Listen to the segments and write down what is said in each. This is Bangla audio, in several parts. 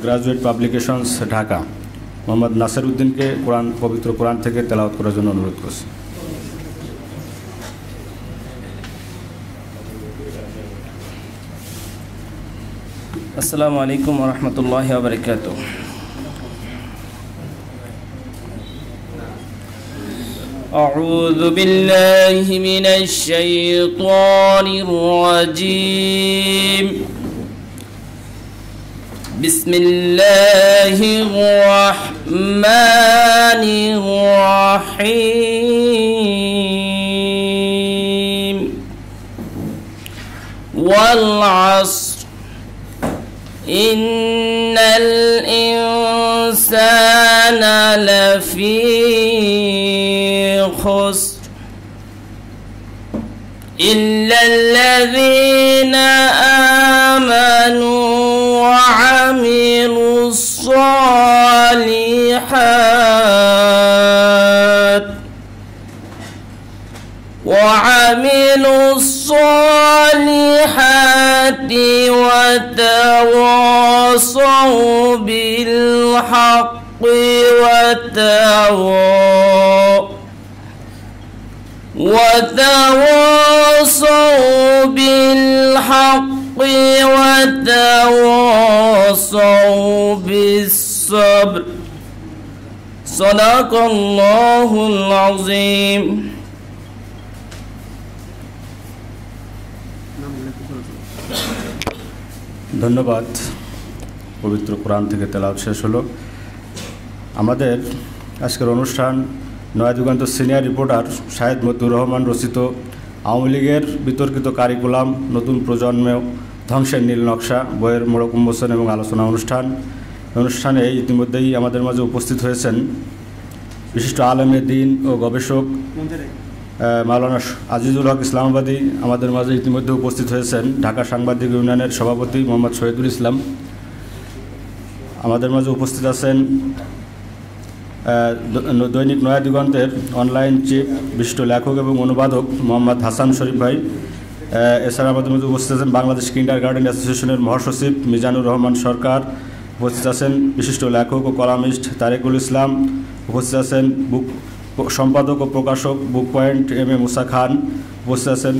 গ্রাজুয়েট পাবলিকেশনস ঢাকা মোহাম্মদ নাসির উদ্দিনকে পবিত্র কোরআন থেকে তেলাওয়াত করার জন্য অনুরোধ করছি। আসসালামু আলাইকুম ওয়া রাহমাতুল্লাহি ওয়া বারাকাতুহু। أعوذ بالله من الشيطان الرجيم. بسم الله الرحمن الرحيم. والعصر إن الإنسان لفي خسر إلا الذين آمنوا وعملوا الصالحات وتواصوا بالحق وتواصوا بالحق وتواصوا بالصبر. صدق الله العظيم. ধন্যবাদ। পবিত্র কোরআন থেকে তেলাওয়াত শেষ হলো। আমাদের আজকের অনুষ্ঠান নয়াযুগান্ত সিনিয়র রিপোর্টার শাহেদ মতিউর রহমান রচিত আওয়ামী লীগের বিতর্কিত কারিকুলাম নতুন প্রজন্মেও ধ্বংসের নীল নকশা বইয়ের মোড়ক উন্মোচন এবং আলোচনা অনুষ্ঠানে ইতিমধ্যেই আমাদের মাঝে উপস্থিত হয়েছেন বিশিষ্ট আলেমে দ্বীন ও গবেষক মাওলানা আজিজুল হক ইসলামাবাদী। আমাদের মাঝে ইতিমধ্যে উপস্থিত হয়েছেন ঢাকা সাংবাদিক ইউনিয়নের সভাপতি মোহাম্মদ শহীদুল ইসলাম। আমাদের মাঝে উপস্থিত আছেন দৈনিক নয়া দিগন্তের অনলাইন চিফ বিশিষ্ট লেখক এবং অনুবাদক মোহাম্মদ হাসান শরীফ ভাই। এছাড়া আমাদের মধ্যে উপস্থিত আছেন বাংলাদেশ কিন্ডারগার্টেন অ্যাসোসিয়েশনের মহাসচিব মিজানুর রহমান সরকার। উপস্থিত আছেন বিশিষ্ট লেখক ও কলামিস্ট তারেকুল ইসলাম। উপস্থিত আছেন সম্পাদক ও প্রকাশক বুক point M A Musa Khan. উপস্থিত আছেন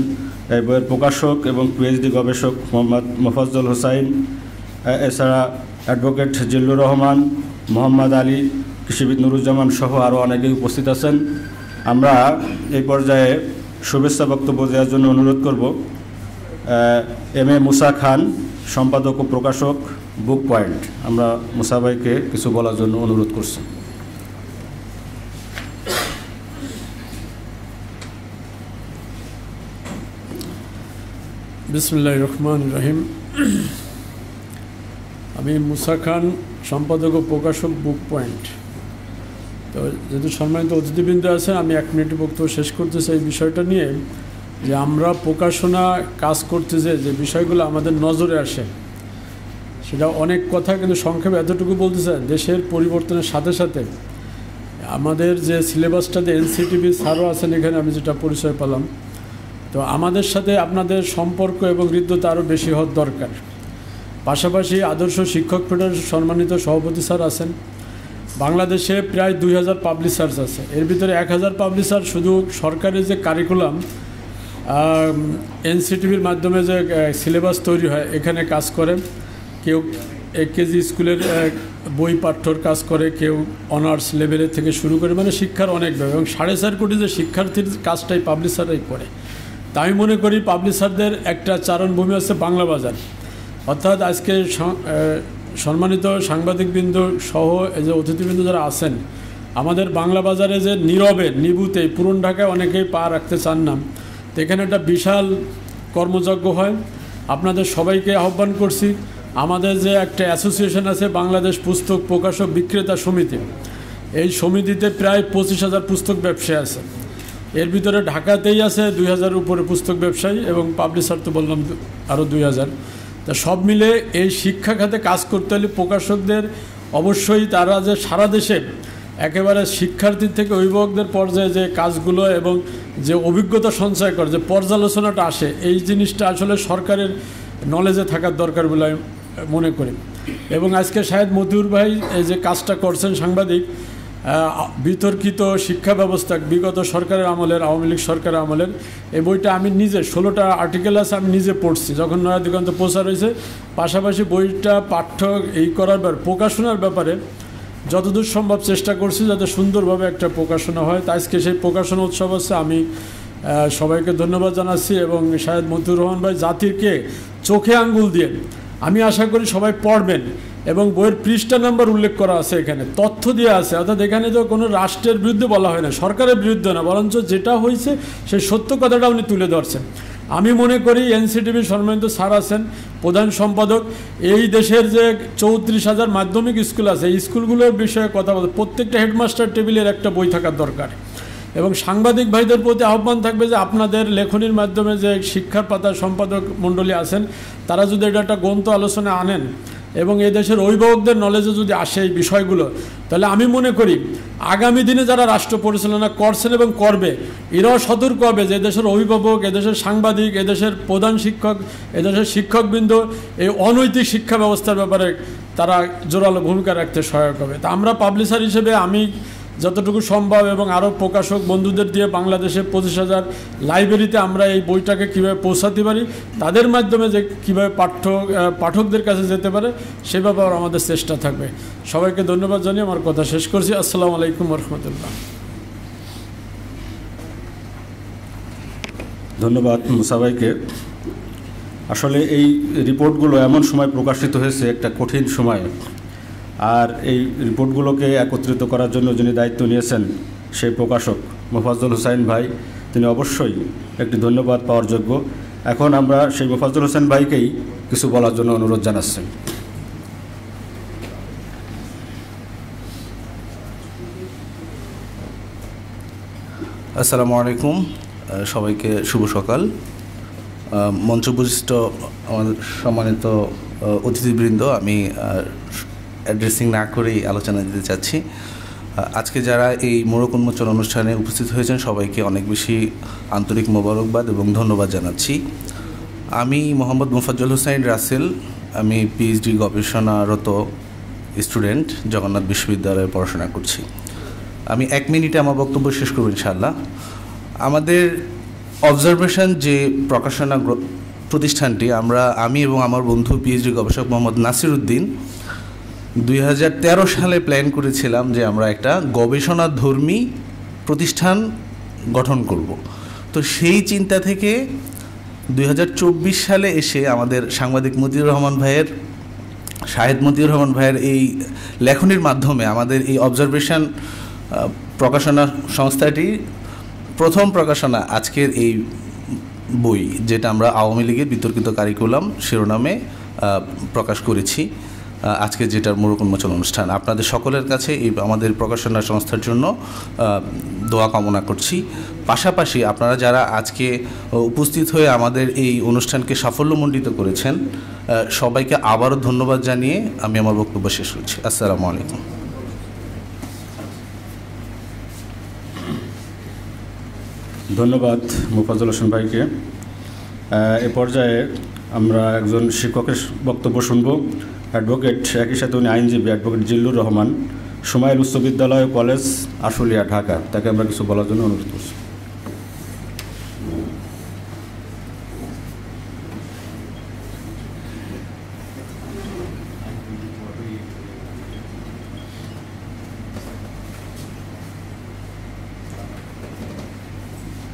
বইয়ের প্রকাশক এবং পিএইচডি গবেষক মোহাম্মদ মোফাজ্জল হোসাইন। এছাড়া অ্যাডভোকেট জিল্লুর রহমান, মোহাম্মদ আলী, কৃষিবিদ নুরুজ্জামান সহ আরও অনেকেই উপস্থিত আছেন। আমরা এই পর্যায়ে শুভেচ্ছা বক্তব্য দেওয়ার জন্য অনুরোধ করব এম এ মুসা খান, সম্পাদক ও প্রকাশক বুক পয়েন্ট। আমরা মুসা ভাইকে কিছু বলার জন্য অনুরোধ করছি। বিসমিল্লাহির রহমানির রহিম। আমি মুসা খান, সম্পাদক ও প্রকাশক বুক পয়েন্ট। তো যেহেতু সম্মানিত অতিথিবৃন্দ আছেন, আমি 1 মিনিট বক্তব্য শেষ করতে চাই এই বিষয়টা নিয়ে যে আমরা প্রকাশনা কাজ করতে যে বিষয়গুলো আমাদের নজরে আসে সেটা অনেক কথা, কিন্তু সংক্ষেপে এতটুকু বলতে চাই, দেশের পরিবর্তনের সাথে সাথে আমাদের যে সিলেবাসটাতে এনসিটিভি স্যারও আছেন এখানে, আমি যেটা পরিচয় পেলাম, তো আমাদের সাথে আপনাদের সম্পর্ক এবং হৃদ্যতা আরও বেশি হওয়ার দরকার। পাশাপাশি আদর্শ শিক্ষক ফেডারেশন সম্মানিত সভাপতি স্যার আছেন। বাংলাদেশে প্রায় 2000 পাবলিশার্স আছে। এর ভিতরে 1000 পাবলিশার শুধু সরকারের যে কারিকুলাম এনসিটিভির মাধ্যমে যে সিলেবাস তৈরি হয় এখানে কাজ করে। কেউ কেজি স্কুলের বই পাঠ্যর কাজ করে, কেউ অনার্স লেভেলের থেকে শুরু করে, মানে শিক্ষার অনেকভাবে, এবং 4.5 কোটি যে শিক্ষার্থীর কাজটাই পাবলিশাররাই করে। তাই আমি মনে করি পাবলিশারদের একটা চারণভূমি আছে বাংলা বাজার। অর্থাৎ আজকে সম্মানিত সাংবাদিকবৃন্দ সহ এই যে অতিথিবৃন্দ যারা আছেন, আমাদের বাংলা বাজারে যে নীরবে নিভূতে পুরন ঢাকায় অনেকেই পা রাখতে চান না, তো এখানে একটা বিশাল কর্মযজ্ঞ হয়। আপনাদের সবাইকে আহ্বান করছি, আমাদের যে একটা অ্যাসোসিয়েশন আছে বাংলাদেশ পুস্তক প্রকাশক বিক্রেতা সমিতি, এই সমিতিতে প্রায় 25,000 পুস্তক ব্যবসায়ী আছে। এর ভিতরে ঢাকাতেই আছে 2000 উপরে পুস্তক ব্যবসায়ী, এবং পাবলিশার তো বললাম আরও 2000। তা সব মিলে এই শিক্ষা খাতে কাজ করতে হলে প্রকাশকদের অবশ্যই তারা যে সারা দেশে একেবারে শিক্ষার্থী থেকে অভিভাবকদের পর্যায়ে যে কাজগুলো এবং যে অভিজ্ঞতা সঞ্চয় করে, যে পর্যালোচনাটা আসে, এই জিনিসটা আসলে সরকারের নলেজে থাকার দরকার বলে আমি মনে করি। এবং আজকে শাহেদ মতিউর ভাই এই যে কাজটা করছেন সাংবাদিক, বিতর্কিত শিক্ষা ব্যবস্থা বিগত সরকারের আমলের, আওয়ামী লীগ সরকারের আমলের, এই বইটা আমি নিজে 16টা আর্টিকেল আছে, আমি নিজে পড়ছি যখন নয়া দিগন্ত প্রচার হয়েছে। পাশাপাশি বইটা পাঠ্য করার প্রকাশনার ব্যাপারে যতদূর সম্ভব চেষ্টা করছি যাতে সুন্দরভাবে একটা প্রকাশনা হয়। তা আজকে সেই প্রকাশনা উৎসব আছে, আমি সবাইকে ধন্যবাদ জানাচ্ছি। এবং শাহেদ মতিউর রহমান ভাই জাতিকে চোখে আঙ্গুল দিয়ে আমি আশা করি সবাই পড়বেন। এবং বইয়ের পৃষ্ঠা নাম্বার উল্লেখ করা আছে, এখানে তথ্য দেওয়া আছে, অর্থাৎ এখানে তো কোনো রাষ্ট্রের বিরুদ্ধে বলা হয় না, সরকারের বিরুদ্ধে না, বরঞ্চ যেটা হয়েছে সেই সত্য কথাটা উনি তুলে ধরছেন। আমি মনে করি এনসিটিভি সম্মানিত স্যার আছেন প্রধান সম্পাদক, এই দেশের যে 34,000 মাধ্যমিক স্কুল আছে, এই স্কুলগুলোর বিষয়ে কথা বলতে প্রত্যেকটা হেডমাস্টার টেবিলের একটা বই থাকার দরকার। এবং সাংবাদিক ভাইদের প্রতি আহ্বান থাকবে যে আপনাদের লেখনির মাধ্যমে যে শিক্ষার পাতা সম্পাদক মণ্ডলী আছেন তারা যদি এটা একটা গ্রন্থ আলোচনা আনেন এবং এই দেশের অভিভাবকদের নলেজে যদি আসে এই বিষয়গুলো, তাহলে আমি মনে করি আগামী দিনে যারা রাষ্ট্র পরিচালনা করছেন এবং করবে এরাও সতর্ক হবে যে এদেশের অভিভাবক, এদেশের সাংবাদিক, এদেশের প্রধান শিক্ষক, এদেশের শিক্ষকবৃন্দ এই অনৈতিক শিক্ষা ব্যবস্থার ব্যাপারে তারা জোরালো ভূমিকা রাখতে সহায়ক হবে। তা আমরা পাবলিশার হিসেবে আমি যতটুকু সম্ভব এবং আরও প্রকাশক বন্ধুদের দিয়ে বাংলাদেশে 25,000 লাইব্রেরিতে আমরা এই বইটাকে কীভাবে পৌঁছাতে পারি, তাদের মাধ্যমে যে কীভাবে পাঠকদের কাছে যেতে পারে সে ব্যাপারে আমাদের চেষ্টা থাকবে। সবাইকে ধন্যবাদ জানিয়ে আমার কথা শেষ করছি। আসসালামু আলাইকুম রহমতুল্লাহ। ধন্যবাদ মুসা ভাইকে। আসলে এই রিপোর্টগুলো এমন সময় প্রকাশিত হয়েছে, একটা কঠিন সময়, আর এই রিপোর্টগুলোকে একত্রিত করার জন্য যিনি দায়িত্ব নিয়েছেন সেই প্রকাশক মোফাজ্জল হোসাইন ভাই, তিনি অবশ্যই একটি ধন্যবাদ পাওয়ার যোগ্য। এখন আমরা সেই মোফাজ্জল হোসেন ভাইকেই কিছু বলার জন্য অনুরোধ জানাচ্ছি। আসসালামু আলাইকুম, সবাইকে শুভ সকাল। মঞ্চবিশিষ্ট আমাদের সম্মানিত অতিথিবৃন্দ, আমি অ্যাড্রেসিং না করেই আলোচনা দিতে চাচ্ছি। আজকে যারা এই মোড়ক উন্মোচন অনুষ্ঠানে উপস্থিত হয়েছেন সবাইকে অনেক বেশি আন্তরিক মোবারকবাদ এবং ধন্যবাদ জানাচ্ছি। আমি মোহাম্মদ মোফাজ্জল হোসাইন রাসেল, আমি পিএইচডি গবেষণারত স্টুডেন্ট, জগন্নাথ বিশ্ববিদ্যালয়ে পড়াশোনা করছি। আমি 1 মিনিটে আমার বক্তব্য শেষ করব ইনশাআল্লাহ। আমাদের অবজারভেশন যে প্রকাশনা প্রতিষ্ঠানটি, আমি এবং আমার বন্ধু পিএইচডি গবেষক মোহাম্মদ নাসির উদ্দিন 2013 সালে প্ল্যান করেছিলাম যে আমরা একটা গবেষণাধর্মী প্রতিষ্ঠান গঠন করব। তো সেই চিন্তা থেকে 2024 সালে এসে আমাদের সাংবাদিক শাহেদ মতিউর রহমান ভাইয়ের এই লেখনির মাধ্যমে আমাদের এই অবজারভেশন প্রকাশনা সংস্থাটি প্রথম প্রকাশনা আজকের এই বই, যেটা আমরা আওয়ামী লীগের বিতর্কিত কারিকুলাম শিরোনামে প্রকাশ করেছি, আজকে যেটার মোড়ক উন্মোচন অনুষ্ঠান। আপনাদের সকলের কাছে এই আমাদের প্রকাশনা সংস্থার জন্য দোয়া কামনা করছি। পাশাপাশি আপনারা যারা আজকে উপস্থিত হয়ে আমাদের এই অনুষ্ঠানকে সাফল্যমণ্ডিত করেছেন, সবাইকে আবারও ধন্যবাদ জানিয়ে আমি আমার বক্তব্য শেষ করছি। আসসালামু আলাইকুম। ধন্যবাদ মোফাজ্জল হোসেন ভাইকে। এ পর্যায়ে আমরা একজন শিক্ষকের বক্তব্য শুনব। অ্যাডভোকেট, একই সাথে উনি আইনজীবী, অ্যাডভোকেট জিল্লুর রহমান, সুমাইল উচ্চ বিদ্যালয় কলেজ, আশুলিয়া, ঢাকা। তাকে আমরা কিছু বলার জন্য অনুরোধ করছি।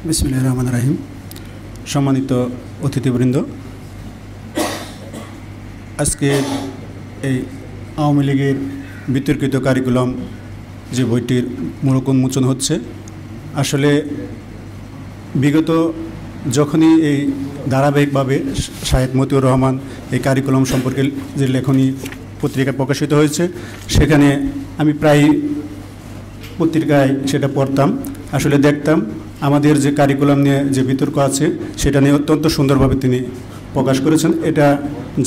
বিসমিল্লাহির রহমানির রহিম। সম্মানিত অতিথিবৃন্দ, আজকে এই আওয়ামী লীগের বিতর্কিত কারিকুলাম যে বইটির মোড়ক উন্মোচন হচ্ছে, আসলে বিগত যখনই এই ধারাবাহিকভাবে শাহেদ মতিউর রহমান এই কারিকুলাম সম্পর্কে যে লেখনী পত্রিকা প্রকাশিত হয়েছে, সেখানে আমি প্রায় পত্রিকায় সেটা পড়তাম। আসলে দেখতাম আমাদের যে কারিকুলাম নিয়ে যে বিতর্ক আছে সেটা নিয়ে অত্যন্ত সুন্দরভাবে তিনি প্রকাশ করেছেন। এটা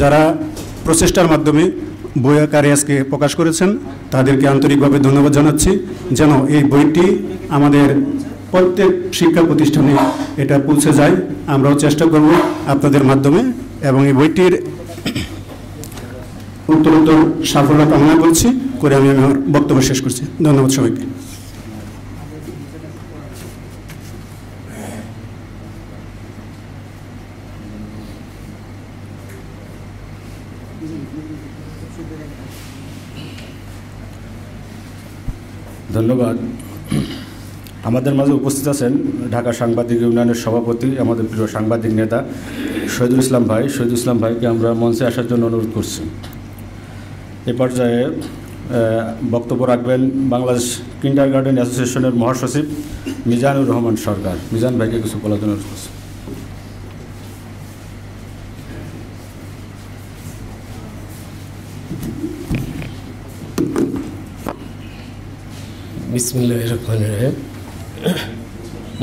যারা প্রচেষ্টার মাধ্যমে বই আকারে আজকে প্রকাশ করেছেন তাদেরকে আন্তরিকভাবে ধন্যবাদ জানাচ্ছি। যেন এই বইটি আমাদের প্রত্যেক শিক্ষা প্রতিষ্ঠানে এটা পৌঁছে যায়, আমরাও চেষ্টা করব আপনাদের মাধ্যমে। এবং এই বইটির উত্তরোত্তর সাফল্য কামনা করছি করে আমি আমার বক্তব্য শেষ করছি। ধন্যবাদ সবাইকে। ধন্যবাদ। আমাদের মাঝে উপস্থিত আছেন ঢাকা সাংবাদিক ইউনিয়নের সভাপতি, আমাদের প্রিয় সাংবাদিক নেতা শহীদুল ইসলাম ভাই। শহীদুল ইসলাম ভাইকে আমরা মঞ্চে আসার জন্য অনুরোধ করছি। এ পর্যায়ে বক্তব্য রাখবেন বাংলাদেশ কিন্ডারগার্টেন অ্যাসোসিয়েশনের মহাসচিব মিজানুর রহমান সরকার। মিজান ভাইকে কিছু বলার জন্য অনুরোধ করছি। বিসমিল্লাহির রহমানির রহিম।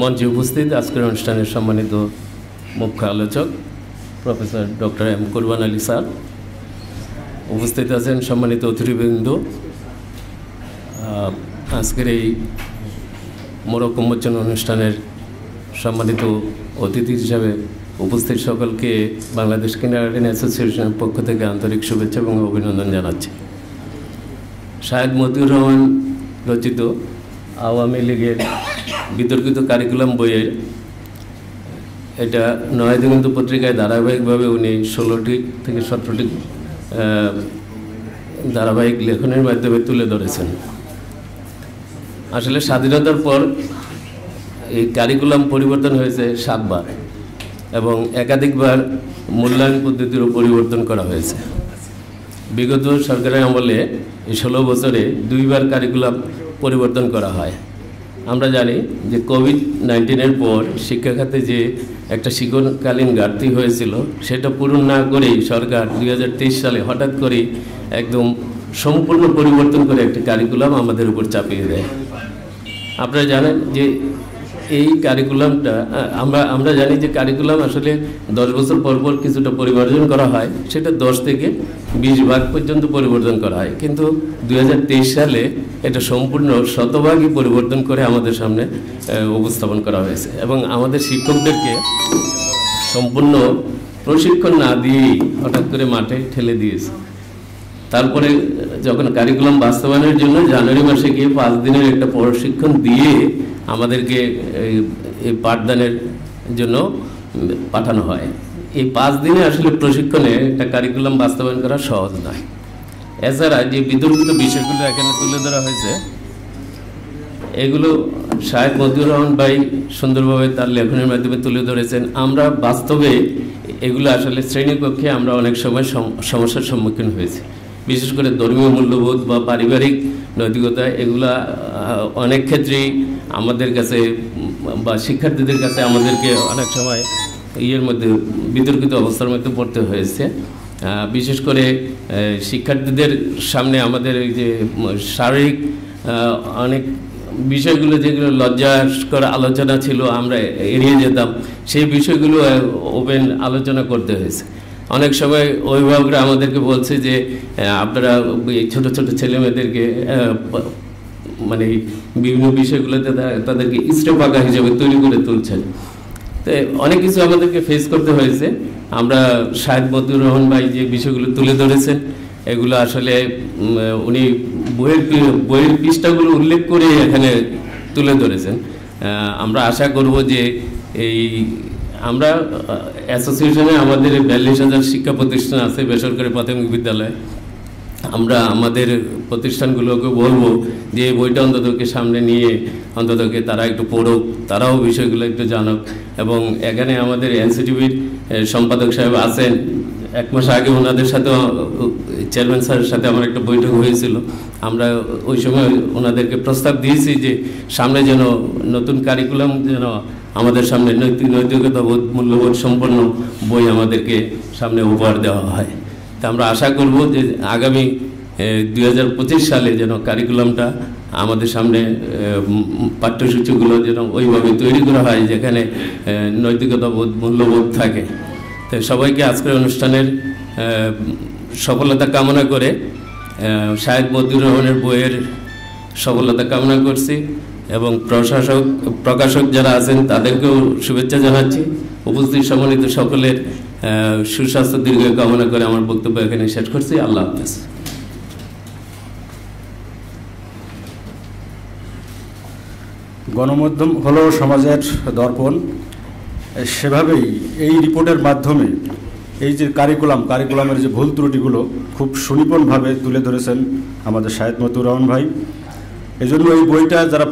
মঞ্চে উপস্থিত আজকের অনুষ্ঠানের সম্মানিত মুখ্য আলোচক প্রফেসর ডক্টর এম কুরবান আলী স্যার, উপস্থিত আছেন সম্মানিত অতিথিবৃন্দ, আজকের এই মোড়ক উন্মোচন অনুষ্ঠানের সম্মানিত অতিথি হিসাবে উপস্থিত সকলকে বাংলাদেশ কিন্ডারগার্টেন অ্যাসোসিয়েশনের পক্ষ থেকে আন্তরিক শুভেচ্ছা এবং অভিনন্দন জানাচ্ছি। শাহেদ মতিউর রহমান রচিত আওয়ামী লীগের বিতর্কিত কারিকুলাম বইয়ের এটা নয়াদিগন্ত পত্রিকায় ধারাবাহিকভাবে উনি 16টি থেকে 17টি ধারাবাহিক লেখনের মাধ্যমে তুলে ধরেছেন। আসলে স্বাধীনতার পর এই কারিকুলাম পরিবর্তন হয়েছে 7 বার এবং একাধিকবার মূল্যায়ন পদ্ধতিরও পরিবর্তন করা হয়েছে। বিগত সরকারের আমলে এই 16 বছরে 2 বার কারিকুলাম পরিবর্তন করা হয়। আমরা জানি যে কোভিড-19-এর পর শিক্ষা খাতে যে একটা শিক্ষণকালীন ঘাটতি হয়েছিল সেটা পূরণ না করেই সরকার 2023 সালে হঠাৎ করেই একদম সম্পূর্ণ পরিবর্তন করে একটা কারিকুলাম আমাদের উপর চাপিয়ে দেয়। আপনারা জানেন যে এই কারিকুলামটা আমরা জানি যে কারিকুলাম আসলে 10 বছর পর পর কিছুটা পরিবর্তন করা হয়, সেটা 10 থেকে 20 ভাগ পর্যন্ত পরিবর্তন করা হয়, কিন্তু 2023 সালে এটা সম্পূর্ণ শতভাগই পরিবর্তন করে আমাদের সামনে উপস্থাপন করা হয়েছে এবং আমাদের শিক্ষকদেরকে সম্পূর্ণ প্রশিক্ষণ না দিয়েই হঠাৎ করে মাঠে ঠেলে দিয়েছে। তারপরে যখন কারিকুলাম বাস্তবায়নের জন্য জানুয়ারি মাসে গিয়ে 5 দিনের একটা প্রশিক্ষণ দিয়ে আমাদেরকে এই পাঠদানের জন্য পাঠানো হয়। এই 5 দিনে আসলে প্রশিক্ষণে একটা কারিকুলাম বাস্তবায়ন করা সহজ নয়। এছাড়া যে বিতর্কিত বিষয়গুলো এখানে তুলে ধরা হয়েছে এগুলো শাহেদ মতিউর রহমান ভাই সুন্দরভাবে তার লেখনের মাধ্যমে তুলে ধরেছেন। আমরা বাস্তবে এগুলো আসলে শ্রেণীকক্ষে আমরা অনেক সময় সমস্যার সম্মুখীন হয়েছি, বিশেষ করে ধর্মীয় মূল্যবোধ বা পারিবারিক নৈতিকতা, এগুলা অনেক ক্ষেত্রেই আমাদের কাছে বা শিক্ষার্থীদের কাছে আমাদেরকে অনেক সময় মধ্যে বিতর্কিত অবস্থার মধ্যে পড়তে হয়েছে। বিশেষ করে শিক্ষার্থীদের সামনে আমাদের এই যে শারীরিক অনেক বিষয়গুলো যেগুলো লজ্জাস্কর আলোচনা ছিল আমরা এড়িয়ে যেতাম, সেই বিষয়গুলো ওপেন আলোচনা করতে হয়েছে। অনেক সময় অভিভাবকরা আমাদেরকে বলছে যে আপনারা এই ছোটো ছোটো ছেলেমেয়েদেরকে মানে বিভিন্ন বিষয়গুলোতে তাদেরকে ইষ্টপাকা হিসেবে তৈরি করে তুলছেন। তো অনেক কিছু আমাদেরকে ফেস করতে হয়েছে। আমরা শাহেদ মতিউর রহমান ভাই যে বিষয়গুলো তুলে ধরেছেন এগুলো আসলে উনি বইয়ের পৃষ্ঠাগুলো উল্লেখ করে এখানে তুলে ধরেছেন। আমরা আশা করব যে এই আমরা অ্যাসোসিয়েশনে আমাদের 42,000 শিক্ষা প্রতিষ্ঠান আছে, বেসরকারি প্রাথমিক বিদ্যালয়। আমরা আমাদের প্রতিষ্ঠানগুলোকে বলবো যে এই বইটা অন্ততকে সামনে নিয়ে অন্ততকে তারা একটু পড়ুক, তারাও বিষয়গুলো একটু জানুক। এবং এখানে আমাদের এনসিটিভির সম্পাদক সাহেব আছেন, 1 মাস আগে ওনাদের সাথে চেয়ারম্যান স্যারের সাথে আমার একটা বৈঠক হয়েছিল। আমরা ওই সময় ওনাদেরকে প্রস্তাব দিয়েছি যে সামনে যেন নতুন কারিকুলাম যেন আমাদের সামনে নৈতিকতাবোধ মূল্যবোধ সম্পন্ন বই আমাদেরকে সামনে উপহার দেওয়া হয়। তা আমরা আশা করব যে আগামী 2025 সালে যেন কারিকুলামটা আমাদের সামনে পাঠ্যসূচিগুলো যেন ওইভাবে তৈরি করা হয় যেখানে নৈতিকতাবোধ মূল্যবোধ থাকে। তো সবাইকে আজকের অনুষ্ঠানের সফলতা কামনা করে শাহেদ মতিউর রহমানের বইয়ের সফলতা কামনা করছি এবং প্রকাশক যারা আছেন তাদেরকেও শুভেচ্ছা জানাচ্ছি। উপস্থিত সম্মানিত সকলের সুস্বাস্থ্য দীর্ঘ কামনা করে আমার বক্তব্য এখানে শেষ করছি। আল্লাহ হাফেজ। গণমাধ্যম হলো সমাজের দর্পণ, সেভাবেই এই রিপোর্টের মাধ্যমে এই যে কারিকুলামের যে ভুল ত্রুটিগুলো খুব সুনিপুণভাবে তুলে ধরেছেন আমাদের শাহেদ মতিউর রহমান ভাই। এজন্য এই বইটা যারা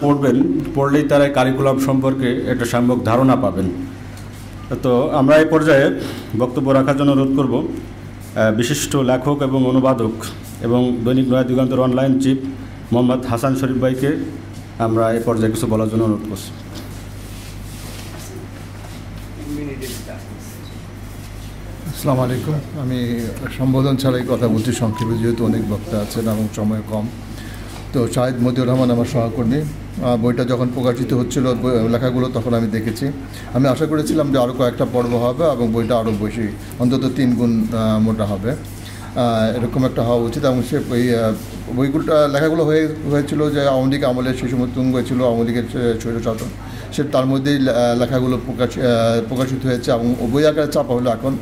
পড়লেই তারা কারিকুলাম সম্পর্কে একটা সম্যক ধারণা পাবেন। তো আমরা এই পর্যায়ে বক্তব্য রাখার জন্য অনুরোধ করব বিশিষ্ট লেখক এবং অনুবাদক এবং দৈনিক নয়া দিগন্তের অনলাইন চিফ মোহাম্মদ হাসান শরীফ ভাইকে আমরা এই পর্যায়ে কিছু বলার জন্য অনুরোধ করছি। আসসালামু আলাইকুম। আমি সম্বোধন ছাড়াই কথা বলছি সংক্ষেপে, যেহেতু অনেক বক্তা আছেন এবং সময় কম। তো শাহেদ মতিউর রহমান আমার সহকর্মী, বইটা যখন প্রকাশিত হচ্ছিল লেখাগুলো তখন আমি দেখেছি। আমি আশা করেছিলাম যে আরও কয়েকটা পর্ব হবে এবং বইটা আরও বেশি, অন্তত 3 গুণ মোটা হবে, এরকম একটা হওয়া উচিত। এবং সে লেখাগুলো হয়েছিল যে আওয়ামী লীগ আমলের সেই সময় তুঙ্গ হয়েছিল, আওয়ামী লীগের স্বৈরশাসন, সে তার মধ্যেই লেখাগুলো প্রকাশিত হয়েছে এবং বই আকারে ছাপা হলো এখন।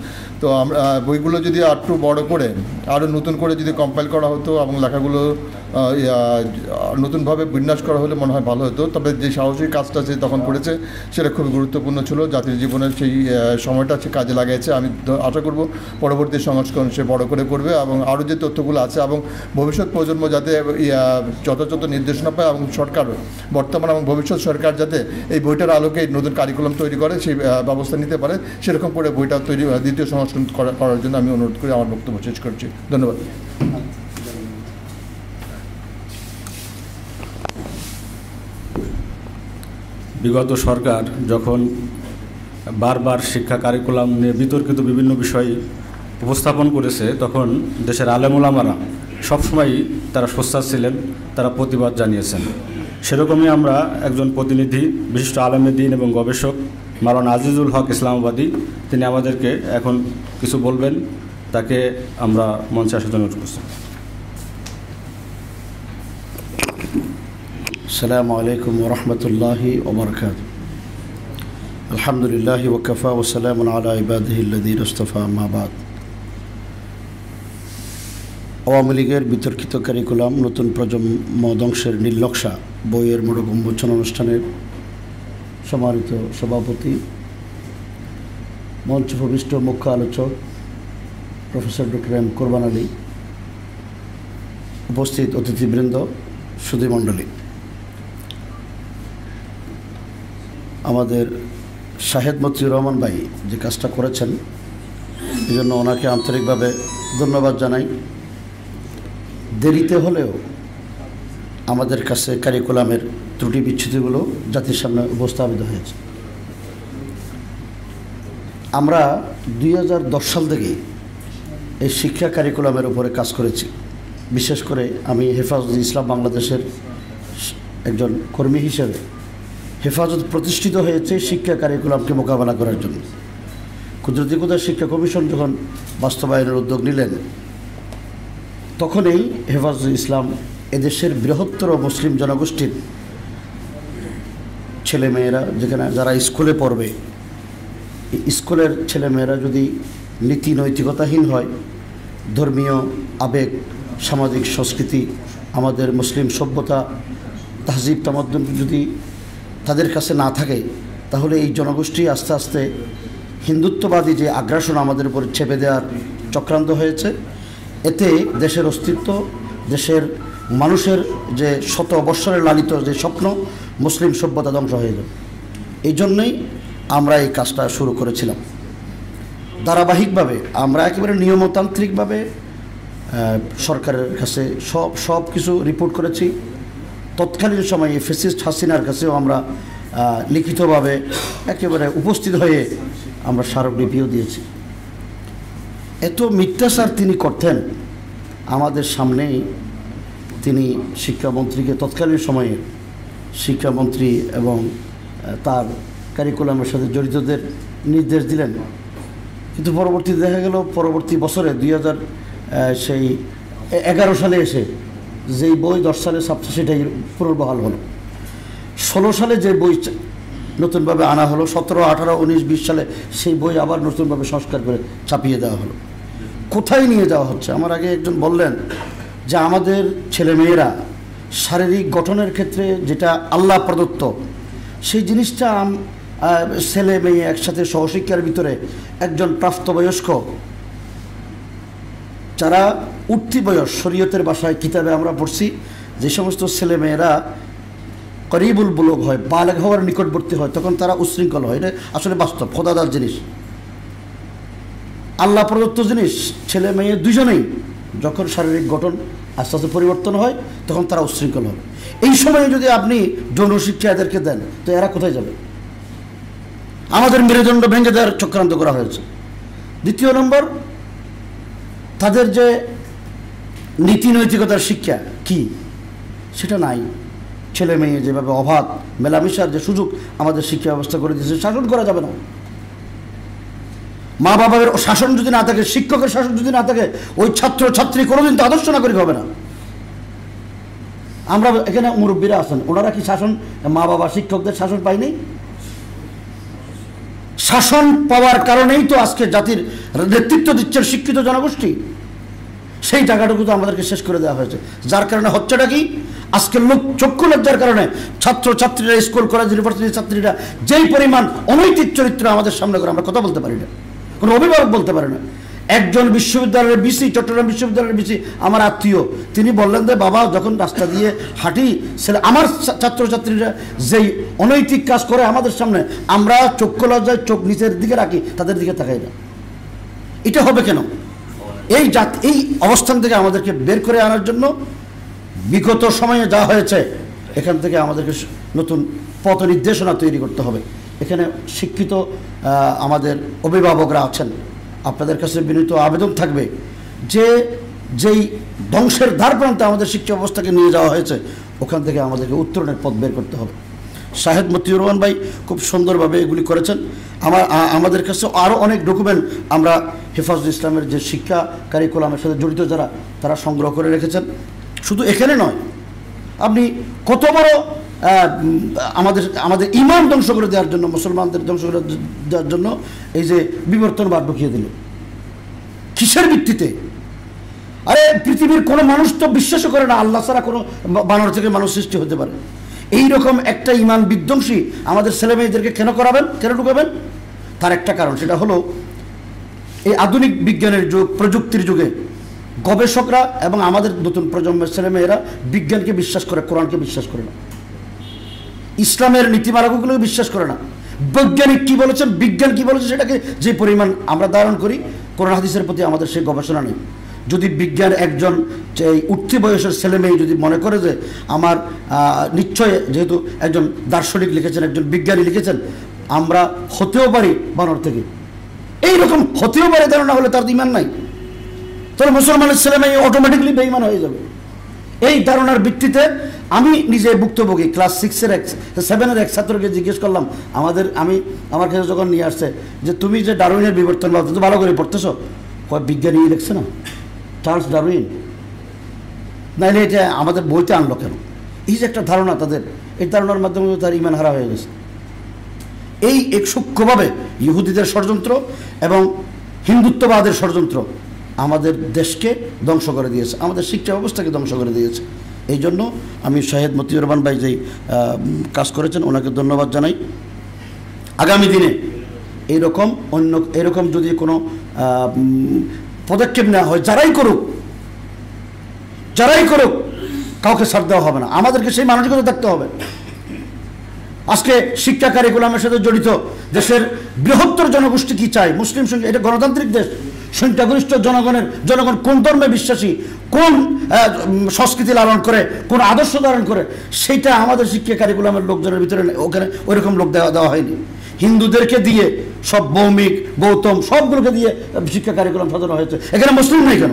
তো আমরা বইগুলো যদি আরটু বড় করে আরও নতুন করে যদি কম্পাইল করা হতো এবং লেখাগুলো নতুনভাবে বিন্যাস করা হলে মনে হয় ভালো হতো। তবে যে সাহসী কাজটা সে তখন করেছে সেটা খুবই গুরুত্বপূর্ণ ছিল, জাতির জীবনের সেই সময়টা সে কাজে লাগিয়েছে। আমি আশা করব পরবর্তী সংস্করণ সে বড় করে করবে এবং আরও যে তথ্যগুলো আছে এবং ভবিষ্যৎ প্রজন্ম যাতে যথাযথ নির্দেশনা পায় এবং সরকার, বর্তমান এবং ভবিষ্যৎ সরকার যাতে এই বইটার আলোকে নতুন কারিকুলাম তৈরি করে সেই ব্যবস্থা নিতে পারে, সেরকম করে বইটা তৈরি দ্বিতীয় সংস্করণ করার জন্য আমি অনুরোধ করি। আমার বক্তব্য শেষ করছি। ধন্যবাদ। বিগত সরকার যখন বারবার শিক্ষা কারিকুলাম নিয়ে বিতর্কিত বিভিন্ন বিষয় উপস্থাপন করেছে, তখন দেশের আলেম ওলামারা সবসময়ই তারা সোচ্চার ছিলেন, তারা প্রতিবাদ জানিয়েছেন। সেরকমই আমরা একজন প্রতিনিধি, বিশিষ্ট আলেমে দ্বীন এবং গবেষক মাওলানা আজিজুল হক ইসলামাবাদী, তিনি আমাদেরকে এখন কিছু বলবেন, তাকে আমরা মঞ্চে আসার জন্য অনুরোধ করছি। আসসালামু আলাইকুম ওয়া রাহমাতুল্লাহি ওয়া বারাকাতুহু। আলহামদুলিল্লাহি ওয়া কাফা ওয়া সালামুন আলা ইবাদিহিল্লাযীনা ইসতাফা, আম্মা বাদ। আওয়ামী লীগের বিতর্কিত কারিকুলাম নতুন প্রজন্ম ধ্বংসের নীলনকশা বইয়ের মোড়ক উন্মোচন অনুষ্ঠানের সম্মানিত সভাপতি, মঞ্চপ্রবিষ্ট মুখ্য আলোচক প্রফেসর ডক্টর এম কোরবান আলী, উপস্থিত অতিথিবৃন্দ, সুধীমণ্ডলী, আমাদের শাহেদ মতিউর রহমান ভাই যে কাজটা করেছেন এই জন্য ওনাকে আন্তরিকভাবে ধন্যবাদ জানাই। দেরিতে হলেও আমাদের কাছে কারিকুলামের ত্রুটি বিচ্ছুতিগুলো জাতির সামনে উপস্থাপিত হয়েছে। আমরা 2010 সাল থেকেই এই শিক্ষা কারিকুলামের উপরে কাজ করেছি। বিশেষ করে আমি হেফাজত ইসলাম বাংলাদেশের একজন কর্মী হিসেবে হেফাজত প্রতিষ্ঠিত হয়েছে শিক্ষা কারিকুলামকে মোকাবেলা করার জন্য। কুদরতি কোদা শিক্ষা কমিশন যখন বাস্তবায়নের উদ্যোগ নিলেন, তখনই হেফাজত ইসলাম এদেশের বৃহত্তর মুসলিম জনগোষ্ঠীর ছেলেমেয়েরা, যেখানে যারা স্কুলে পড়বে, স্কুলের ছেলেমেয়েরা যদি নীতি নৈতিকতাহীন হয়, ধর্মীয় আবেগ, সামাজিক সংস্কৃতি, আমাদের মুসলিম সভ্যতা, তাহজিব তামাদ্দুন যদি তাদের কাছে না থাকে, তাহলে এই জনগোষ্ঠী আস্তে আস্তে হিন্দুত্ববাদী যে আগ্রাসন আমাদের উপর চেপে দেওয়ার চক্রান্ত হয়েছে, এতে দেশের অস্তিত্ব, দেশের মানুষের যে শত বৎসরের লালিত যে স্বপ্ন, মুসলিম সভ্যতা ধ্বংস হয়ে যাবে। এই জন্যই আমরা এই কাজটা শুরু করেছিলাম। ধারাবাহিকভাবে আমরা একেবারে নিয়মতান্ত্রিকভাবে সরকারের কাছে সব কিছু রিপোর্ট করেছি। তৎকালীন সময়ে ফ্যাসিস্ট হাসিনার কাছেও আমরা লিখিতভাবে একেবারে উপস্থিত হয়ে আমরা স্মারকলিপিও দিয়েছি। এত মিথ্যাচার তিনি করতেন আমাদের সামনেই। তিনি শিক্ষামন্ত্রীকে, তৎকালীন সময়ে শিক্ষামন্ত্রী এবং তার কারিকুলামের সাথে জড়িতদের নির্দেশ দিলেন, কিন্তু পরবর্তীতে দেখা গেল পরবর্তী বছরে 2011 সালে এসে যেই বই 10 সালে ছাপছে সেটাই পুনর্বহাল হলো। 16 সালে যে বই নতুনভাবে আনা হলো, 17, 18, 19, 20 সালে সেই বই আবার নতুনভাবে সংস্কার করে ছাপিয়ে দেওয়া হলো। কোথায় নিয়ে যাওয়া হচ্ছে? আমার আগে একজন বললেন যে আমাদের ছেলেমেয়েরা শারীরিক গঠনের ক্ষেত্রে যেটা আল্লাহ প্রদত্ত, সেই জিনিসটা ছেলে মেয়ে একসাথে সহশিক্ষার ভিতরে একজন প্রাপ্তবয়স্ক যারা উঠতি বয়স, শরীয়তের ভাষায় কিতাবে আমরা পড়ছি যে সমস্ত ছেলে মেয়েরা করিবুল বুলুগ হয়, বালেগ হওয়ার নিকটবর্তী হয়, তখন তারা উশৃঙ্খল হয়। এটা আসলে বাস্তব খোদাদার জিনিস, আল্লাহ প্রদত্ত জিনিস। ছেলে মেয়ে দুজনেই যখন শারীরিক গঠন আস্তে আস্তে পরিবর্তন হয় তখন তারা উশৃঙ্খল হবে। এই সময়ে যদি আপনি যৌন শিক্ষা এদেরকে দেন তো এরা কোথায় যাবে? আমাদের মেরুদণ্ড ভেঙে দেওয়ার চক্রান্ত করা হয়েছে। দ্বিতীয় নম্বর, তাদের যে নীতি নৈতিকতার শিক্ষা কি সেটা নাই। ছেলে মেয়ে যেভাবে অবাধ মেলামেশার যে সুযোগ আমাদের শিক্ষা ব্যবস্থা করে দিয়েছে, শাসন করা যাবে না। মা বাবার শাসন যদি না থাকে, শিক্ষকের শাসন যদি না থাকে, ওই ছাত্র ছাত্রী কোনোদিন তো আদর্শ নাগরিক হবে না। আমরা এখানে মুরব্বীরা আছেন, ওনারা কি শাসন, মা বাবা শিক্ষকদের শাসন পায়নি? শাসন পাওয়ার কারণেই তো আজকে জাতির নেতৃত্ব দিচ্ছেন শিক্ষিত জনগোষ্ঠী। সেই টাকাটুকু তো আমাদেরকে শেষ করে দেওয়া হয়েছে, যার কারণে হচ্ছেটা কি? আজকের লোক চক্ষু লজ্জার কারণে ছাত্র ছাত্রীরা, স্কুল কলেজ ইউনিভার্সিটির ছাত্রীরা যেই পরিমাণ অনৈতিক চরিত্র আমাদের সামনে করে, আমরা কথা বলতে পারি না, কোনো অভিভাবক বলতে পারে না। একজন বিশ্ববিদ্যালয়ের বিসি, চট্টগ্রাম বিশ্ববিদ্যালয়ের বিসি আমার আত্মীয়, তিনি বললেন যে বাবা যখন রাস্তা দিয়ে হাঁটি, ছেলে আমার ছাত্রছাত্রীরা যেই অনৈতিক কাজ করে আমাদের সামনে, আমরা চক্ষু লজ্জায় চোখ নিচের দিকে রাখি, তাদের দিকে তাকাই না। এটা হবে কেন? এই অবস্থান থেকে আমাদেরকে বের করে আনার জন্য বিগত সময়ে যা হয়েছে, এখান থেকে আমাদেরকে নতুন পথ নির্দেশনা তৈরি করতে হবে। এখানে শিক্ষিত আমাদের অভিভাবকরা আছেন, আপনাদের কাছে বিনীত আবেদন থাকবে যে যেই ধ্বংসের দ্বার প্রান্তে আমাদের শিক্ষা ব্যবস্থাকে নিয়ে যাওয়া হয়েছে, ওখান থেকে আমাদেরকে উত্তরণের পথ বের করতে হবে। শাহেদ মতিউর রহমান ভাই খুব সুন্দরভাবে এগুলি করেছেন। আমাদের কাছে আরও অনেক ডকুমেন্ট আমরা হেফাজুল ইসলামের যে শিক্ষা কারিকুলামের সাথে জড়িত যারা, তারা সংগ্রহ করে রেখেছেন। শুধু এখানে নয়, আপনি কত বড় আমাদের ইমান ধ্বংস করে দেওয়ার জন্য, মুসলমানদের ধ্বংস করে দেওয়ার জন্য এই যে বিবর্তনবাদ ঢুকিয়ে দিল, কিসের ভিত্তিতে? আরে পৃথিবীর কোনো মানুষ তো বিশ্বাসও করে না আল্লাহ ছাড়া কোনো বানর থেকে মানুষ সৃষ্টি হতে পারে। এইরকম একটা ইমান বিধ্বংসী আমাদের ছেলে মেয়েদেরকে কেন করাবেন, কেন ঢুকাবেন? তার একটা কারণ, সেটা হলো এই আধুনিক বিজ্ঞানের যুগ, প্রযুক্তির যুগে গবেষকরা এবং আমাদের নতুন প্রজন্মের ছেলেমেয়েরা বিজ্ঞানকে বিশ্বাস করে, কোরআনকে বিশ্বাস করে না, ইসলামের নীতিমালাগুলোকে বিশ্বাস করে না। বৈজ্ঞানিক কি বলেছেন, বিজ্ঞান কি বলেছে, সেটাকে যে পরিমাণ আমরা ধারণ করি, কোরআন হাদিসের প্রতি আমাদের সেই গবেষণা নেই। যদি বিজ্ঞান একজন উঠতি বয়সের ছেলে মেয়ে যদি মনে করে যে আমার নিশ্চয়, যেহেতু একজন দার্শনিক লিখেছেন, একজন বিজ্ঞানী লিখেছেন, আমরা হতেও পারি বানর থেকে, এইরকম হতেও পারে ধারণা হলে তার ইমান নাই, তাহলে মুসলমানের ছেলে মেয়ে অটোমেটিকলি বেঈমান হয়ে যাবে। এই ধারণার ভিত্তিতে আমি নিজে ভুক্তভোগী। ক্লাস 7-এর এক ছাত্রকে জিজ্ঞেস করলাম, আমার কাছে যখন নিয়ে আসছে যে তুমি যে ডারউইনের বিবর্তনবাদ তো ভালো করে পড়তেছ, বিজ্ঞানী লিখছে না, চার্লস ডারউইন, নাইলে এটা আমাদের বইতে আনলো কেন? এই যে একটা ধারণা তাদের, এই ধারণার মাধ্যমে তার ইমান হারা হয়ে গেছে। এই এক সূক্ষ্মভাবে ইহুদিদের ষড়যন্ত্র এবং হিন্দুত্ববাদের ষড়যন্ত্র আমাদের দেশকে ধ্বংস করে দিয়েছে, আমাদের শিক্ষা ব্যবস্থাকে ধ্বংস করে দিয়েছে। এই জন্য আমি শাহেদ মতিউর রহমান ভাই যেই কাজ করেছেন, ওনাকে ধন্যবাদ জানাই। আগামী দিনে এরকম যদি কোনো পদক্ষেপ নেওয়া হয়, যারাই করুক কাউকে ছাড় দেওয়া হবে না। আমাদেরকে সেই মানসিকতা থাকতে হবে। আজকে শিক্ষা কারিকুলামের সাথে জড়িত দেশের বৃহত্তর জনগোষ্ঠী কি চায়, মুসলিম সংখ্যা, এটা গণতান্ত্রিক দেশ, সংখ্যাগরিষ্ঠ জনগণ কোন ধর্মে বিশ্বাসী, কোন সংস্কৃতি লালন করে, কোন আদর্শ ধারণ করে, সেইটা আমাদের শিক্ষা কারিকুলামের লোকজনের ভিতরে ওখানে ওইরকম লোক দেওয়া হয়নি। হিন্দুদেরকে দিয়ে সব ভৌমিক, গৌতম সবগুলোকে দিয়ে শিক্ষা কারিকুলাম সাজানো হয়েছে। এখানে মুসলিম নেই কেন?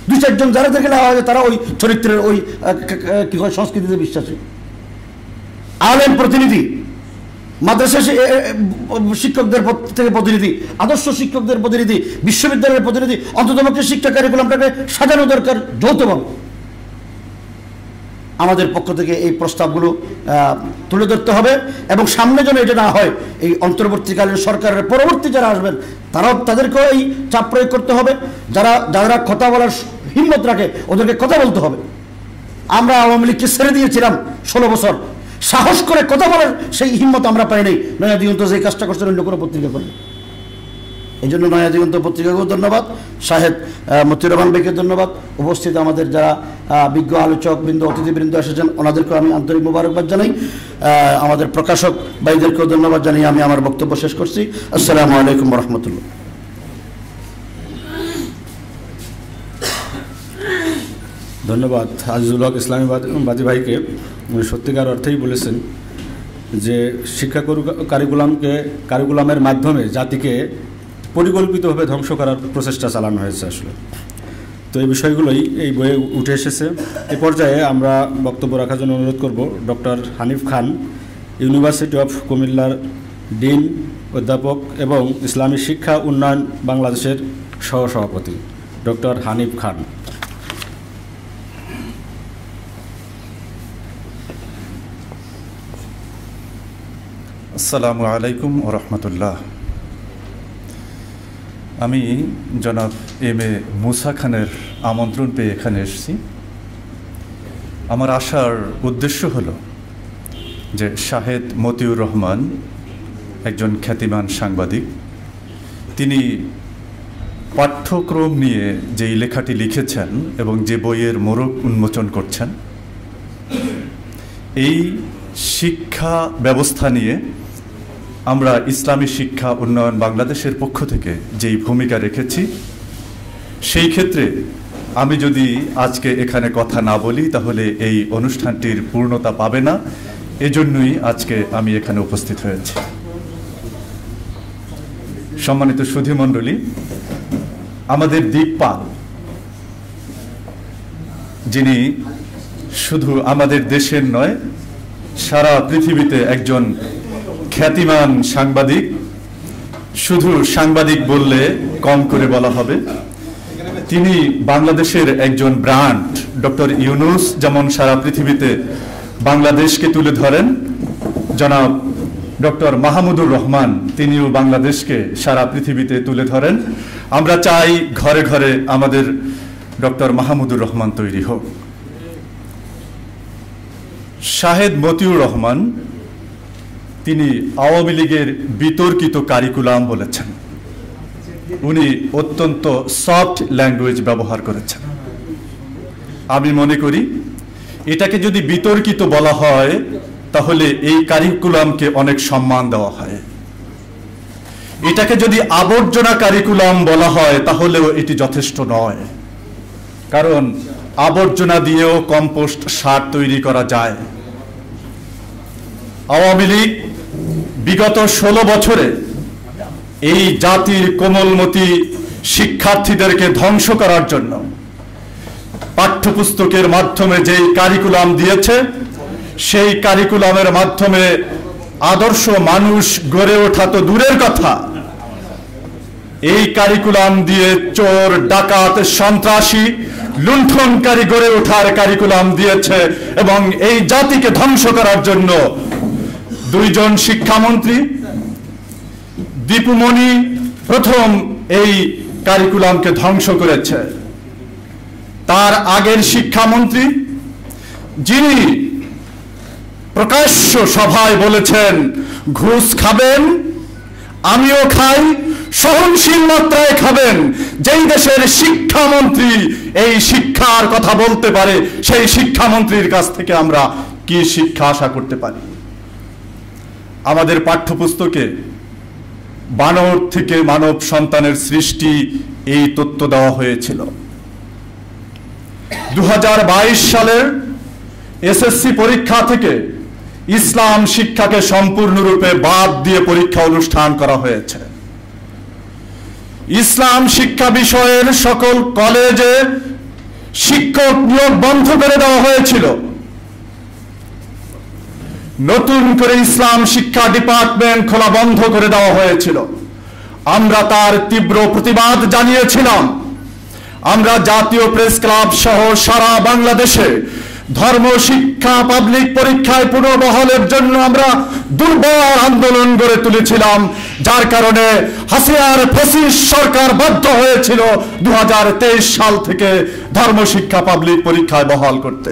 2-4 জন যাদেরকে নেওয়া হয়েছে তারা ওই চরিত্রের ওই কি হয় সংস্কৃতিতে বিশ্বাসী। আলেম প্রতিনিধি, মাদ্রাসা শিক্ষকদের থেকে প্রতিনিধি, আদর্শ শিক্ষকদের প্রতিনিধি, বিশ্ববিদ্যালয়ের প্রতিনিধি, অন্ততপক্ষে শিক্ষা কারিকুলামটাকে সাজানো দরকার যৌথভাবে। আমাদের পক্ষ থেকে এই প্রস্তাবগুলো তুলে ধরতে হবে এবং সামনে যেন এটা না হয়, এই অন্তর্বর্তীকালীন সরকারের পরবর্তী যারা আসবেন তাদেরকেও এই চাপ প্রয়োগ করতে হবে। যারা কথা বলার হিম্মত রাখে ওদেরকে কথা বলতে হবে। আমরা আওয়ামী লীগকে ছেড়ে দিয়েছিলাম 16 বছর, সাহস করে কথা বলার সেই হিম্মত আমরা পাই নাই। নয়া দিগন্ত যে কাজটা করছেন অন্য কোনো পত্রিকা করবে। এই জন্য নয়া দিগন্ত পত্রিকাকেও ধন্যবাদ, শাহেদ মতিউর রহমান ভাইকে ধন্যবাদ, উপস্থিত আমাদের যারা বিজ্ঞ আলোচক বৃন্দ অতিথিবৃন্দ এসেছেন ওনাদেরকেও আমি আন্তরিক মোবারকবাদ জানাই। আমাদের প্রকাশক ভাইদেরকেও ধন্যবাদ জানিয়ে আমি আমার বক্তব্য শেষ করছি। আসসালামু আলাইকুম রহমতুল্লাহ। ধন্যবাদ আজিজুল হক ইসলামীবাদী ভাইকে। উনি সত্যিকার অর্থেই বলেছেন যে শিক্ষা কারিকুলামের মাধ্যমে জাতিকে পরিকল্পিতভাবে ধ্বংস করার প্রচেষ্টা চালানো হয়েছে আসলে। তো এই বিষয়গুলোই এই বইয়ে উঠে এসেছে। এ পর্যায়ে আমরা বক্তব্য রাখার জন্য অনুরোধ করব doctor Hanif Khan, university of কুমিল্লার ডিন, অধ্যাপক এবং ইসলামী শিক্ষা উন্নয়ন বাংলাদেশের সহসভাপতি ডক্টর হানিফ খান। আসসালামু আলাইকুম ওয়া রাহমাতুল্লাহ। আমি জনাব এম.এ. মুসা খানের আমন্ত্রণ পেয়ে এখানে এসেছি। আমার আসার উদ্দেশ্য হলো যে শাহেদ মতিউর রহমান একজন খ্যাতিমান সাংবাদিক, তিনি পাঠ্যক্রম নিয়ে যেই লেখাটি লিখেছেন এবং যে বইয়ের মোড়ক উন্মোচন করছেন, এই শিক্ষা ব্যবস্থা নিয়ে আমরা ইসলামী শিক্ষা উন্নয়ন বাংলাদেশের পক্ষ থেকে যেই ভূমিকা রেখেছি, সেই ক্ষেত্রে আমি যদি আজকে এখানে কথা না বলি তাহলে এই অনুষ্ঠানটির পূর্ণতা পাবে না। এজন্যই আজকে আমি এখানে উপস্থিত হয়েছি। সম্মানিত সুধীমণ্ডলী, আমাদের দিকপাল, যিনি শুধু আমাদের দেশের নয় সারা পৃথিবীতে একজন খ্যাতিমান সাংবাদিক, শুধু সাংবাদিক বললে কম করে বলা হবে, তিনি বাংলাদেশের একজন ব্র্যান্ড। ডক্টর ইউনূস যেমন সারা পৃথিবীতে বাংলাদেশকে তুলে ধরেন, জনাব ডক্টর মাহমুদুর রহমান তিনিও বাংলাদেশকে সারা পৃথিবীতে তুলে ধরেন। আমরা চাই ঘরে ঘরে আমাদের ডক্টর মাহমুদুর রহমান তৈরি হোক। শাহেদ মতিউর রহমান তিনি আওয়ামী লীগের বিতর্কিত কারিকুলাম বলেছেন। উনি অত্যন্ত সফট ল্যাঙ্গুয়েজ ব্যবহার করেছেন। আমি মনে করি এটাকে যদি বিতর্কিত বলা হয় তাহলে এই কারিকুলামকে অনেক সম্মান দেওয়া হয়। এটাকে যদি আবর্জনা কারিকুলাম বলা হয় তাহলেও এটি যথেষ্ট নয়, কারণ আবর্জনা দিয়েও কম্পোস্ট সার তৈরি করা যায়। আওয়ামী লীগ বিগত 16 বছরে এই জাতির কোমলমতি শিক্ষার্থীদেরকে ধ্বংস করার জন্য পাঠ্যপুস্তকের মাধ্যমে যেই কারিকুলাম দিয়েছে, সেই কারিকুলামের মাধ্যমে আদর্শ মানুষ গড়ে ওঠা তো দূরের কথা, এই কারিকুলাম দিয়ে চোর, ডাকাত, সন্ত্রাসী, লুণ্ঠনকারী গড়ে ওঠার কারিকুলাম দিয়েছে। এবং এই জাতিকে ধ্বংস করার জন্য 2 জন শিক্ষামন্ত্রী, দীপুমণি প্রথম এই কারিকুলামকে ধ্বংস করেছে। তার আগের শিক্ষামন্ত্রী, যিনি প্রকাশ্য সভায় বলেছেন ঘুষ খাবেন, আমিও খাই, সহনশীল মাত্রায় খাবেন, যেই দেশের শিক্ষামন্ত্রী এই শিক্ষার কথা বলতে পারে, সেই শিক্ষামন্ত্রীর কাছ থেকে আমরা কি শিক্ষা আশা করতে পারি? আমাদের পাঠ্যপুস্তকে বানর থেকে মানব সন্তানের সৃষ্টি এই তথ্য দেওয়া হয়েছিল। 2022 সালের এসএসসি পরীক্ষা থেকে ইসলাম শিক্ষাকে সম্পূর্ণরূপে বাদ দিয়ে পরীক্ষা অনুষ্ঠান করা হয়েছে। ইসলাম শিক্ষা বিষয়ের সকল কলেজে শিক্ষক নিয়োগ বন্ধ করে দেওয়া হয়েছিল। নতুন করে ইসলাম শিক্ষা ডিপার্টমেন্ট খোলা বন্ধ করে দেওয়া হয়েছিল। আমরা তার তীব্র প্রতিবাদ জানিয়েছিলাম। আমরা জাতীয় প্রেস ক্লাব সহ সারা বাংলাদেশে ধর্ম শিক্ষা পাবলিক পরীক্ষায় পুনর্বহালের জন্য আমরা দুর্বার আন্দোলন গড়ে তুলেছিলাম, যার কারণে হাসিনার ফ্যাসিস্ট সরকার বাধ্য হয়েছিল 2023 সাল থেকে ধর্ম শিক্ষা পাবলিক পরীক্ষায় বহাল করতে।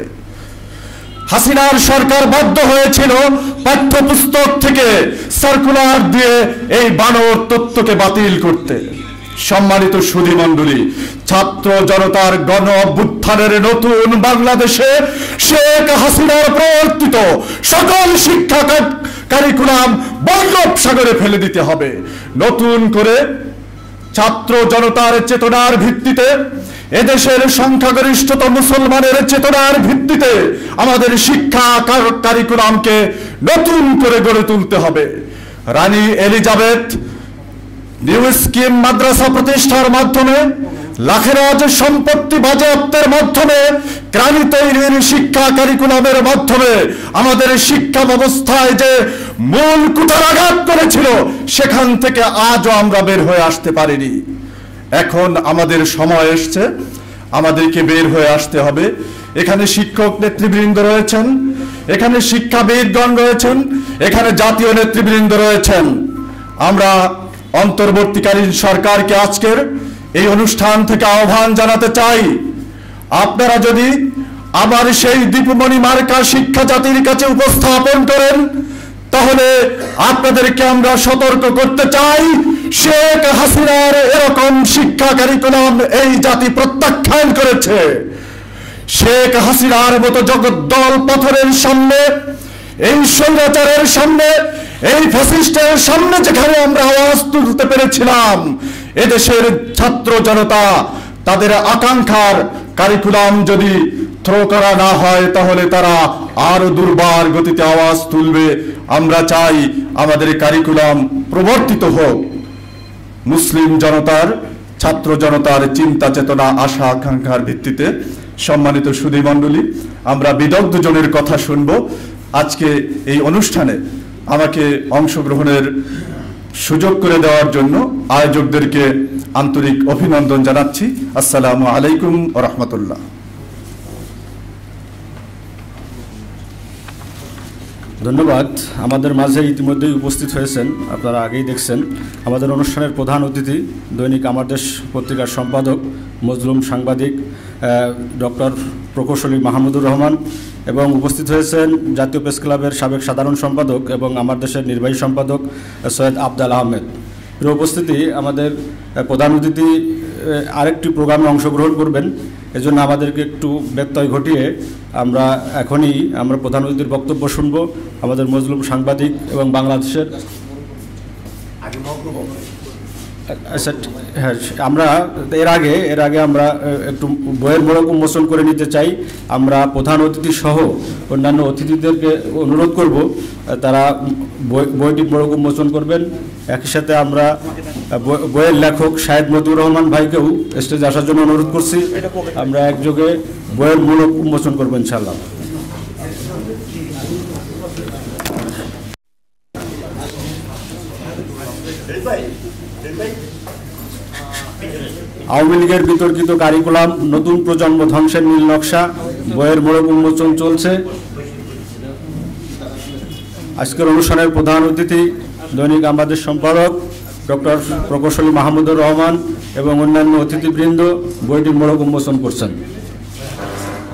হাসিনার সরকার বাধ্য হয়েছিল পাঠ্যপুস্তক থেকে সার্কুলার দিয়ে এই বানর তত্ত্বকে বাতিল করতে। সম্মানিত সুধী মণ্ডলী, ছাত্র জনতার গণ অভ্যুত্থানের নতুন বাংলাদেশে শেখ হাসিনার প্রবর্তিত সকল শিক্ষা কারিকুলাম বঙ্গোপসাগরে ফেলে দিতে হবে। নতুন করে ছাত্র জনতার চেতনার ভিত্তিতে, এদেশের সংখ্যাগরিষ্ঠত মুসলমানের চেতনার ভিত্তিতে আমাদের শিক্ষা কারিকুলামকে নতুন করে গড়ে তুলতে হবে। রানী এলিজাবেথ নিউ স্কিম মাদ্রাসা প্রতিষ্ঠার মাধ্যমে, লাখেরাজ সম্পত্তি বাজেয়াপ্তের মাধ্যমে, ক্রানি তৈরির শিক্ষা কারিকুলামের মাধ্যমে আমাদের শিক্ষা ব্যবস্থায় যে মূল কুঠারাঘাত করেছিল, সেখান থেকে আজও আমরা বের হয়ে আসতে পারিনি। এখন আমাদের সময় এসছে, আমাদেরকে বের হয়ে আসতে হবে। এখানে শিক্ষক নেতৃবৃন্দ রয়েছেন, এখানে শিক্ষাবিদগণ রয়েছেন, এখানে জাতীয় নেতৃবৃন্দ রয়েছেন। আমরা অন্তর্বর্তীকালীন সরকারকে আজকের এই অনুষ্ঠান থেকে আহ্বান জানাতে চাই, আপনারা যদি আবার সেই দীপমণি মার্কা শিক্ষা জাতির কাছে উপস্থাপন করেন, তাহলে আপনাদেরকে আমরা সতর্ক করতে চাই, শেখ হাসিনার এরকম শিক্ষা কারিকুলাম এই জাতি প্রত্যাখ্যান করেছে। শেখ হাসিনার মতো জগদ্দল পাথরের সামনে, এই স্বৈরাচারের সামনে, এই ফ্যাসিস্টের সামনে যেখানে আমরা আওয়াজ তুলতে পেরেছিলাম, এদেশের ছাত্র জনতা তাদের আকাঙ্ক্ষার কারিকুলাম যদি থ্রো করা না হয়, তাহলে তারা আরো দুর্বার গতিতে আওয়াজ তুলবে। আমরা চাই আমাদের কারিকুলাম প্রবর্তিত হোক মুসলিম জনতার, ছাত্র জনতার চিন্তা চেতনা আশা আকাঙ্ক্ষার ভিত্তিতে। সম্মানিত সুধী মণ্ডলী, আমরা বিদগ্ধ জনের কথা শুনব। আজকে এই অনুষ্ঠানে আমাকে অংশগ্রহণের সুযোগ করে দেওয়ার জন্য আয়োজকদেরকে আন্তরিক অভিনন্দন জানাচ্ছি। আসসালামু আলাইকুম ওয়া রাহমাতুল্লাহ। ধন্যবাদ। আমাদের মাঝে ইতিমধ্যেই উপস্থিত হয়েছেন, আপনারা আগেই দেখছেন, আমাদের অনুষ্ঠানের প্রধান অতিথি দৈনিক আমার দেশ পত্রিকার সম্পাদক, মজলুম সাংবাদিক ডক্টর প্রকৌশলী মাহমুদুর রহমান, এবং উপস্থিত হয়েছেন জাতীয় প্রেস ক্লাবের সাবেক সাধারণ সম্পাদক এবং আমার দেশের নির্বাহী সম্পাদক সৈয়দ আফজাল আহমেদ। এর উপস্থিতি আমাদের প্রধান অতিথি আরেকটি প্রোগ্রামে অংশগ্রহণ করবেন, এজন্য আমাদেরকে একটু ব্যত্যয় ঘটিয়ে আমরা এখনই প্রধান অতিথির বক্তব্য শুনব। আমাদের মজলুম সাংবাদিক এবং বাংলাদেশের আচ্ছা হ্যাঁ, আমরা এর আগে আমরা একটু বইয়ের মোড়ক উন্মোচন করে নিতে চাই। আমরা প্রধান অতিথি সহ অন্যান্য অতিথিদেরকে অনুরোধ করব তারা বইটির মোড়ক উন্মোচন করবেন। একই সাথে আমরা বইয়ের লেখক শাহেদ মতিউর রহমান ভাইকেও স্টেজে আসার জন্য অনুরোধ করছি। আমরা একযোগে বইয়ের মোড়ক উন্মোচন করবো ইনশাআল্লাহ। আওয়ামী লীগের বিতর্কিত কারিকুলাম, নতুন প্রজন্ম ধ্বংসের নীল নকশা, বইয়ের মোড়ক উন্মোচন চলছে। আজকের অনুষ্ঠানের প্রধান অতিথি দৈনিক আমাদের সম্পাদক ডক্টর প্রকৌশলী মাহমুদুর রহমান এবং অন্যান্য অতিথিবৃন্দ বইটির মোড়ক উন্মোচন করছেন।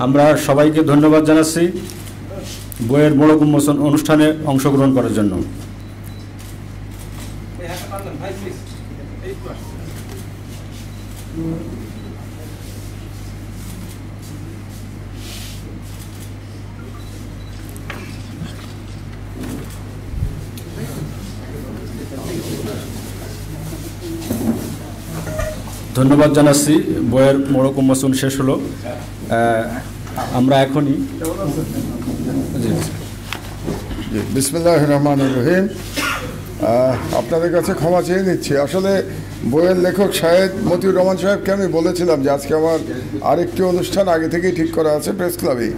আমরা সবাইকে ধন্যবাদ জানাচ্ছি বইয়ের মোড়ক উন্মোচন অনুষ্ঠানে অংশগ্রহণ করার জন্য। ধন্যবাদ জানাচ্ছি। বইয়ের মোড়ক উন্মোচন শেষ হলো। আমরা এখনই বিসমিল্লাহির রহমানির রহিম। আপনাদের কাছে ক্ষমা চেয়ে নিচ্ছি। আসলে বইয়ের লেখক শাহেদ মতিউর রহমান সাহেবকে আমি বলেছিলাম যে আজকে আমার আরেকটি অনুষ্ঠান আগে থেকেই ঠিক করা আছে প্রেস ক্লাবেই।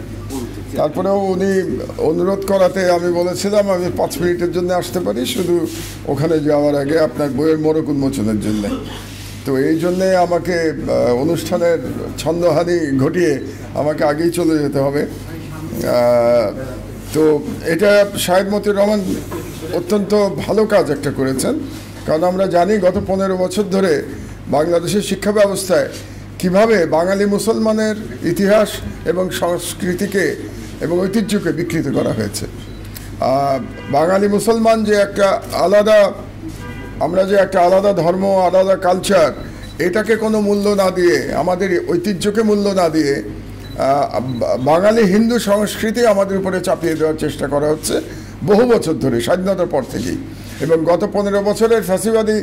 তারপরেও উনি অনুরোধ করাতে আমি বলেছিলাম আমি 5 মিনিটের জন্য আসতে পারি, শুধু ওখানে যাওয়ার আগে আপনার বইয়ের মোড়ক উন্মোচনের জন্য। তো এই জন্যে আমাকে অনুষ্ঠানের ছন্দহানি ঘটিয়ে আমাকে আগেই চলে যেতে হবে। তো এটা শাহেদ মতিউর রহমান অত্যন্ত ভালো কাজ একটা করেছেন, কারণ আমরা জানি গত 15 বছর ধরে বাংলাদেশের শিক্ষা ব্যবস্থায় কিভাবে বাঙালি মুসলমানের ইতিহাস এবং সংস্কৃতিকে এবং ঐতিহ্যকে বিকৃত করা হয়েছে। বাঙালি মুসলমান যে একটা আলাদা, আমরা যে একটা আলাদা ধর্ম, আলাদা কালচার, এটাকে কোনো মূল্য না দিয়ে, আমাদের ঐতিহ্যকে মূল্য না দিয়ে বাঙালি হিন্দু সংস্কৃতি আমাদের উপরে চাপিয়ে দেওয়ার চেষ্টা করা হচ্ছে বহু বছর ধরে, স্বাধীনতার পর থেকেই। এবং গত 15 বছরের ফ্যাসিবাদী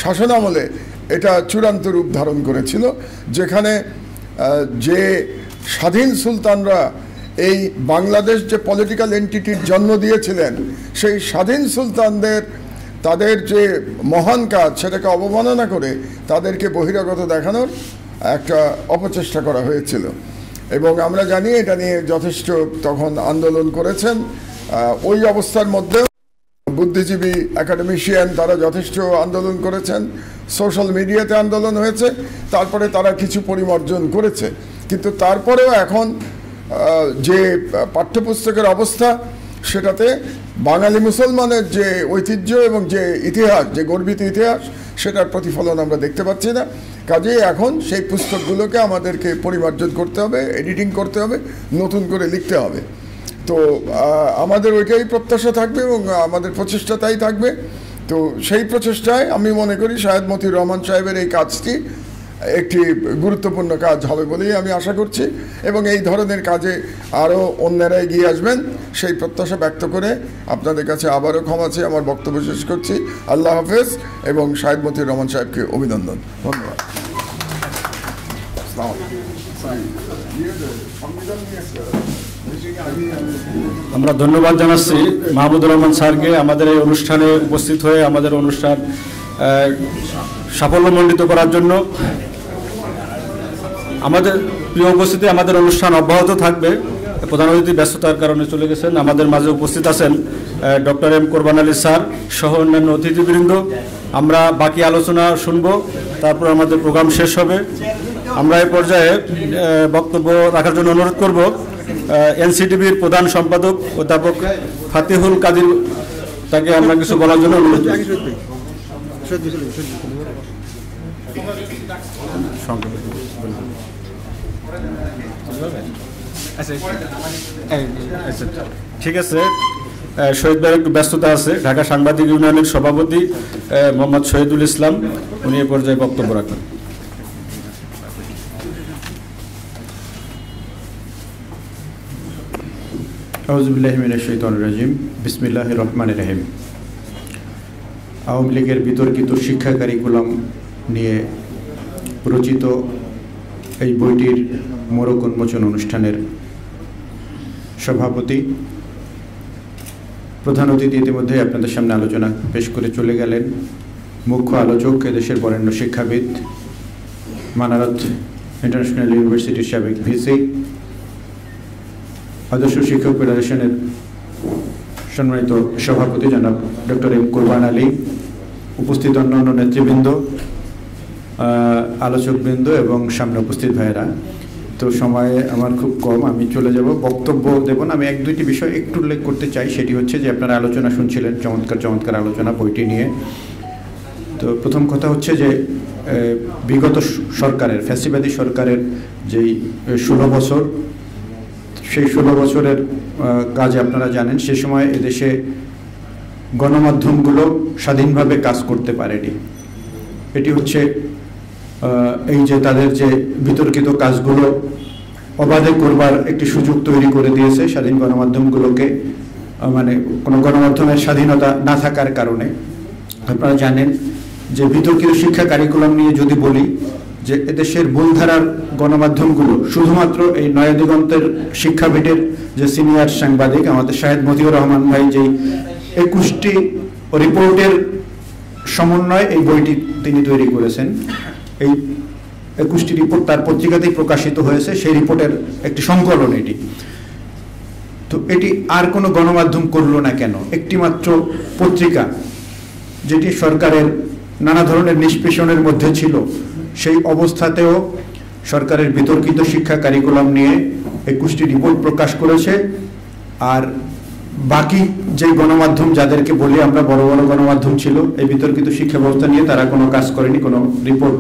শাসনামলে এটা চূড়ান্ত রূপ ধারণ করেছিল, যেখানে যে স্বাধীন সুলতানরা এই বাংলাদেশ যে পলিটিক্যাল এন্টিটির জন্ম দিয়েছিলেন, সেই স্বাধীন সুলতানদের তাদের যে মহান কাজ সেটাকে অবমাননা করে তাদেরকে বহিরাগত দেখানোর একটা অপচেষ্টা করা হয়েছিল। এবং আমরা জানি এটা নিয়ে যথেষ্ট তখন আন্দোলন করেছেন। ওই অবস্থার মধ্যে বুদ্ধিজীবী, একাডেমিশিয়ান তারা যথেষ্ট আন্দোলন করেছেন, সোশ্যাল মিডিয়াতে আন্দোলন হয়েছে, তারপরে তারা কিছু পরিমার্জন করেছে। কিন্তু তারপরেও এখন যে পাঠ্যপুস্তকের অবস্থা, সেটাতে বাঙালি মুসলমানের যে ঐতিহ্য এবং যে ইতিহাস, যে গর্বিত ইতিহাস, সেটার প্রতিফলন আমরা দেখতে পাচ্ছি না। কাজেই এখন সেই পুস্তকগুলোকে আমাদেরকে পরিমার্জন করতে হবে, এডিটিং করতে হবে, নতুন করে লিখতে হবে। তো আমাদের ওইটাই প্রত্যাশা থাকবে এবং আমাদের প্রচেষ্টা তাই থাকবে। তো সেই প্রচেষ্টায় আমি মনে করি শাহেদ মতিউর রহমান সাহেবের এই কাজটি একটি গুরুত্বপূর্ণ কাজ হবে বলেই আমি আশা করছি, এবং এই ধরনের কাজে আরও অন্যরা এগিয়ে আসবেন সেই প্রত্যাশা ব্যক্ত করে আপনাদের কাছে আবারও ক্ষমা চেয়ে আমার বক্তব্য শেষ করছি। আল্লাহ হাফেজ এবং শাহেদ মতিউর রহমান সাহেবকে অভিনন্দন। ধন্যবাদ। আমরা ধন্যবাদ জানাচ্ছি মাহমুদুর রহমান স্যারকে আমাদের এই অনুষ্ঠানে উপস্থিত হয়ে আমাদের অনুষ্ঠান সাফল্যমণ্ডিত করার জন্য। আমাদের প্রিয় উপস্থিতি, আমাদের অনুষ্ঠান অব্যাহত থাকবে। প্রধান অতিথি ব্যস্ততার কারণে চলে গেছেন। আমাদের মাঝে উপস্থিত আছেন ডক্টর এম কোরবান আলী স্যার সহ অন্যান্য অতিথিবৃন্দ। আমরা বাকি আলোচনা শুনব, তারপর আমাদের প্রোগ্রাম শেষ হবে। আমরা এই পর্যায়ে বক্তব্য রাখার জন্য অনুরোধ করব এনসিটিভির প্রধান সম্পাদক অধ্যাপক ফাতিহুল কাদির, তাকে আমরা কিছু বলার জন্য অনুরোধ করব। ঠিক আছে, শহীদ ভাইয়ের একটু ব্যস্ততা আছে। ঢাকা সাংবাদিক ইউনিয়নের সভাপতি মোহাম্মদ শহীদুল ইসলাম, উনি এ পর্যায়ে বক্তব্য রাখবেন। আউযুবিল্লাহি মিনাশ শাইতানির রাজিম, বিসমিল্লাহির রহমানির রহিম। আওয়ামী লীগের বিতর্কিত শিক্ষা কারিকুলাম নিয়ে রচিত এই বইটির মোড়ক উন্মোচন অনুষ্ঠানের সভাপতি, প্রধান অতিথি ইতিমধ্যে আপনাদের সামনে আলোচনা পেশ করে চলে গেলেন। মুখ্য আলোচক এদেশের বরেণ্য শিক্ষাবিদ, মানারত ইন্টারন্যাশনাল ইউনিভার্সিটির সাবেক ভিসি, আদর্শ শিক্ষক ফেডারেশনের সম্মানিত সভাপতি জনাব ডক্টর এম কোরবান আলী, উপস্থিত অন্যান্য নেতৃবৃন্দ, আলোচকবৃন্দ এবং সামনে উপস্থিত ভাইয়েরা। তো সময়ে আমার খুব কম, আমি চলে যাব, বক্তব্য দেব না। আমি 1-2টি বিষয় একটু উল্লেখ করতে চাই। সেটি হচ্ছে যে আপনারা আলোচনা শুনছিলেন, চমৎকার চমৎকার আলোচনা বইটি নিয়ে। তো প্রথম কথা হচ্ছে যে বিগত সরকারের, ফ্যাসিবাদী সরকারের যেই 16 বছর, সেই 16 বছরের কাজে আপনারা জানেন সে সময় এদেশে গণমাধ্যমগুলো স্বাধীনভাবে কাজ করতে পারেনি। এটি হচ্ছে এই যে তাদের যে বিতর্কিত কাজগুলো অবাধে করবার একটি সুযোগ তৈরি করে দিয়েছে স্বাধীন গণমাধ্যমগুলোকে, মানে কোনো গণমাধ্যমের স্বাধীনতা না থাকার কারণে। আপনারা জানেন যে বিতর্কিত শিক্ষা কারিকুলাম নিয়ে যদি বলি, যে এদেশের মূলধারার গণমাধ্যমগুলো শুধুমাত্র এই নয়া দিগন্তের শিক্ষাবিদের যে সিনিয়র সাংবাদিক আমাদের শাহেদ মতিউর রহমান ভাই, যেই 21টি রিপোর্টের সমন্বয় এই বইটি তিনি তৈরি করেছেন। এই 21টি রিপোর্ট তার পত্রিকাতেই প্রকাশিত হয়েছে, সেই রিপোর্টের একটি সংকলন এটি। তো এটি আর কোনো গণমাধ্যম করলো না কেন? একটি মাত্র পত্রিকা, যেটি সরকারের নানা ধরনের নিষ্পেষণের মধ্যে ছিল, সেই অবস্থাতেও সরকারের বিতর্কিত শিক্ষা কারিকুলাম নিয়ে 21টি রিপোর্ট প্রকাশ করেছে। আর বাকি যে গণমাধ্যম যাদেরকে বলি আমরা বড় বড় গণমাধ্যম ছিল, এই বিতর্কিত শিক্ষা ব্যবস্থা নিয়ে তারা কোনো কাজ করেনি, কোনো রিপোর্ট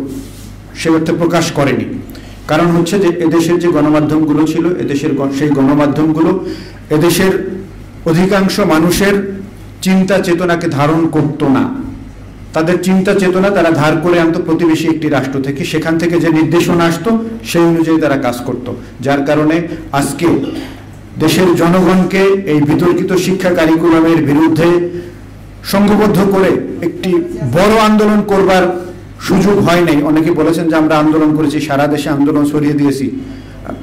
সে অর্থে প্রকাশ করেনি। কারণ হচ্ছে যে এদেশের যে গণমাধ্যমগুলো ছিল, এদেশের সেই গণমাধ্যমগুলো এদেশের অধিকাংশ মানুষের চিন্তা চেতনাকে ধারণ করতো না। তাদের চিন্তা চেতনা তারা ধার করে আনতো প্রতিবেশী একটি রাষ্ট্র থেকে, সেখান থেকে যে নির্দেশনা আসতো সেই অনুযায়ী তারা কাজ করত। যার কারণে আজকে দেশের জনগণকে এই বিতর্কিত শিক্ষা কারিকুলামের বিরুদ্ধে সংঘবদ্ধ করে একটি বড় আন্দোলন করবার সুযোগ হয় নাই। অনেকে বলেছেন যে আমরা আন্দোলন করেছি, সারা দেশে আন্দোলন ছড়িয়ে দিয়েছি।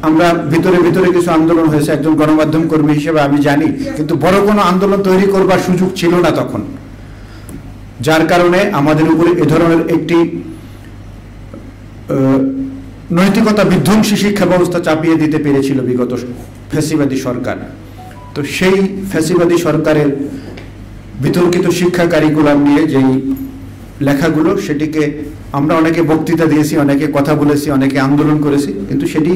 আমরা ভিতরে ভিতরে কিছু আন্দোলন হয়েছে, একজন গণমাধ্যম কর্মী হিসেবে আমি জানি, কিন্তু বড় কোনো আন্দোলন তৈরি করবার সুযোগ ছিল না তখন। যার কারণে আমাদের উপরে এ ধরনের একটি নৈতিকতা বিধ্বংসী শিক্ষা ব্যবস্থা চাপিয়ে দিতে পেরেছিল বিগত ফ্যাসিবাদী সরকার। তো সেই ফ্যাসিবাদী সরকারের বিতর্কিত শিক্ষা কারিকুলাম নিয়ে যেই লেখাগুলো, সেটিকে আমরা অনেকে বক্তৃতা দিয়েছি, অনেকে কথা বলেছি, অনেকে আন্দোলন করেছি, কিন্তু সেটি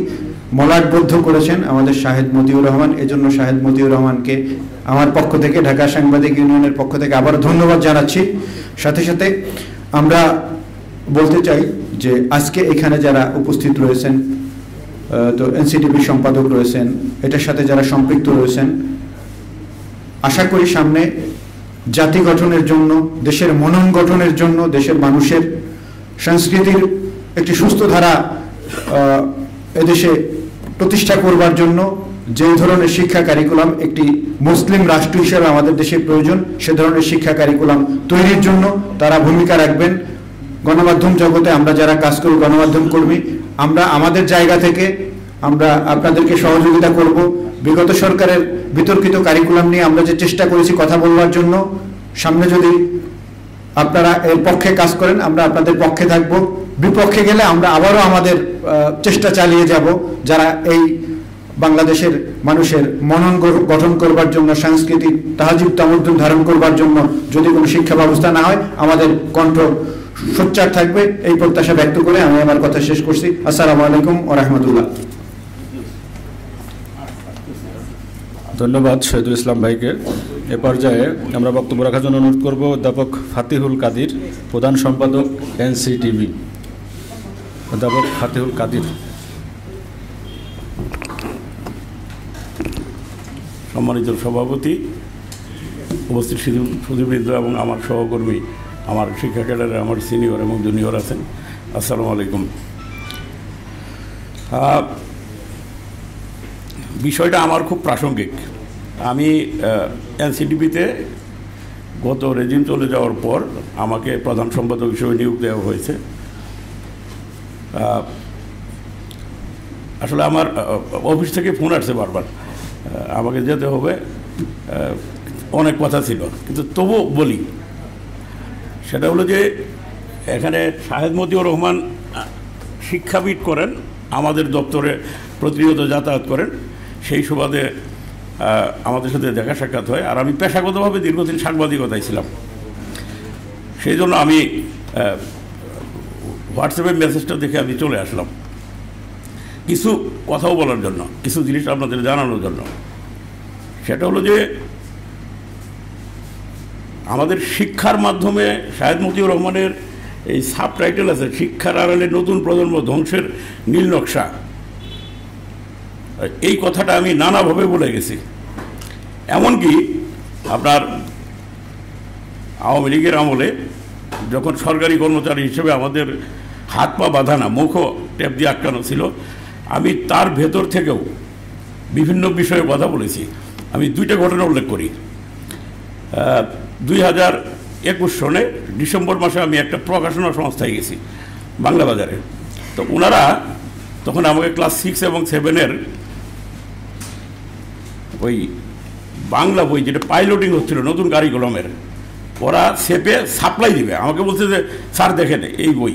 মলাটবদ্ধ করেছেন আমাদের শাহেদ মতিউর রহমান। এজন্য শাহেদ মতিউর রহমানকে আমার পক্ষ থেকে, ঢাকা সাংবাদিক ইউনিয়নের পক্ষ থেকে আবার ধন্যবাদ জানাচ্ছি। সাথে সাথে আমরা বলতে চাই যে আজকে এখানে যারা উপস্থিত রয়েছেন, তো এনসিটিভির সম্পাদক রয়েছেন, এটার সাথে যারা সম্পৃক্ত রয়েছেন, আশা করি সামনে জাতি গঠনের জন্য, দেশের মনন গঠনের জন্য, দেশের মানুষের সংস্কৃতির একটি সুস্থ ধারা এদেশে প্রতিষ্ঠা করবার জন্য যে ধরনের শিক্ষা কারিকুলাম একটি মুসলিম রাষ্ট্র হিসেবে আমাদের দেশে প্রয়োজন, সে ধরনের শিক্ষা কারিকুলাম তৈরির জন্য তারা ভূমিকা রাখবেন। গণমাধ্যম জগতে আমরা যারা কাজ করি, গণমাধ্যম কর্মী, আমরা আমাদের জায়গা থেকে আমরা আপনাদেরকে সহযোগিতা করব। বিগত সরকারের বিতর্কিত কারিকুলাম নিয়ে আমরা যে চেষ্টা করেছি কথা বলবার জন্য, সামনে যদি আপনারা এর পক্ষে কাজ করেন আমরা আপনাদের পক্ষে থাকব। বিপক্ষে গেলে আমরা আবারও আমাদের চেষ্টা চালিয়ে যাব, যারা এই বাংলাদেশের মানুষের মনন গঠন করবার জন্য, সাংস্কৃতিক তাহাজিব তামুদ্দুন ধারণ করবার জন্য যদি কোনো শিক্ষা ব্যবস্থা না হয়, আমাদের কণ্ঠ সোচ্চার থাকবে, এই প্রত্যাশা ব্যক্ত করে আমি আমার কথা শেষ করছি। আসসালামু আলাইকুম ওয়া রাহমাতুল্লাহ। ধন্যবাদ শহীদুল ইসলাম ভাইকে। এ পর্যায়ে আমরা বক্তব্য রাখার জন্য অনুরোধ করব অধ্যাপক ফাতিহুল কাদির, প্রধান সম্পাদক এনসিটিভি। অধ্যাপক ফাতিহুল কাদির। সম্মানিত সভাপতি, উপস্থিত সুধীবৃন্দ এবং আমার সহকর্মী, আমার শিক্ষা ক্যাডারে আমার সিনিয়র এবং জুনিয়র আছেন, আসসালামু আলাইকুম। বিষয়টা আমার খুব প্রাসঙ্গিক। আমি এনসিটিভিতে গত রেজিম চলে যাওয়ার পর আমাকে প্রধান সম্পাদক হিসেবে নিয়োগ দেওয়া হয়েছে। আসলে আমার অফিস থেকে ফোন আসছে বারবার, আমাকে যেতে হবে, অনেক কথা ছিল, কিন্তু তবু বলি। সেটা হলো যে এখানে শাহেদ মতিউর রহমান শিক্ষাবিদ করেন, আমাদের দপ্তরে প্রতিনিয়ত যাতায়াত করেন, সেই সুবাদে আমাদের সাথে দেখা সাক্ষাৎ হয়। আর আমি পেশাগতভাবে দীর্ঘদিন সাংবাদিকতায় ছিলাম, সেই জন্য আমি হোয়াটসঅ্যাপের মেসেজটা দেখে আমি চলে আসলাম কিছু কথাও বলার জন্য, কিছু জিনিস আপনাদের জানানোর জন্য। সেটা হলো যে আমাদের শিক্ষার মাধ্যমে শাহেদ মতিউর রহমানের এই সাবটাইটেল আছে, শিক্ষার আড়ালে নতুন প্রজন্ম ধ্বংসের নীল নকশা। এই কথাটা আমি নানাভাবে বলে গেছি। এমনকি আপনার আওয়ামী লীগের আমলে যখন সরকারি কর্মচারী হিসেবে আমাদের হাত পা বাঁধা না, মুখও ট্যাপ দিয়ে আটকানো ছিল, আমি তার ভেতর থেকেও বিভিন্ন বিষয়ে কথা বলেছি। আমি দুইটা ঘটনা উল্লেখ করি। 2021 সনে ডিসেম্বর মাসে আমি একটা প্রকাশনা সংস্থায় গেছি বাংলা বাজারে। তো ওনারা তখন আমাকে ক্লাস 6 এবং 7-এর ওই বাংলা বই যেটা পাইলটিং হচ্ছিল নতুন কারিকুলামের, ওরা সেপে সাপ্লাই দিবে। আমাকে বলছে যে স্যার দেখেন এই বই।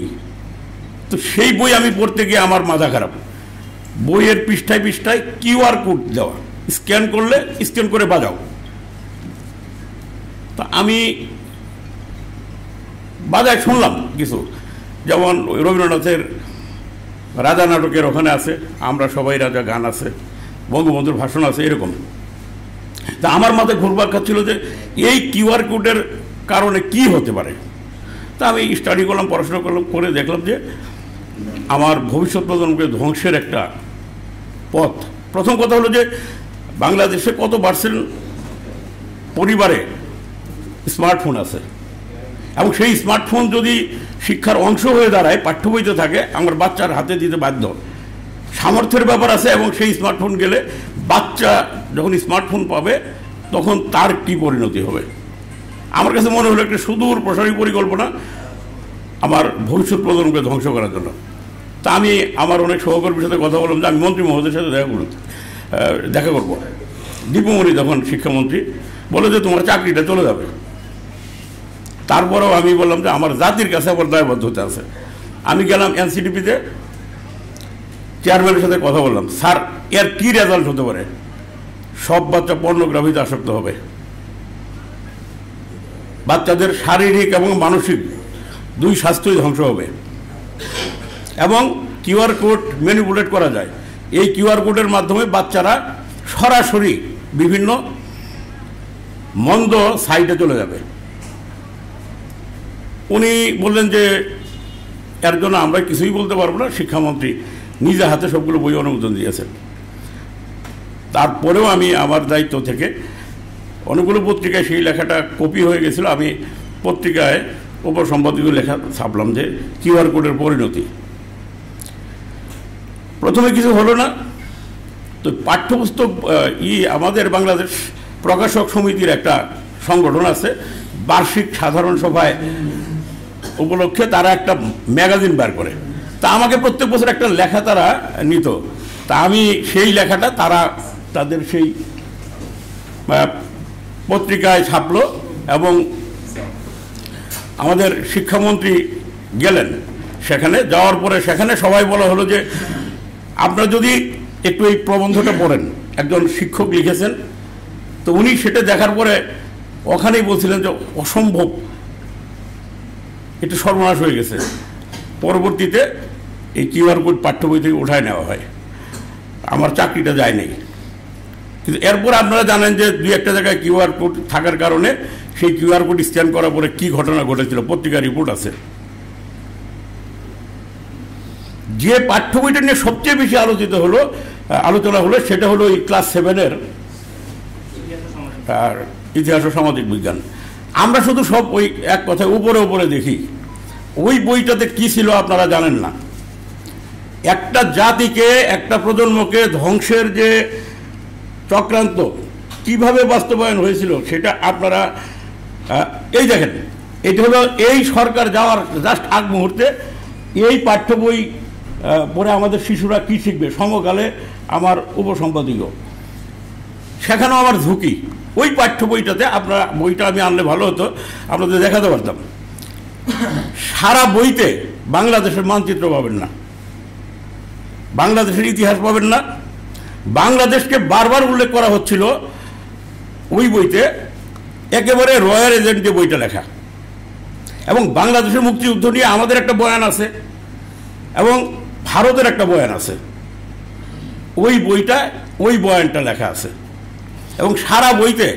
তো সেই বই আমি পড়তে গিয়ে আমার মাথা খারাপ। বইয়ের পৃষ্ঠায় পৃষ্ঠায় QR কোড দেওয়া, স্ক্যান করলে স্ক্যান করে বাজাও। তো আমি বাজায় শুনলাম কিছু, যেমন রবীন্দ্রনাথের রাজা নাটকের ওখানে আছে আমরা সবাই রাজা গান আছে, বঙ্গবন্ধুর ভাষণ আছে, এরকম। তা আমার মাথায় ঘুরবার খাচ্ছিল যে এই কিউআর কোডের কারণে কি হতে পারে। তা আমি স্টাডি করলাম, পড়াশোনা করলাম, করে দেখলাম যে আমার ভবিষ্যৎ প্রজন্মকে ধ্বংসের একটা পথ। প্রথম কথা হলো যে বাংলাদেশে কত পার্সেন্ট পরিবারে স্মার্টফোন আছে, এবং সেই স্মার্টফোন যদি শিক্ষার অংশ হয়ে দাঁড়ায়, পাঠ্য বইতে থাকে, আমার বাচ্চার হাতে দিতে বাধ্য। সামর্থ্যের ব্যাপার আছে, এবং সেই স্মার্টফোন গেলে বাচ্চা যখন স্মার্টফোন পাবে তখন তার কি পরিণতি হবে। আমার কাছে মনে হলো একটা সুদূর প্রসারী পরিকল্পনা আমার ভবিষ্যৎ প্রজন্মকে ধ্বংস করার জন্য। তা আমি আমার অনেক সহকর্মীর সাথে কথা বললাম যে আমি মন্ত্রী মহোদয়ের সাথে দেখা করবো। দীপুমণি তখন শিক্ষামন্ত্রী বলে যে তোমার চাকরিটা চলে যাবে। তারপরেও আমি বললাম যে আমার জাতির কাছে আমার দায়বদ্ধতা আছে। আমি গেলাম এনসিডিপিতে, চেয়ারম্যানের সাথে কথা বললাম, স্যার এর কি রেজাল্ট হতে পারে? সব বাচ্চা পর্নোগ্রাফিতে আসক্ত হবে, বাচ্চাদের শারীরিক এবং মানসিক দুই স্বাস্থ্যই ধ্বংস হবে, এবং কিউআর কোড ম্যানিপুলেট করা যায়। এই কিউআর কোডের মাধ্যমে বাচ্চারা সরাসরি বিভিন্ন মন্দ সাইটে চলে যাবে। উনি বললেন যে এর জন্য আমরা কিছুই বলতে পারবো না, শিক্ষামন্ত্রী নিজে হাতে সবগুলো বই অনুমোদন দিয়েছেন। তারপরেও আমি আমার দায়িত্ব থেকে অনেকগুলো পত্রিকায় সেই লেখাটা কপি হয়ে গেছিল, আমি পত্রিকায় উপসম্পাদকীয় লেখা ছাপলাম যে কিউআর কোডের পরিণতি। প্রথমে কিছু হলো না, তো পাঠ্যপুস্তক আমাদের বাংলাদেশ প্রকাশক সমিতির একটা সংগঠন আছে, বার্ষিক সাধারণ সভায় উপলক্ষে তারা একটা ম্যাগাজিন বের করে। তা আমাকে প্রত্যেক বছর একটা লেখা তারা নিত। তা আমি সেই লেখাটা তাদের সেই পত্রিকায় ছাপলো, এবং আমাদের শিক্ষামন্ত্রী গেলেন সেখানে। যাওয়ার পরে সেখানে সবাই বলা হলো যে আপনারা যদি একটু এই প্রবন্ধটা পড়েন, একজন শিক্ষক লিখেছেন। তো উনি সেটা দেখার পরে ওখানেই বলছিলেন যে অসম্ভব, এটা সর্বনাশ হয়ে গেছে। পরবর্তীতে এই কিউআর কোড পাঠ্য বই থেকে উঠায় নেওয়া হয়, আমার চাকরিটা যায় নাই। কিন্তু এরপর আপনারা জানেন যে দুই একটা জায়গায় কিউআর কোড থাকার কারণে সেই কিউআর কোড স্ক্যান করার পরে কী ঘটনা ঘটেছিল, পত্রিকার রিপোর্ট আছে। যে পাঠ্য বইটা নিয়ে সবচেয়ে বেশি আলোচনা হলো সেটা হলো এই ক্লাস 7-এর ইতিহাস ও সামাজিক বিজ্ঞান। আমরা শুধু সব ওই এক কথায় উপরে উপরে দেখি। ওই বইটাতে কি ছিল আপনারা জানেন না। একটা জাতিকে, একটা প্রজন্মকে ধ্বংসের যে চক্রান্ত কিভাবে বাস্তবায়ন হয়েছিল সেটা আপনারা এই দেখেন। এটা হলো এই সরকার যাওয়ার জাস্ট আগ মুহূর্তে এই পাঠ্য বই পরে আমাদের শিশুরা কি শিখবে। সমকালে আমার উপসম্পাদকীয়, সেখানেও আমার ঝুঁকি। ওই পাঠ্য বইটাতে আপনারা, বইটা আমি আনলে ভালো হতো, আপনাদের দেখাতে পারতাম। সারা বইতে বাংলাদেশের মানচিত্র পাবেন না, বাংলাদেশের ইতিহাস পাবেন না। বাংলাদেশকে বারবার উল্লেখ করা হচ্ছিল ওই বইতে, একেবারে রয়্যাল এজেন্ট দিয়ে বইটা লেখা। এবং বাংলাদেশের মুক্তিযুদ্ধ নিয়ে আমাদের একটা বয়ান আছে, এবং ভারতের একটা বয়ান আছে। ওই বইটা, ওই বয়ানটা লেখা আছে, এবং সারা বইতে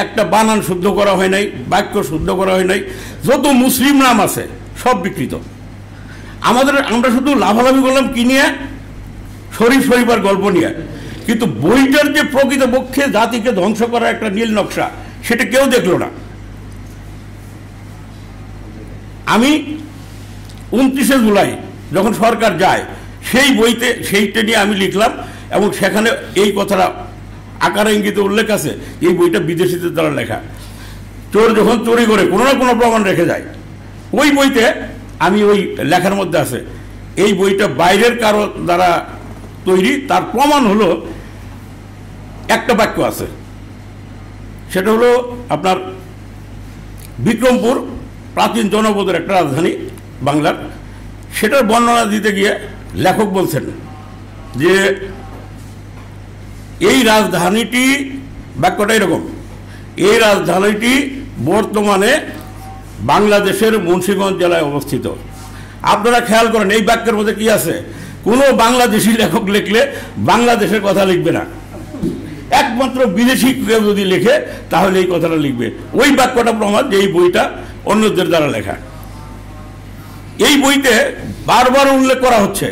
একটা বানান শুদ্ধ করা হয় নাই, বাক্য শুদ্ধ করা হয় নাই। যত মুসলিম নাম আছে সব বিকৃত। আমরা শুধু লাভালাভি করলাম কি নিয়ে, শরীফার গল্প নিয়ে। কিন্তু বইটার যে প্রকৃতপক্ষে জাতিকে ধ্বংস করার একটা নীল নকশা, সেটা কেউ দেখলো না। আমি 29শে জুলাই যখন সরকার যায়, সেই বইতে সেইটা নিয়ে আমি লিখলাম, এবং সেখানে এই কথাটা আকার ইঙ্গিতে উল্লেখ আছে, এই বইটা বিদেশিদের দ্বারা লেখা। চোর যখন চুরি করে কোনো না কোনো প্রমাণ রেখে যায়, ওই বইতে আমি ওই লেখার মধ্যে আছে এই বইটা বাইরের কারো দ্বারা তৈরি। তার প্রমাণ হলো একটা বাক্য আছে, সেটা হলো আপনার বিক্রমপুর, প্রাচীন জনপদের একটা রাজধানী বাংলার। সেটার বর্ণনা দিতে গিয়ে লেখক বলছেন যে এই রাজধানীটি, বাক্যটা এরকম, এই রাজধানীটি বর্তমানে বাংলাদেশের মুন্সিগঞ্জ জেলায় অবস্থিত। আপনারা খেয়াল করেন এই বাক্যের মধ্যে কি আছে। কোনো বাংলাদেশি লেখক লিখলে বাংলাদেশের কথা লিখবে না, একমাত্র বিদেশি কেউ যদি লেখে তাহলে এই কথাটা লিখবে। ওই বাক্যটা প্রমাণ যে এই বইটা অন্যদের দ্বারা লেখা। এই বইতে বারবার উল্লেখ করা হচ্ছে,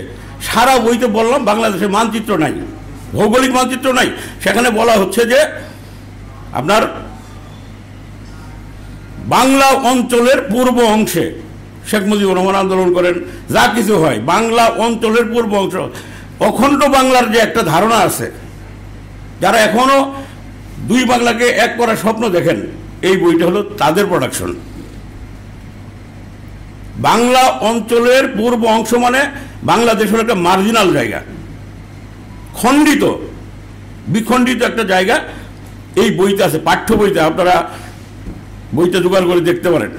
সারা বইতে বললাম বাংলাদেশের মানচিত্র নাই, ভৌগোলিক মানচিত্র নাই। সেখানে বলা হচ্ছে যে আপনার বাংলা অঞ্চলের পূর্ব অংশে শেখ মুজিবুর রহমান আন্দোলন করেন, যা কিছু হয় বাংলা অঞ্চলের পূর্ব অংশ, অখণ্ড বাংলার যে একটা ধারণা আছে, যারা এখনো দুই বাংলাকে এক করার স্বপ্ন দেখেন, এই বইটা হলো তাদের প্রোডাকশন। বাংলা অঞ্চলের পূর্ব অংশ মানে বাংলাদেশের একটা মার্জিনাল জায়গা, খণ্ডিত বিখণ্ডিত একটা জায়গা। এই বইতে আছে, পাঠ্য বইতে, আপনারা বইটা জোগাড় করে দেখতে পারেন।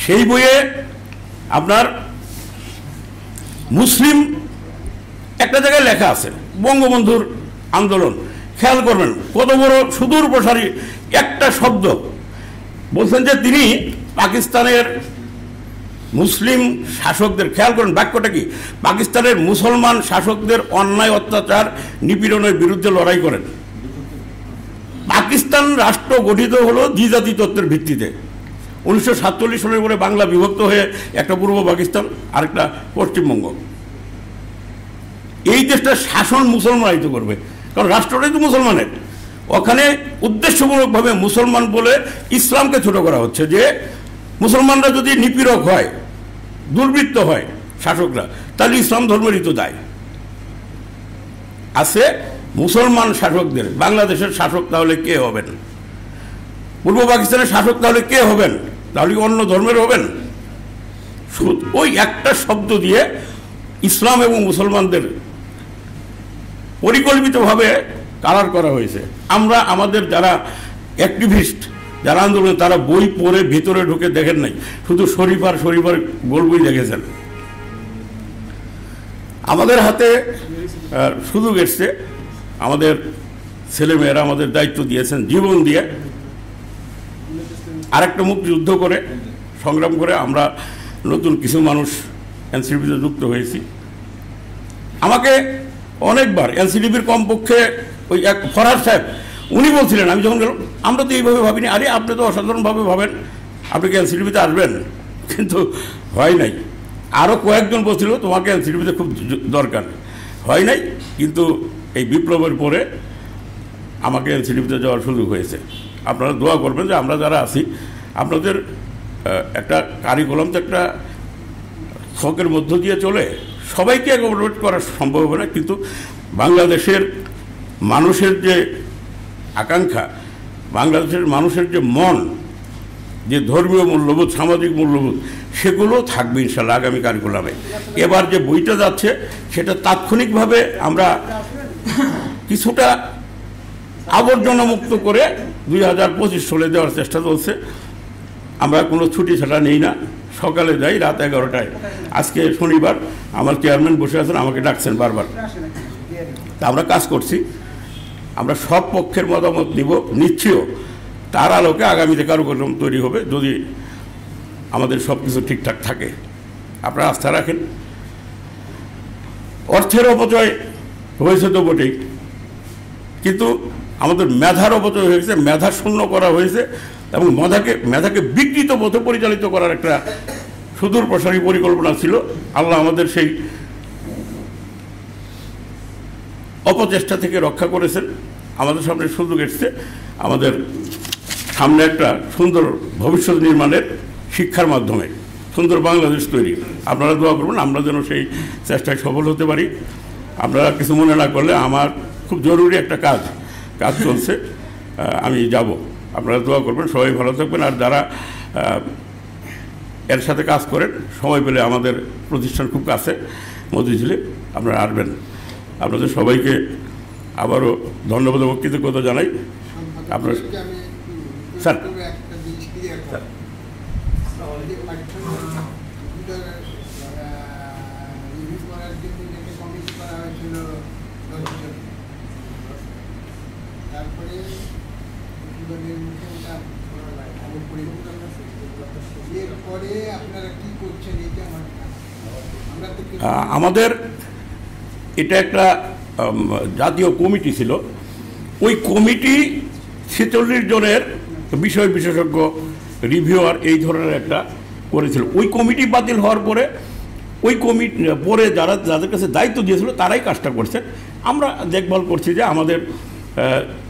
সেই বইয়ে আপনার মুসলিম একটা জায়গায় লেখা আছে বঙ্গবন্ধুর আন্দোলন। খেয়াল করবেন কত বড় সুদূর প্রসারী একটা শব্দ। বলছেন যে তিনি পাকিস্তানের মুসলিম শাসকদের, খেয়াল করেন বাক্যটা কি, পাকিস্তানের মুসলমান শাসকদের অন্যায় অত্যাচার নিপীড়নের বিরুদ্ধে লড়াই করেন। পাকিস্তান রাষ্ট্র গঠিত হলো দ্বিজাতি তত্ত্বের ভিত্তিতে। 1947 সালের পরে বাংলা বিভক্ত হয়ে একটা পূর্ব পাকিস্তান আর একটা পশ্চিমবঙ্গ। এই দেশটা শাসন মুসলমানরাই তো করবে, কারণ রাষ্ট্রটাই তো মুসলমানের। ওখানে উদ্দেশ্যমূলকভাবে মুসলমান বলে ইসলামকে ছোট করা হচ্ছে, যে মুসলমানরা যদি নিপীড়ক হয়, দুর্বৃত্ত হয় শাসকরা, তাহলে ইসলাম ধর্মেরই তো দায় আছে। মুসলমান শাসকদের বাংলাদেশের শাসক তাহলে কে হবেন? পূর্ব পাকিস্তানের শাসক তাহলে কে হবেন? তাহলে অন্য ধর্মের হবেন? ওই একটা শব্দ দিয়ে ইসলাম এবং মুসলমানদের পরিকল্পিতভাবে কালার করা হয়েছে। আমরা আমাদের যারা অ্যাক্টিভিস্ট, যারা আন্দোলন, তারা বই পড়ে ভিতরে ঢুকে দেখেন নাই, শুধু শরীফার গোল বই দেখেছেন। আমাদের হাতে সুযোগ এসছে, আমাদের ছেলেমেয়েরা আমাদের দায়িত্ব দিয়েছেন জীবন দিয়ে। আরেকটা মুক্তিযুদ্ধ করে সংগ্রাম করে আমরা নতুন কিছু মানুষ এনসিডিবিতে যুক্ত হয়েছি। আমাকে অনেকবার এনসিডিবির কমপক্ষে ওই এক ফরহাদ সাহেব উনি বলছিলেন, আমি যখন গেলাম, আমরা তো এইভাবে ভাবিনি, আরে আপনি তো অসাধারণভাবে ভাবেন, আপনি কি এনসিডিবিতে আসবেন? কিন্তু হয় নাই। আরও কয়েকজন বলছিল তোমাকে এনসিডিবিতে খুব দরকার, হয় নাই। কিন্তু এই বিপ্লবের পরে আমাকে এনসিডিবিতে যাওয়ার সুযোগ হয়েছে। আপনারা দোয়া করবেন যে আমরা যারা আছি, আপনাদের একটা কারিকুলাম তো একটা ছকের মধ্য দিয়ে চলে, সবাইকে অ্যাকোমোডেট করা সম্ভব হবে না, কিন্তু বাংলাদেশের মানুষের যে আকাঙ্ক্ষা, বাংলাদেশের মানুষের যে মন, যে ধর্মীয় মূল্যবোধ, সামাজিক মূল্যবোধ, সেগুলো থাকবে ইনশাল্লাহ আগামী কারিকুলামে। এবার যে বইটা যাচ্ছে সেটা তাৎক্ষণিকভাবে আমরা কিছুটা আবর্জনা মুক্ত করে 2025 সালে দেওয়ার চেষ্টা চলছে। আমরা কোনো ছুটি ছাড়া নেই না, সকালে যাই, রাত 11টায়। আজকে শনিবার, আমার চেয়ারম্যান বসে আছেন, আমাকে ডাকছেন বারবার, তা আমরা কাজ করছি। আমরা সব পক্ষের মতামত নিচ্ছিও, তার আলোকে আগামীতে কার্যক্রম তৈরি হবে, যদি আমাদের সব কিছু ঠিকঠাক থাকে। আপনারা আস্থা রাখেন। অর্থের অপচয় হয়েছে তো বটেই, কিন্তু আমাদের মেধার অপচয় হয়েছে, মেধা শূন্য করা হয়েছে, এবং মেধাকে বিকৃত পথে পরিচালিত করার একটা সুদূর প্রসারী পরিকল্পনা ছিল। আল্লাহ আমাদের সেই অপচেষ্টা থেকে রক্ষা করেছেন। আমাদের সামনে সুযোগ এসছে, আমাদের সামনে একটা সুন্দর ভবিষ্যৎ নির্মাণের, শিক্ষার মাধ্যমে সুন্দর বাংলাদেশ তৈরি। আপনারা দোয়া করবেন আমরা যেন সেই চেষ্টায় সফল হতে পারি। আপনারা কিছু মনে না করলে আমার খুব জরুরি একটা কাজ চলছে, আমি যাব। আপনারা দোয়া করবেন, সবাই ভালো থাকবেন। আর যারা এর সাথে কাজ করেন, সময় পেলে আমাদের প্রতিষ্ঠান খুব কাছে মতিঝিলে, আপনারা আসবেন। আপনাদের সবাইকে আবারও ধন্যবাদ এবং কৃতজ্ঞতা জানাই। আপনার স্যার আমাদের এটা একটা জাতীয় কমিটি ছিল, ওই কমিটি 46 জনের বিষয় বিশেষজ্ঞ রিভিউয়ার এই ধরনের একটা করেছিল। ওই কমিটি বাতিল হওয়ার পরে ওই কমিটি পরে যাদের কাছে দায়িত্ব দিয়েছিল তারাই কাজটা করছেন। আমরা দেখভাল করছি যে আমাদের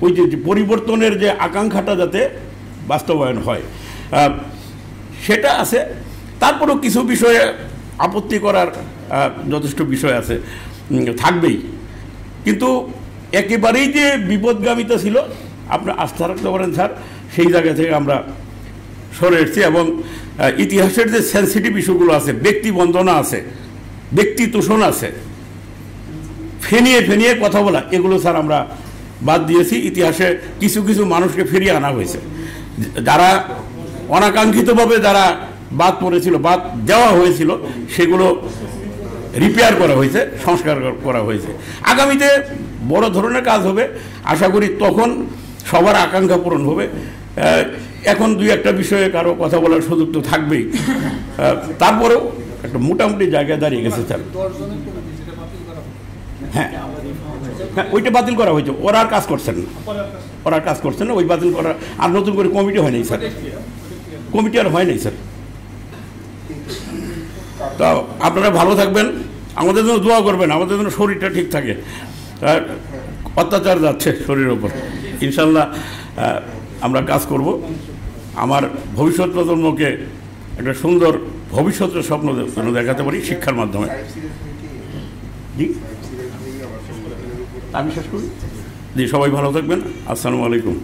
ওই যে পরিবর্তনের যে আকাঙ্ক্ষাটা যাতে বাস্তবায়ন হয় সেটা আছে। তারপরেও কিছু বিষয়ে আপত্তি করার যথেষ্ট বিষয় আছে, থাকবেই। কিন্তু একেবারেই যে বিপদগামিতা ছিল আপনার আস্থা রাখতে পারেন স্যার, সেই জায়গা থেকে আমরা সরে এসেছি। এবং ইতিহাসের যে সেন্সিটিভ ইস্যুগুলো আছে, ব্যক্তি বন্দনা আছে, ব্যক্তি তোষণ আছে, ফেনিয়ে কথা বলা, এগুলো স্যার আমরা বাদ দিয়েছি। ইতিহাসে কিছু কিছু মানুষকে ফিরিয়ে আনা হয়েছে, যারা অনাকাঙ্ক্ষিতভাবে যারা বাদ পড়েছিল, বাদ দেওয়া হয়েছিল, সেগুলো রিপেয়ার করা হয়েছে, সংস্কার করা হয়েছে। আগামীতে বড় ধরনের কাজ হবে, আশা করি তখন সবার আকাঙ্ক্ষা পূরণ হবে। এখন দুই একটা বিষয়ে কারো কথা বলার সুযোগ তো থাকবেই, তারপরেও একটা মোটামুটি জায়গায় দাঁড়িয়ে গেছে স্যার। হ্যাঁ হ্যাঁ, ওইটা বাতিল করা হয়েছে, ওরা আর কাজ করছেন না, ওই বাতিল করা। আর নতুন করে কমিটি হয় নাই স্যার, কমিটি আর হয় নাই স্যার। তো আপনারা ভালো থাকবেন, আমাদের জন্য দোয়া করবেন, আমাদের জন্য শরীরটা ঠিক থাকে। অত্যাচার যাচ্ছে শরীরের ওপর, ইনশাল্লাহ আমরা কাজ করব। আমার ভবিষ্যৎ প্রজন্মকে একটা সুন্দর ভবিষ্যতের স্বপ্ন দেখাতে পারি শিক্ষার মাধ্যমে। জি, আমি শেষ করি। জি, সবাই ভালো থাকবেন। আসসালামু আলাইকুম।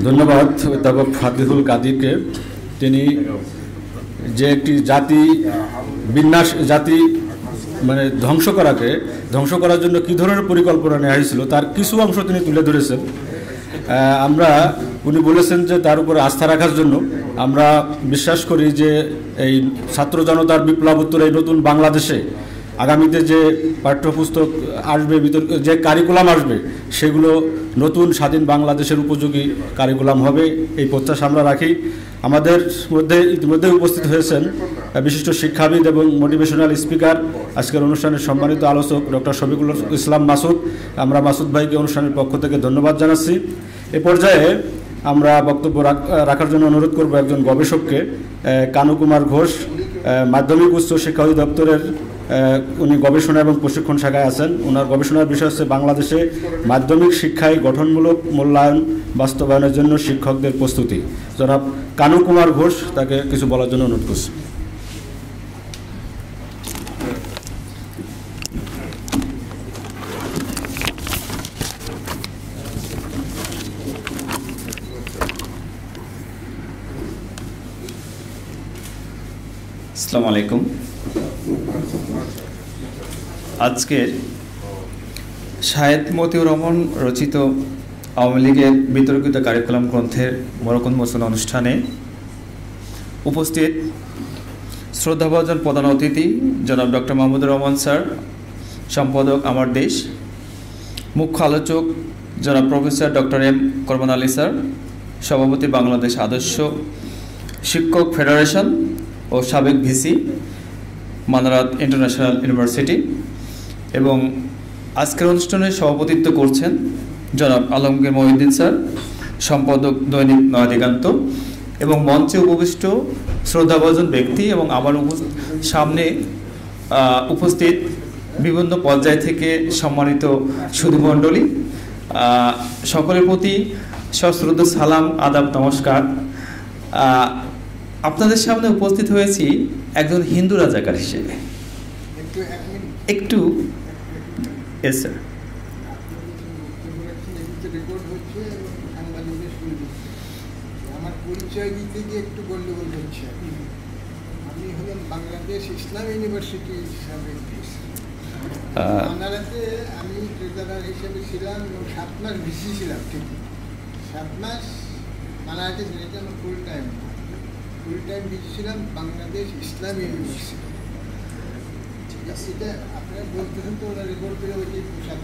ধন্যবাদ অধ্যাপক ফাতিহুল কাদিরকে। তিনি যে একটি জাতি বিন্যাস, জাতি মানে ধ্বংস করার জন্য কী ধরনের পরিকল্পনা নেওয়া হয়েছিল তার কিছু অংশ তিনি তুলে ধরেছেন। উনি বলেছেন যে তার উপরে আস্থা রাখার জন্য আমরা বিশ্বাস করি যে এই ছাত্র জনতার বিপ্লবোত্তর এই নতুন বাংলাদেশে আগামীতে যে পাঠ্যপুস্তক আসবে, যে কারিকুলাম আসবে, সেগুলো নতুন স্বাধীন বাংলাদেশের উপযোগী কারিকুলাম হবে, এই প্রত্যাশা আমরা রাখি। আমাদের মধ্যে ইতিমধ্যে উপস্থিত হয়েছেন বিশিষ্ট শিক্ষাবিদ এবং মোটিভেশনাল স্পিকার, আজকের অনুষ্ঠানের সম্মানিত আলোচক ডক্টর শফিকুল ইসলাম মাসুদ। আমরা মাসুদ ভাইকে অনুষ্ঠানের পক্ষ থেকে ধন্যবাদ জানাচ্ছি। এ পর্যায়ে আমরা বক্তব্য রাখার জন্য অনুরোধ করব একজন গবেষককে, কানু কুমার ঘোষ, মাধ্যমিক উচ্চ শিক্ষা অধিদপ্তরের উনি গবেষণা এবং প্রশিক্ষণ শাখায় আছেন। ওনার গবেষণার বিষয় হচ্ছে বাংলাদেশে মাধ্যমিক শিক্ষায় গঠনমূলক মূল্যায়ন বাস্তবায়নের জন্য শিক্ষকদের প্রস্তুতি। জনাব কানু কুমার ঘোষ, তাকে কিছু বলার জন্য অনুরোধ করছি। আসসালামু আলাইকুম। আজকের শাহেদ মতিউর রহমান রচিত আওয়ামী লীগের বিতর্কিত কারিকুলাম গ্রন্থের মোড়ক উন্মোচন অনুষ্ঠানে উপস্থিত শ্রদ্ধাভাজন প্রধান অতিথি জনাব ডক্টর মাহমুদুর রহমান স্যার, সম্পাদক আমার দেশ, মুখ্য আলোচক জনাব প্রফেসর ডক্টর এম কোরবান আলী স্যার, সভাপতি বাংলাদেশ আদর্শ শিক্ষক ফেডারেশন ও সাবেক ভিসি মানারাত ইন্টারন্যাশনাল ইউনিভার্সিটি, এবং আজকের অনুষ্ঠানে সভাপতিত্ব করছেন জনাব আলমগীর মহিউদ্দিন স্যার, সম্পাদক দৈনিক নয়াদিগান্ত, এবং মঞ্চে উপবিষ্ট শ্রদ্ধাভাজন ব্যক্তি এবং আমার সামনে উপস্থিত বিভিন্ন পর্যায় থেকে সম্মানিত সুধীমণ্ডলী, সকলের প্রতি সশ্রদ্ধ সালাম, আদাব, নমস্কার। আপনাদের সামনে উপস্থিত হয়েছি একজন হিন্দু রাজাকার হিসেবে। একটু এস স্যার। আমার পরিচয় দিতে গিয়ে একটু গন্ডগোল হচ্ছে। আমি হলাম বাংলাদেশ ইসলাম ইউনিভার্সিটি হিসাবে বাংলাতে আমি ট্রেজারার হিসেবে ছিলাম এবং 7 মাস ভিসি ছিলাম। ঠিক 7 মাস বাংলাদেশ আমার ফুল টাইম ভিসি ছিলাম বাংলাদেশ ইসলাম ইউনিভার্সিটি। ঠিক আছে, এটা আপনারা বলতেছেন তো ওরা রেকর্ড করে ওইটাই পোশাক।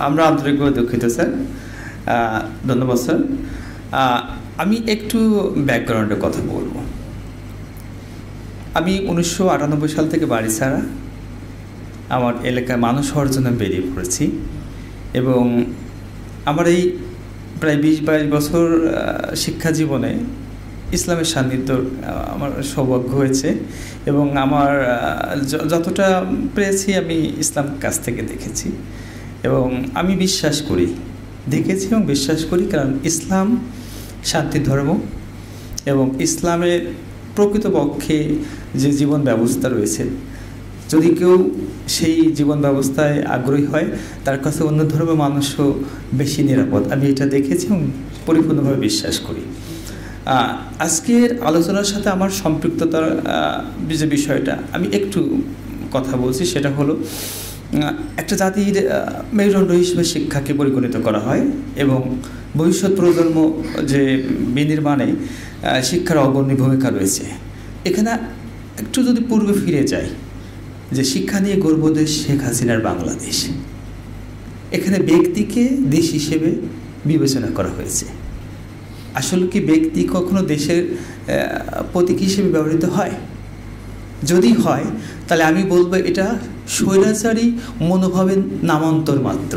আমরা আন্তরিকভাবে দুঃখিত স্যার, ধন্যবাদ স্যার। আমি একটু ব্যাকগ্রাউন্ডে কথা বলবো। আমি 1998 সাল থেকে বাড়ি ছাড়া, আমার এলাকায় মানুষ হওয়ার জন্য বেরিয়ে পড়েছি এবং আমার এই প্রায় 20-22 বছর শিক্ষা জীবনে ইসলামের সান্নিধ্য আমার সৌভাগ্য হয়েছে এবং আমার যতটা পেরেছি আমি ইসলাম কাছ থেকে দেখেছি এবং আমি বিশ্বাস করি, দেখেছি এবং বিশ্বাস করি, কারণ ইসলাম শান্তির ধর্ম এবং ইসলামের প্রকৃতপক্ষে যে জীবন ব্যবস্থা রয়েছে, যদি কেউ সেই জীবন ব্যবস্থায় আগ্রহী হয় তার কাছে অন্য ধর্মের মানুষও বেশি নিরাপদ, আমি এটা দেখেছি এবং পরিপূর্ণভাবে বিশ্বাস করি। আজকের আলোচনার সাথে আমার সম্পৃক্ততার যে বিষয়টা আমি একটু কথা বলছি, সেটা হলো একটা জাতির মেরুদণ্ড হিসেবে শিক্ষাকে পরিগণিত করা হয় এবং ভবিষ্যৎ প্রজন্ম যে বিনির্মাণে শিক্ষার অগ্রণী ভূমিকা রয়েছে। এখানে একটু যদি পূর্বে ফিরে যায়, যে শিক্ষা নিয়ে গর্ব দেশ শেখ হাসিনার বাংলাদেশ, এখানে ব্যক্তিকে দেশ হিসেবে বিবেচনা করা হয়েছে। আসলে কি ব্যক্তি কখনো দেশের প্রতীক হিসেবে ব্যবহৃত হয়? যদি হয় তাহলে আমি বলবো এটা স্বৈরাচারী মনোভাবের নামান্তর মাত্র।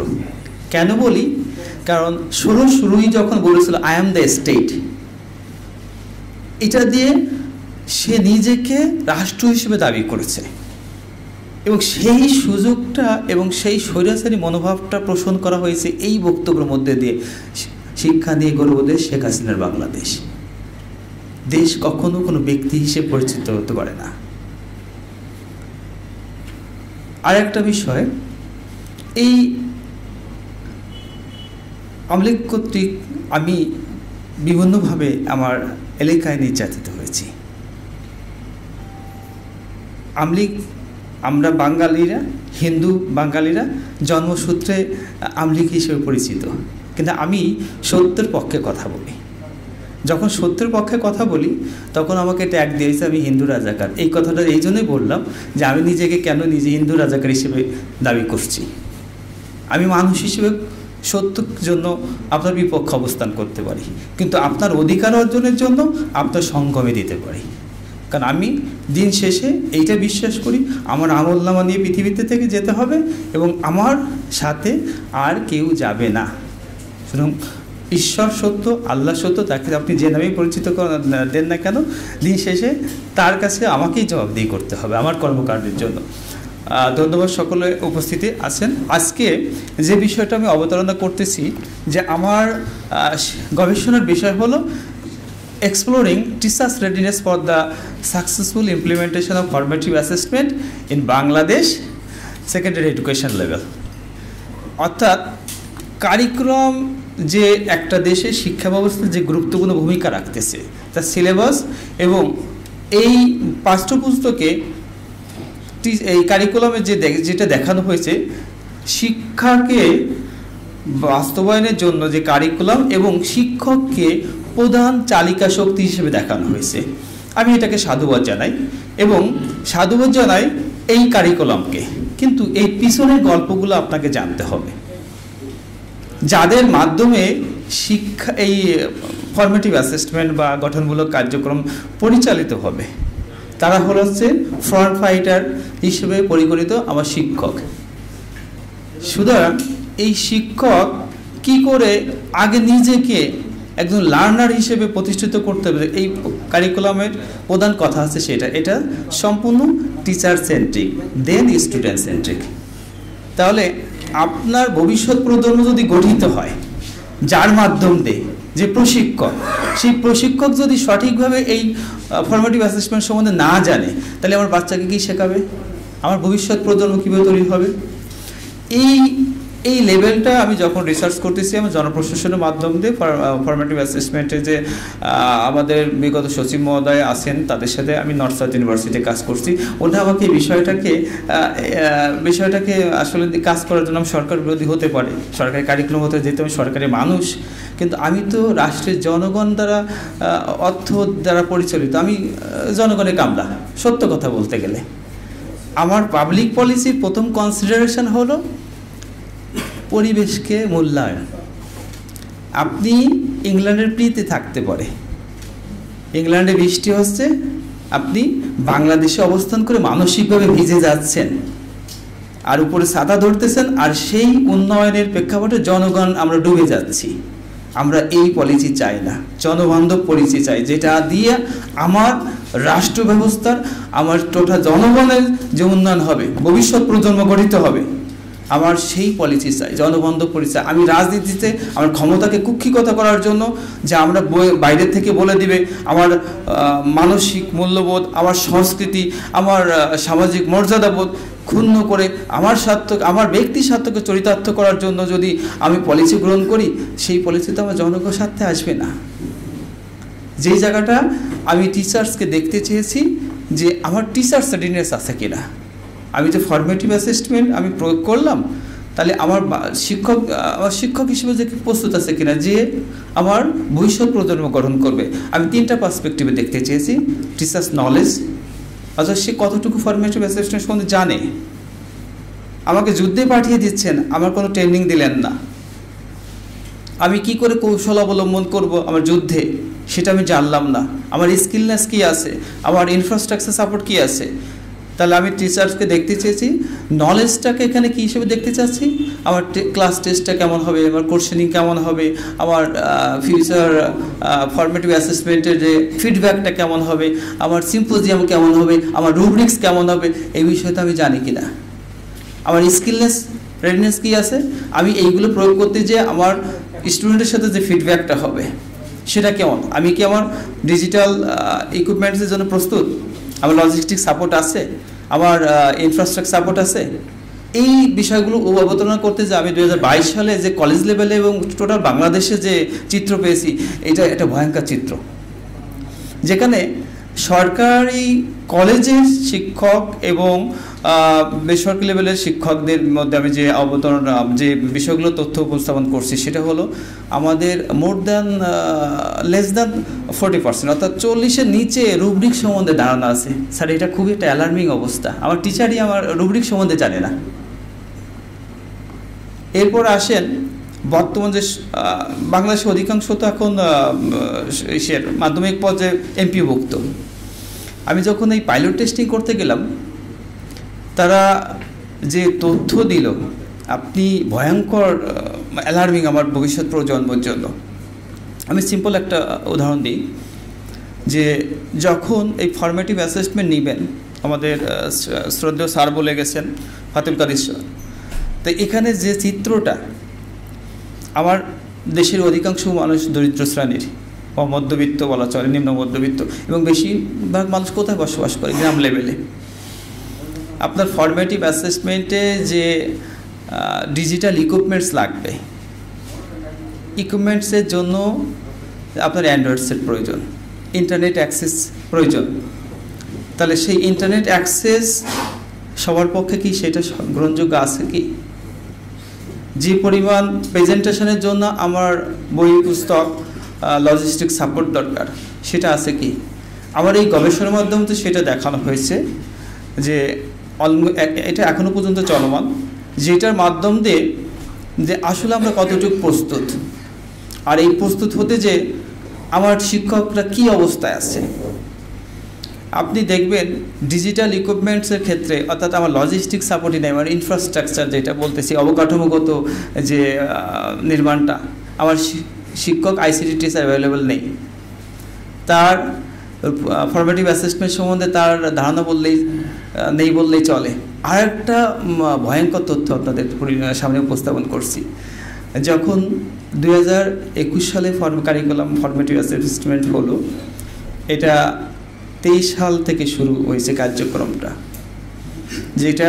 কেন বলি? কারণ শুরুই যখন বলেছিল আই অ্যাম দ্য স্টেট, এটা দিয়ে সে নিজেকে রাষ্ট্র হিসেবে দাবি করেছে এবং সেই সুযোগটা এবং সেই স্বৈরাচারী মনোভাবটা পোষণ করা হয়েছে এই বক্তব্যের মধ্যে দিয়ে। শিক্ষা নিয়ে গর্ব দেশ শেখ হাসিনার বাংলাদেশ। দেশ কখনো কোনো ব্যক্তি হিসেবে পরিচিত হতে পারে না। আর একটা বিষয়, এই আওয়ামী লীগ কর্তৃক আমি বিভিন্নভাবে আমার এলাকায় নির্যাতিত হয়েছি। আওয়ামী লীগ, আমরা বাঙালিরা, হিন্দু বাঙালিরা জন্মসূত্রে আওয়ামী লীগ হিসেবে পরিচিত, কিন্তু আমি সত্যের পক্ষে কথা বলি। যখন সত্যের পক্ষে কথা বলি তখন আমাকে ট্যাগ দিয়েছে আমি হিন্দু রাজাকার। এই কথাটা এই জন্যই বললাম যে আমি নিজেকে কেন নিজে হিন্দু রাজাকার হিসেবে দাবি করছি। আমি মানুষ হিসেবে সত্যের জন্য আপনার বিপক্ষে অবস্থান করতে পারি, কিন্তু আপনার অধিকার অর্জনের জন্য আপনার সংগ্রামে দিতে পারি। কারণ আমি দিন শেষে এইটা বিশ্বাস করি, আমার আমলনামা নিয়ে পৃথিবীতে থেকে যেতে হবে এবং আমার সাথে আর কেউ যাবে না। সুতরাং ঈশ্বর সত্য, আল্লাহ সত্য, তাকে আপনি যে নামেই পরিচিত দেন না কেন, দিন শেষে তার কাছে আমাকেই জবাবদিহি করতে হবে আমার কর্মকাণ্ডের জন্য। ধন্যবাদ সকলে উপস্থিতি আছেন। আজকে যে বিষয়টা আমি অবতারণা করতেছি, যে আমার গবেষণার বিষয় হলো exploring teachers' readiness for the successful implementation of formative assessment in Bangladesh secondary education level। অর্থাৎ কারিকুলাম যে একটা দেশের শিক্ষা ব্যবস্থার যে গুরুত্বপূর্ণ ভূমিকা রাখতেছে, তার সিলেবাস এবং এই পাঠ্যপুস্তকে এই কারিকুলামে যেটা দেখানো হয়েছে, শিক্ষাকে বাস্তবায়নের জন্য যে কারিকুলাম এবং শিক্ষককে প্রধান চালিকা শক্তি হিসেবে দেখানো হয়েছে। আমি এটাকে সাধুবাদ জানাই এবং সাধুবাদ জানাই এই কারিকুলামকে, কিন্তু এই পিছনের গল্পগুলো আপনাকে জানতে হবে। যাদের মাধ্যমে শিক্ষা এই ফরমেটিভ অ্যাসেসমেন্ট বা গঠনমূলক কার্যক্রম পরিচালিত হবে, তারা হচ্ছে ফ্রন্ট ফাইটার হিসেবে পরিগণিত আমার শিক্ষক। সুতরাং এই শিক্ষক কি করে আগে নিজেকে একজন লার্নার হিসেবে প্রতিষ্ঠিত করতে হবে, এই কারিকুলামের প্রধান কথা আছে সেটা। এটা সম্পূর্ণ teacher centric, then student centric. তাহলে আপনার ভবিষ্যৎ প্রজন্ম যদি গঠিত হয় যার মাধ্যম দিয়ে, যে প্রশিক্ষক, সেই প্রশিক্ষক যদি সঠিকভাবে এই ফরমেটিভ অ্যাসেসমেন্ট সম্বন্ধে না জানে, তাহলে আমার বাচ্চাকে কী শেখাবে? আমার ভবিষ্যৎ প্রজন্ম কীভাবে তৈরি হবে? এই লেভেলটা আমি যখন রিসার্চ করতেছি, আমি জনপ্রশাসনের মাধ্যম দিয়ে ফরমেটিভ অ্যাসেসমেন্টে যে আমাদের বিগত সচিব মহোদয় আছেন, তাদের সাথে আমি নর্থ সাউথ ইউনিভার্সিটিতে কাজ করছি। ওটা আমাকে এই বিষয়টাকে আসলে কাজ করার জন্য আমি সরকার বিরোধী হতে পারে, সরকারি কারিকুলাম হতে যেতে আমি সরকারি মানুষ, কিন্তু আমি তো রাষ্ট্রের জনগণ দ্বারা অর্থ দ্বারা পরিচালিত, আমি জনগণের কামলা। সত্য কথা বলতে গেলে আমার পাবলিক পলিসির প্রথম কনসিডারেশন হলো পরিবেশকে মূল্যায়ন। আপনি ইংল্যান্ডের প্রিতে থাকতে পারে, ইংল্যান্ডে বৃষ্টি হচ্ছে, আপনি বাংলাদেশে অবস্থান করে মানসিকভাবে ভিজে যাচ্ছেন, আর উপরে ছাতা ধরতেছেন, আর সেই উন্নয়নের প্রেক্ষাপটে জনগণ আমরা ডুবে যাচ্ছি। আমরা এই পলিসি চাই না, জনবান্ধব পলিসি চাই, যেটা দিয়ে আমার রাষ্ট্র ব্যবস্থার, আমার টোটাল জনগণের যে উন্নয়ন হবে, ভবিষ্যৎ প্রজন্ম গঠিত হবে, আমার সেই পলিসি চাই, জনবান্ধব পলিসি। আমি রাজনীতিতে আমার ক্ষমতাকে কুক্ষিগতা করার জন্য যে আমরা বাইরের থেকে বলে দিবে আমার মানসিক মূল্যবোধ, আমার সংস্কৃতি, আমার সামাজিক মর্যাদাবোধ ক্ষুণ্ণ করে আমার স্বার্থ, আমার ব্যক্তি স্বার্থকে চরিতার্থ করার জন্য যদি আমি পলিসি গ্রহণ করি, সেই পলিসি তো আমার জনগণের স্বার্থে আসবে না। যেই জায়গাটা আমি টিচার্সকে দেখতে চেয়েছি যে আমার টিচার্স রেডিনেস আছে কিনা, আমি যে ফরমেটিভ অ্যাসেসমেন্ট আমি প্রয়োগ করলাম, তাহলে আমার শিক্ষক হিসেবে যে প্রস্তুত আছে কিনা, যে আমার ভবিষ্যৎ প্রজন্ম গঠন করবে। আমি 3টা পার্সপেক্টিভে দেখতে চেয়েছি। টিচার্স নলেজ, অর্থাৎ সে কতটুকু ফরমেটিভ অ্যাসেসমেন্ট সম্বন্ধে জানে। আমাকে যুদ্ধে পাঠিয়ে দিচ্ছেন, আমার কোনো ট্রেনিং দিলেন না, আমি কি করে কৌশল অবলম্বন করব আমার যুদ্ধে সেটা আমি জানলাম না। আমার স্কিলনেস কি আছে, আমার ইনফ্রাস্ট্রাকচার সাপোর্ট কি আছে। তাহলে আমি টিচার্সকে দেখতে চেয়েছি, নলেজটাকে এখানে কী হিসেবে দেখতে চাচ্ছি, আমার ক্লাস টেস্টটা কেমন হবে, আমার কোশ্চেনিং কেমন হবে, আমার ফিউচার ফরমেটিভ অ্যাসেসমেন্টের যে ফিডব্যাকটা কেমন হবে, আমার সিম্পোজিয়াম কেমন হবে, আমার রুব্রিক্স কেমন হবে, এই বিষয়টা আমি জানি কি না। আমার স্কিলনেস রেডিনেস কী আছে, আমি এইগুলো প্রয়োগ করতে যে আমার স্টুডেন্টের সাথে যে ফিডব্যাকটা হবে সেটা কেমন, আমি কি আমার ডিজিটাল ইকুইপমেন্টসের জন্য প্রস্তুত, আমার লজিস্টিক সাপোর্ট আছে, আমার ইনফ্রাস্ট্রাকচার সাপোর্ট আছে। এই বিষয়গুলো অবতারণা করতে যে আমি 2022 সালে যে কলেজ লেভেলে এবং টোটাল বাংলাদেশে যে চিত্র পেয়েছি, এটা একটা ভয়ঙ্কর চিত্র, যেখানে সরকারি কলেজের শিক্ষক এবং বেসরকারি লেভেলের শিক্ষকদের মধ্যে আমি যে অবতরণ যে বিষয়গুলো তথ্য উপস্থাপন করছি, সেটা হলো আমাদের মোর দ্যান লেস দ্যান 40%, অর্থাৎ 40-এর নিচে রুব্রিক সম্বন্ধে ধারণা আছে। স্যার, এটা খুবই একটা অ্যালার্মিং অবস্থা। আমার টিচারই আমার রুব্রিক সম্বন্ধে জানে না। এরপর আসেন বর্তমান যে বাংলাদেশের অধিকাংশ তো এখন মাধ্যমিক পর্যায়ে এমপিভুক্ত। আমি যখন এই পাইলট টেস্টিং করতে গেলাম, তারা যে তথ্য দিল, আপনি ভয়ঙ্কর অ্যালার্মিং আমার ভবিষ্যৎ প্রজন্মের জন্য। আমি সিম্পল একটা উদাহরণ দিই, যে যখন এই ফরমেটিভ অ্যাসেসমেন্ট নেবেন, আমাদের শ্রদ্ধেয় স্যার বলে গেছেন, ফাতেম কাদির স্যার, তো এখানে যে চিত্রটা, আমার দেশের অধিকাংশ মানুষ দরিদ্র শ্রেণীর বা মধ্যবিত্ত বলা চলে, নিম্ন মধ্যবিত্ত, এবং বেশিরভাগ মানুষ কোথায় বসবাস করে, গ্রাম লেভেলে। আপনার ফরমেটিভ অ্যাসেসমেন্টে যে ডিজিটাল ইকুইপমেন্টস লাগবে, ইকুইপমেন্টসের জন্য আপনার অ্যান্ড্রয়েড সেট প্রয়োজন, ইন্টারনেট অ্যাক্সেস প্রয়োজন। তাহলে সেই ইন্টারনেট অ্যাক্সেস সবার পক্ষে কি সেটা গ্রহণযোগ্য আছে কি? যে পরিমাণ প্রেজেন্টেশনের জন্য আমার বই পুস্তক লজিস্টিক সাপোর্ট দরকার, সেটা আছে কি? আমার এই গবেষণার মাধ্যমে তো সেটা দেখানো হয়েছে যে এটা এখনও পর্যন্ত চলমান, যেটার মাধ্যম দিয়ে যে আসলে আমরা কতটুকু প্রস্তুত, আর এই প্রস্তুত হতে যে আমার শিক্ষকরা কি অবস্থায় আছে। আপনি দেখবেন ডিজিটাল ইকুইপমেন্টসের ক্ষেত্রে, অর্থাৎ আমার লজিস্টিক সাপোর্টই নেই, আমার ইনফ্রাস্ট্রাকচার যেটা বলতেছি, অবকাঠামোগত যে নির্মাণটা, আমার শিক্ষক আইসিটি টিচার অ্যাভেলেবেল নেই, তার ফরমেটিভ অ্যাসেসমেন্ট সম্বন্ধে তার ধারণা নেই বললেই চলে। আর একটা ভয়ঙ্কর তথ্য আপনাদের সামনে উপস্থাপন করছি। যখন 2021 সালে কারিকুলাম ফরমেটিভ অ্যাসেসমেন্ট হলো, এটা 23 সাল থেকে শুরু হয়েছে কার্যক্রমটা, যেটা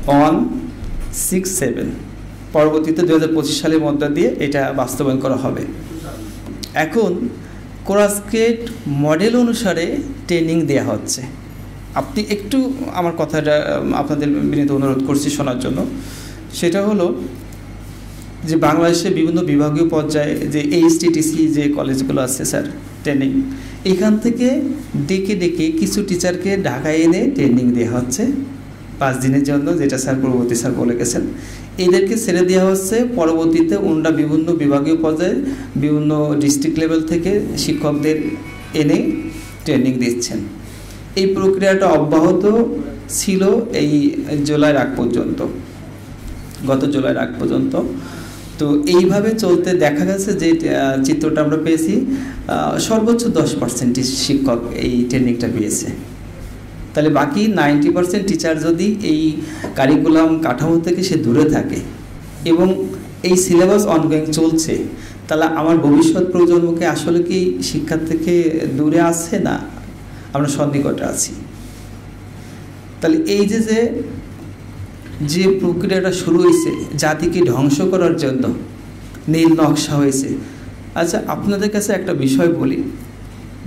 167 পরবর্তীতে 2025 সালের মধ্যে দিয়ে এটা বাস্তবায়ন করা হবে। এখন কোরাসগেট মডেল অনুসারে ট্রেনিং দেওয়া হচ্ছে। আপনি একটু আমার কথাটা আপনাদের বিনীত অনুরোধ করছি শোনার জন্য। সেটা হলো যে বাংলাদেশে বিভিন্ন বিভাগীয় পর্যায়ে যে এইচটিটিসি যে কলেজগুলো আছে স্যার, ট্রেনিং এখান থেকে ডেকে ডেকে কিছু টিচারকে ঢাকায় এনে ট্রেনিং দেওয়া হচ্ছে 5 দিনের জন্য, যেটা স্যার পূর্ববর্তী স্যার বলে গেছেন। এদেরকে ছেড়ে দেওয়া হচ্ছে, পরবর্তীতে ওনারা বিভিন্ন বিভাগীয় পর্যায়ে বিভিন্ন ডিস্ট্রিক্ট লেভেল থেকে শিক্ষকদের এনে ট্রেনিং দিচ্ছেন। এই প্রক্রিয়াটা অব্যাহত ছিল এই জুলাইয়ের আগ পর্যন্ত, গত জুলাইয়ের আগ পর্যন্ত। তো এইভাবে চলতে দেখা গেছে যে চিত্রটা আমরা পেয়েছি, সর্বোচ্চ 10% শিক্ষক এই ট্রেনিংটা পেয়েছে। তাহলে বাকি 90% টিচার যদি এই কারিকুলাম কাঠামো থেকে সে দূরে থাকে এবং এই সিলেবাস অনগোয়িং চলছে, তাহলে আমার ভবিষ্যৎ প্রজন্মকে আসলে কি শিক্ষা থেকে দূরে আছে না আমরা সন্নিকটে আছি? তাহলে এই যে প্রক্রিয়াটা শুরু হয়েছে জাতিকে ধ্বংস করার জন্য, নীল নকশা হয়েছে। আচ্ছা, আপনাদের কাছে একটা বিষয় বলি,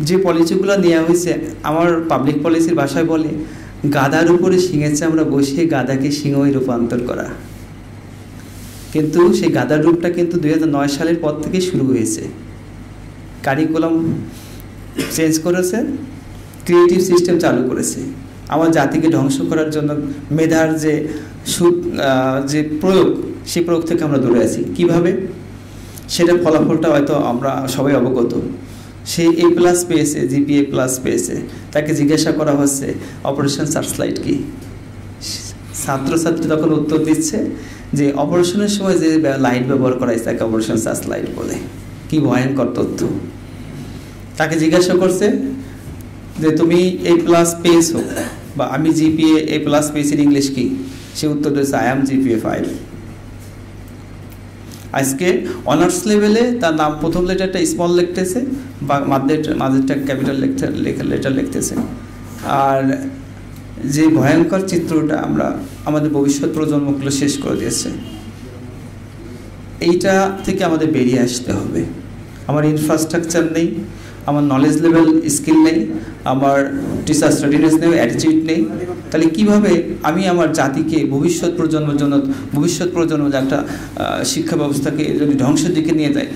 যে পলিসিগুলো নেওয়া হয়েছে আমার পাবলিক পলিসির ভাষায় বলে গাদার উপরে সিংহের চামড়া বসিয়ে গাদাকে সিংহে রূপান্তর করা। কিন্তু সেই গাদার রূপটা কিন্তু 2009 সালের পর থেকে শুরু হয়েছে। কারিকুলাম চেঞ্জ করেছে, ক্রিয়েটিভ সিস্টেম চালু করেছে আমার জাতিকে ধ্বংস করার জন্য। মেধার যে প্রয়োগ, সেই প্রয়োগ থেকে আমরা দূরে আছি। কিভাবে? সেটার ফলাফলটা হয়তো আমরা সবাই অবগত। সে A+ পেয়েছে, GPA+ পেয়েছে, তাকে জিজ্ঞাসা করা হচ্ছে অপারেশন সার্চলাইট কি। ছাত্রছাত্রী তখন উত্তর দিচ্ছে যে অপারেশনের সময় যে লাইট ব্যবহার করা হয়েছে তাকে অপারেশন সার্চলাইট বলে। কি ভয়ঙ্কর তথ্য! তাকে জিজ্ঞাসা করছে যে তুমি A+ পেয়েছো বা আমি GPA A+ পেয়েছি, ইংলিশ কি? সে উত্তর দিয়েছে I am GPA 5। আজকে অনার্স লেভেলে তার নাম প্রথম লেটারটা স্মল লিখতেছে বা মাঝেরটা ক্যাপিটাল লেটার লিখতেছে। আর যে ভয়ঙ্কর চিত্রটা আমরা আমাদের ভবিষ্যৎ প্রজন্মগুলো শেষ করে দিয়েছে, এইটা থেকে আমাদের বেরিয়ে আসতে হবে। আমার ইনফ্রাস্ট্রাকচার নেই, আমার নলেজ লেভেল স্কিল নেই, আমার টিচার স্টাডিনেস নেই, অ্যাটিটিউড নেই। তাহলে কিভাবে আমি আমার জাতিকে ভবিষ্যৎ প্রজন্ম যে একটা শিক্ষা ব্যবস্থাকে যদি ধ্বংসের দিকে নিয়ে যায়?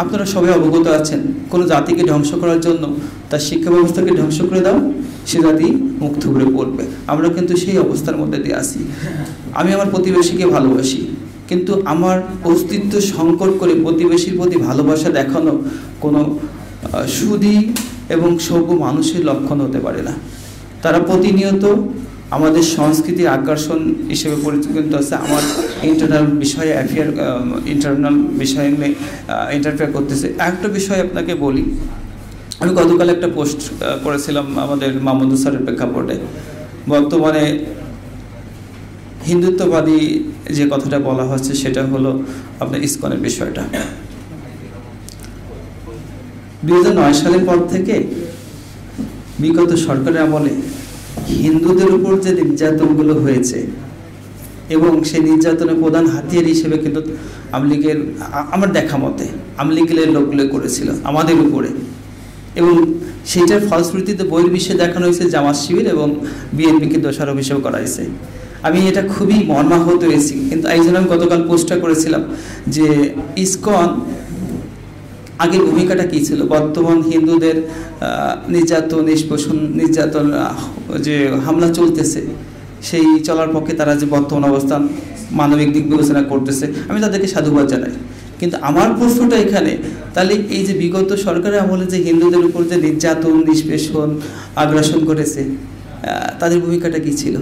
আপনারা সবাই অবগত আছেন, কোনো জাতিকে ধ্বংস করার জন্য তার শিক্ষা ব্যবস্থাকে ধ্বংস করে দাও, সে জাতি মুখ থুবড়ে পড়বে। আমরা কিন্তু সেই অবস্থার মধ্যে দিয়ে আছি। আমি আমার প্রতিবেশীকে ভালোবাসি, কিন্তু আমার অস্তিত্ব সংকট করে প্রতিবেশীর প্রতি ভালোবাসা দেখানো কোনো সুধী এবং সভ্য মানুষের লক্ষণ হতে পারে না। তারা প্রতিনিয়ত আমাদের সংস্কৃতির আকর্ষণ হিসেবে পরিচিত আছে, আমার ইন্টারনাল বিষয়ে ইন্টারফেয়ার করতেছে। একটা বিষয় আপনাকে বলি, আমি গতকাল একটা পোস্ট করেছিলাম আমাদের মাহমুদুল স্যারের প্রেক্ষাপটে। বর্তমানে হিন্দুত্ববাদী যে কথাটা বলা হচ্ছে সেটা হলো আপনার ইসকনের বিষয়টা। 2009 সালের পর থেকে বিগত সরকারের আমলে হিন্দুদের উপর যে নির্যাতনগুলো হয়েছে এবং সেই নির্যাতনের প্রধান হাতিয়ার হিসেবে কিন্তু আমার দেখা মতে আমলিগের লোকগুলো করেছিল আমাদের উপরে, এবং সেইটার ফলশ্রুতিতে বহির্বিশ্বে দেখানো হয়েছে জামাত শিবির এবং বিএনপিকে দোষারোপ হিসেবে করা হয়েছে। আমি এটা খুবই মর্মাহত হয়েছি। কিন্তু এই জন্য আমি গতকাল পোস্টটা করেছিলাম যে ইসকন আগের ভূমিকাটা কী ছিল, বর্তমান হিন্দুদের নির্যাতন যে হামলা চলতেছে সেই চলার পক্ষে তারা যে বর্তমান অবস্থান মানবিক দিক বিবেচনা করতেছে, আমি তাদেরকে সাধুবাদ জানাই। কিন্তু আমার প্রশ্নটা এখানে, তাহলে এই যে বিগত সরকারের আমলে যে হিন্দুদের উপর যে নির্যাতন, নিষ্পেষণ, আগ্রাসন করেছে, তাদের ভূমিকাটা কী ছিল,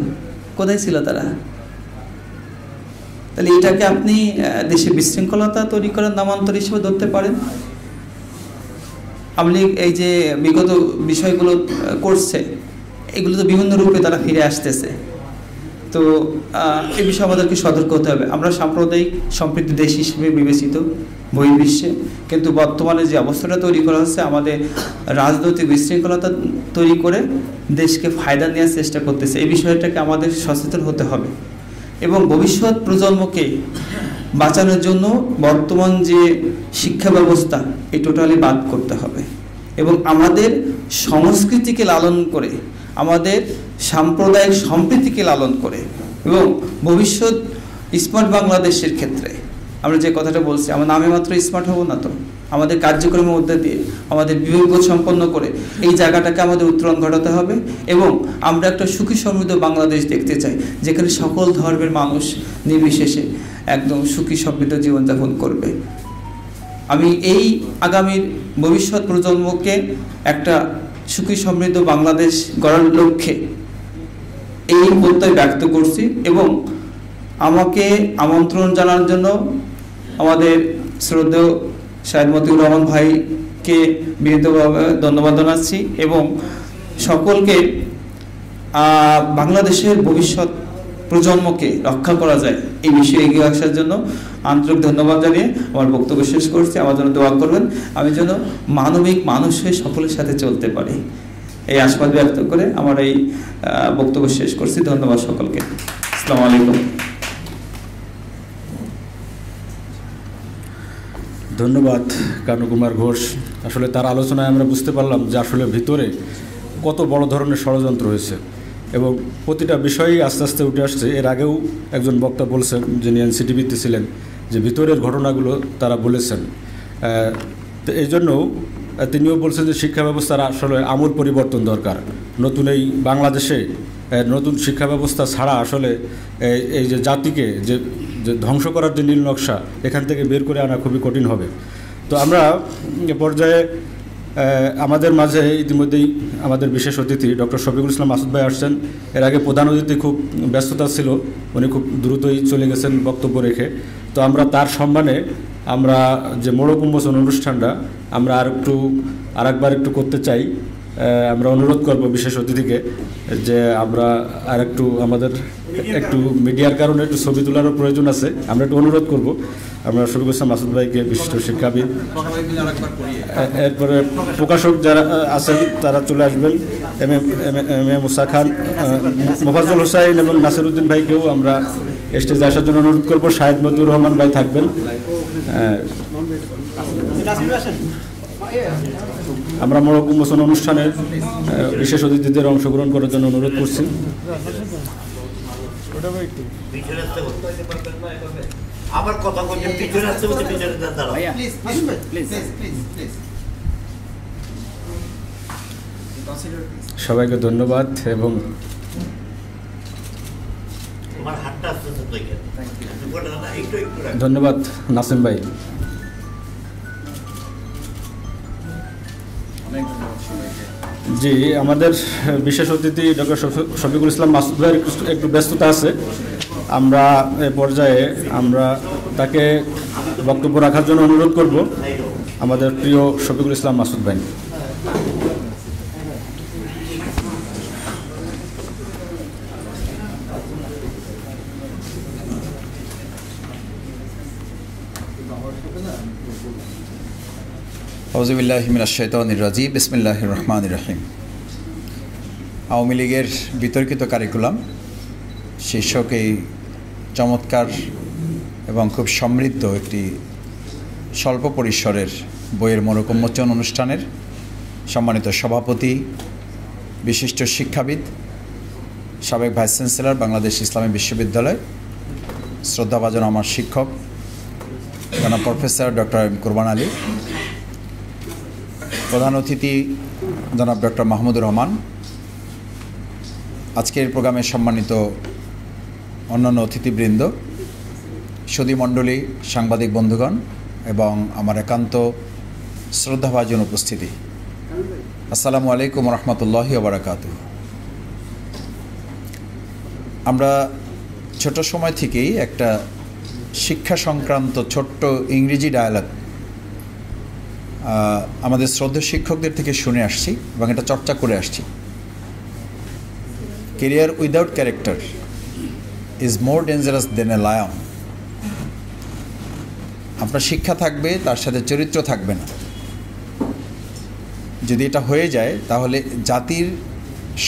কোথায় ছিল তারা? তাহলে এটাকে আপনি দেশে বিশৃঙ্খলতা তৈরি করার নামান্তর হিসেবে ধরতে পারেন? আমলি এই যে বিগত বিষয়গুলো করছে, এগুলো তো বিভিন্ন রূপে তারা ফিরে আসতেছে। তো এই বিষয়ে আমাদেরকে সতর্ক হতে হবে। আমরা সাম্প্রদায়িক সম্প্রীতি দেশ হিসেবে বিবেচিত বহির্বিশ্বে, কিন্তু বর্তমানে যে অবস্থাটা তৈরি করা হচ্ছে আমাদের রাজনৈতিক বিশৃঙ্খলতা তৈরি করে দেশকে ফায়দা নেওয়ার চেষ্টা করতেছে। এই বিষয়টাকে আমাদের সচেতন হতে হবে এবং ভবিষ্যৎ প্রজন্মকে বাঁচানোর জন্য বর্তমান যে শিক্ষা ব্যবস্থা এই টোটালি বাদ করতে হবে এবং আমাদের সংস্কৃতিকে লালন করে, আমাদের সাম্প্রদায়িক সম্প্রীতিকে লালন করে এবং ভবিষ্যৎ স্মার্ট বাংলাদেশের ক্ষেত্রে আমরা যে কথাটা বলছি, আমরা নামে মাত্র স্মার্ট হব না তো, আমাদের কার্যক্রমের মধ্যে দিয়ে আমাদের বিবেকবোধ সম্পন্ন করে এই জায়গাটাকে আমাদের উত্তরণ ঘটাতে হবে এবং আমরা একটা সুখী সমৃদ্ধ বাংলাদেশ দেখতে চাই, যেখানে সকল ধর্মের মানুষ নির্বিশেষে একদম সুখী সমৃদ্ধ জীবনযাপন করবে। আমি এই আগামীর ভবিষ্যৎ প্রজন্মকে একটা সুখী সমৃদ্ধ বাংলাদেশ গড়ার লক্ষ্যে এই প্রত্যয় ব্যক্ত করছি এবং আমাকে আমন্ত্রণ জানানোর জন্য আমাদের শ্রদ্ধেয় শাহেদ মতিউর রহমান ভাইকে বিনীতভাবে ধন্যবাদ জানাচ্ছি এবং সকলকে বাংলাদেশের ভবিষ্যৎ প্রজন্মকে রক্ষা করা যায় এই বিষয়ে এগিয়ে আসার জন্য আন্তরিক ধন্যবাদ জানিয়ে আমার বক্তব্য শেষ করছি। আমার জন্য দোয়া করবেন, আমি যেন মানবিক মানুষ হয়ে সকলের সাথে চলতে পারি, এই আশীর্বাদ ব্যক্ত করে আমার এই বক্তব্য শেষ করছি। ধন্যবাদ সকলকে। আসসালামু আলাইকুম। ধন্যবাদ কানুকুমার ঘোষ। আসলে তার আলোচনায় আমরা বুঝতে পারলাম যে আসলে ভিতরে কত বড় ধরনের ষড়যন্ত্র হয়েছে এবং প্রতিটা বিষয়ই আস্তে আস্তে উঠে আসছে। এর আগেও একজন বক্তা বলছেন, যিনি এনসিটিভিতে ছিলেন, যে ভিতরের ঘটনাগুলো তারা বলেছেন। তো এই জন্য তিনিও বলছেন যে শিক্ষা ব্যবস্থার আসলে আমূল পরিবর্তন দরকার। নতুন এই বাংলাদেশে নতুন শিক্ষা ব্যবস্থা ছাড়া আসলে এই যে জাতিকে যে ধ্বংস করার যে নীল নকশা, এখান থেকে বের করে আনা খুবই কঠিন হবে। তো আমরা এ পর্যায়ে আমাদের মাঝে ইতিমধ্যেই আমাদের বিশেষ অতিথি ডক্টর শফিকুল ইসলাম মাসুদ ভাই আসছেন। এর আগে প্রধান অতিথি খুব ব্যস্ততা ছিল, উনি খুব দ্রুতই চলে গেছেন বক্তব্য রেখে। তো আমরা তার সম্মানে আমরা যে মোড়ক উন্মোচন অনুষ্ঠানটা আমরা আরেকবার একটু করতে চাই। আমরা অনুরোধ করব বিশেষ অতিথিকে যে আমরা আরেকটু আমাদের একটু মিডিয়ার কারণে একটু ছবি তোলারও প্রয়োজন আছে, আমরা একটু অনুরোধ করব। আমরা শফিকুল ইসলাম মাসুদ ভাইকে, বিশিষ্ট শিক্ষাবিদ, এরপরে প্রকাশক যারা আছেন তারা চলে আসবেন, এম এ মুসা খান, মোফাজ্জল হোসাইন এবং নাসির উদ্দিন ভাইকেও আমরা স্টেজে আসার জন্য অনুরোধ করব। শাহেদ মতিউর রহমান ভাই থাকবেন। আমরা মোড়ক উন্মোচন অনুষ্ঠানের বিশেষ অতিথিদের অংশগ্রহণ করার জন্য অনুরোধ করছি। আবার কথা বলছেন, পিছনে আসতে বলতে পিছনে দাঁড়াও। সবাইকে ধন্যবাদ এবং ধন্যবাদ নাসিম ভাই। জি, আমাদের বিশেষ অতিথি ডক্টর শফিকুল ইসলাম মাসুদ ভাইয়ের একটু ব্যস্ততা আছে। আমরা এ পর্যায়ে আমরা তাকে বক্তব্য রাখার জন্য অনুরোধ করব, আমাদের প্রিয় শফিকুল ইসলাম মাসুদ ভাই। আউযুবিল্লাহি মিনাশ শাইতানির রাজিম, বিসমিল্লাহির রহমানির রহিম। আওয়ামী লীগের বিতর্কিত কারিকুলাম শীর্ষক এই চমৎকার এবং খুব সমৃদ্ধ একটি স্বল্প পরিসরের বইয়ের মোড়ক উন্মোচন অনুষ্ঠানের সম্মানিত সভাপতি, বিশিষ্ট শিক্ষাবিদ, সাবেক ভাইস চ্যান্সেলর, বাংলাদেশ ইসলামী বিশ্ববিদ্যালয়, শ্রদ্ধাভাজন আমার শিক্ষক জনাব প্রফেসর ডক্টর এম কোরবান আলী, প্রধান অতিথি জনাব ডক্টর মাহমুদুর রহমান, আজকের প্রোগ্রামের সম্মানিত অন্যান্য অতিথিবৃন্দ, সুধীমণ্ডলী, সাংবাদিক বন্ধুগণ এবং আমার একান্ত শ্রদ্ধাভাজন উপস্থিতি, আসসালামু আলাইকুম রহমতুল্লাহি ওয়া বারাকাতুহু। আমরা ছোট সময় থেকেই একটা শিক্ষা সংক্রান্ত ছোট্ট ইংরেজি ডায়ালগ আমাদের শ্রদ্ধেয় শিক্ষকদের থেকে শুনে আসছি এবং এটা চর্চা করে আসছি। Career without character is more dangerous then a lion. আপনার শিক্ষা থাকবে, তার সাথে চরিত্র থাকবে না। যদি এটা হয়ে যায় তাহলে জাতির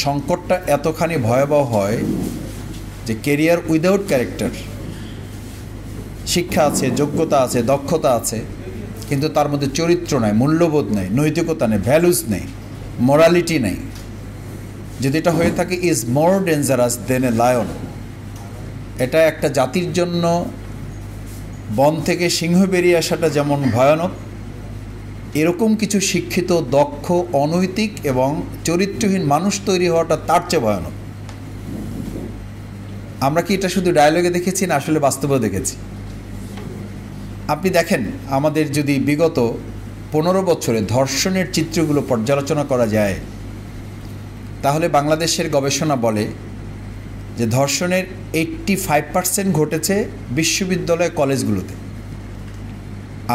সংকটটা এতখানি ভয়াবহ হয় যে কেরিয়ার উইদাউট ক্যারেক্টার, শিক্ষা আছে, যোগ্যতা আছে, দক্ষতা আছে, কিন্তু তার মধ্যে চরিত্র নাই, মূল্যবোধ নেই, নৈতিকতা নেই, ভ্যালুস নেই, মোরালিটি নেই, যদি এটা হয়ে থাকে is more dangerous then a lion. এটা একটা জাতির জন্য বন থেকে সিংহ বেরিয়ে আসাটা যেমন ভয়ানক, এরকম কিছু শিক্ষিত, দক্ষ, অনৈতিক এবং চরিত্রহীন মানুষ তৈরি হওয়াটা তার চেয়ে ভয়ানক। আমরা কি এটা শুধু ডায়লগে দেখেছি না আসলে বাস্তবেও দেখেছি? আপনি দেখেন, আমাদের যদি বিগত 15 বছরে ধর্ষণের চিত্রগুলো পর্যালোচনা করা যায়, তাহলে বাংলাদেশের গবেষণা বলে যে ধর্ষণের 85% ঘটেছে বিশ্ববিদ্যালয় কলেজগুলোতে,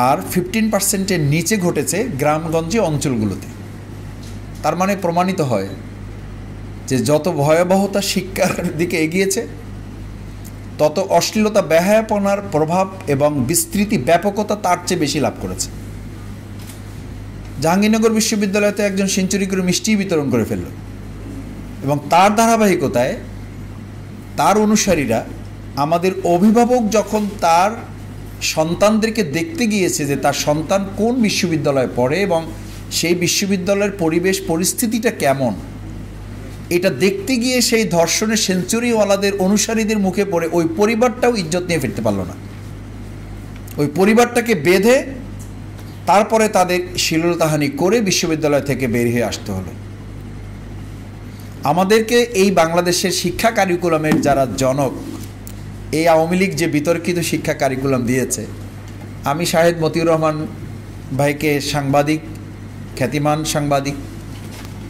আর 15%-এর নিচে ঘটেছে গ্রামগঞ্জে অঞ্চলগুলোতে। তার মানে প্রমাণিত হয় যে যত ভয়াবহতা শিক্ষার দিকে এগিয়েছে, তত অশ্লীলতা, বেহায়াপনার প্রভাব এবং বিস্তৃতি, ব্যাপকতা তার চেয়ে বেশি লাভ করেছে। জাহাঙ্গীরনগর বিশ্ববিদ্যালয়তে একজন সেঞ্চুরি করে মিষ্টি বিতরণ করে ফেলল, এবং তার ধারাবাহিকতায় তার অনুসারীরা, আমাদের অভিভাবক যখন তার সন্তানদেরকে দেখতে গিয়েছে যে তার সন্তান কোন বিশ্ববিদ্যালয়ে পড়ে এবং সেই বিশ্ববিদ্যালয়ের পরিবেশ পরিস্থিতিটা কেমন, এটা দেখতে গিয়ে সেই ধর্ষণের সেঞ্চুরিওয়ালাদের অনুসারীদের মুখে পড়ে ওই পরিবারটাও ইজ্জত নিয়ে ফিরতে পারল না। ওই পরিবারটাকে বেঁধে তারপরে তাদের শ্লীলতাহানি করে বিশ্ববিদ্যালয় থেকে বের হয়ে আসতে হলো। আমাদেরকে এই বাংলাদেশের শিক্ষা কারিকুলামের যারা জনক, এই আওয়ামী লীগ যে বিতর্কিত শিক্ষা কারিকুলাম দিয়েছে, আমি শাহেদ মতিউর রহমান ভাইকে সাংবাদিক, খ্যাতিমান সাংবাদিক,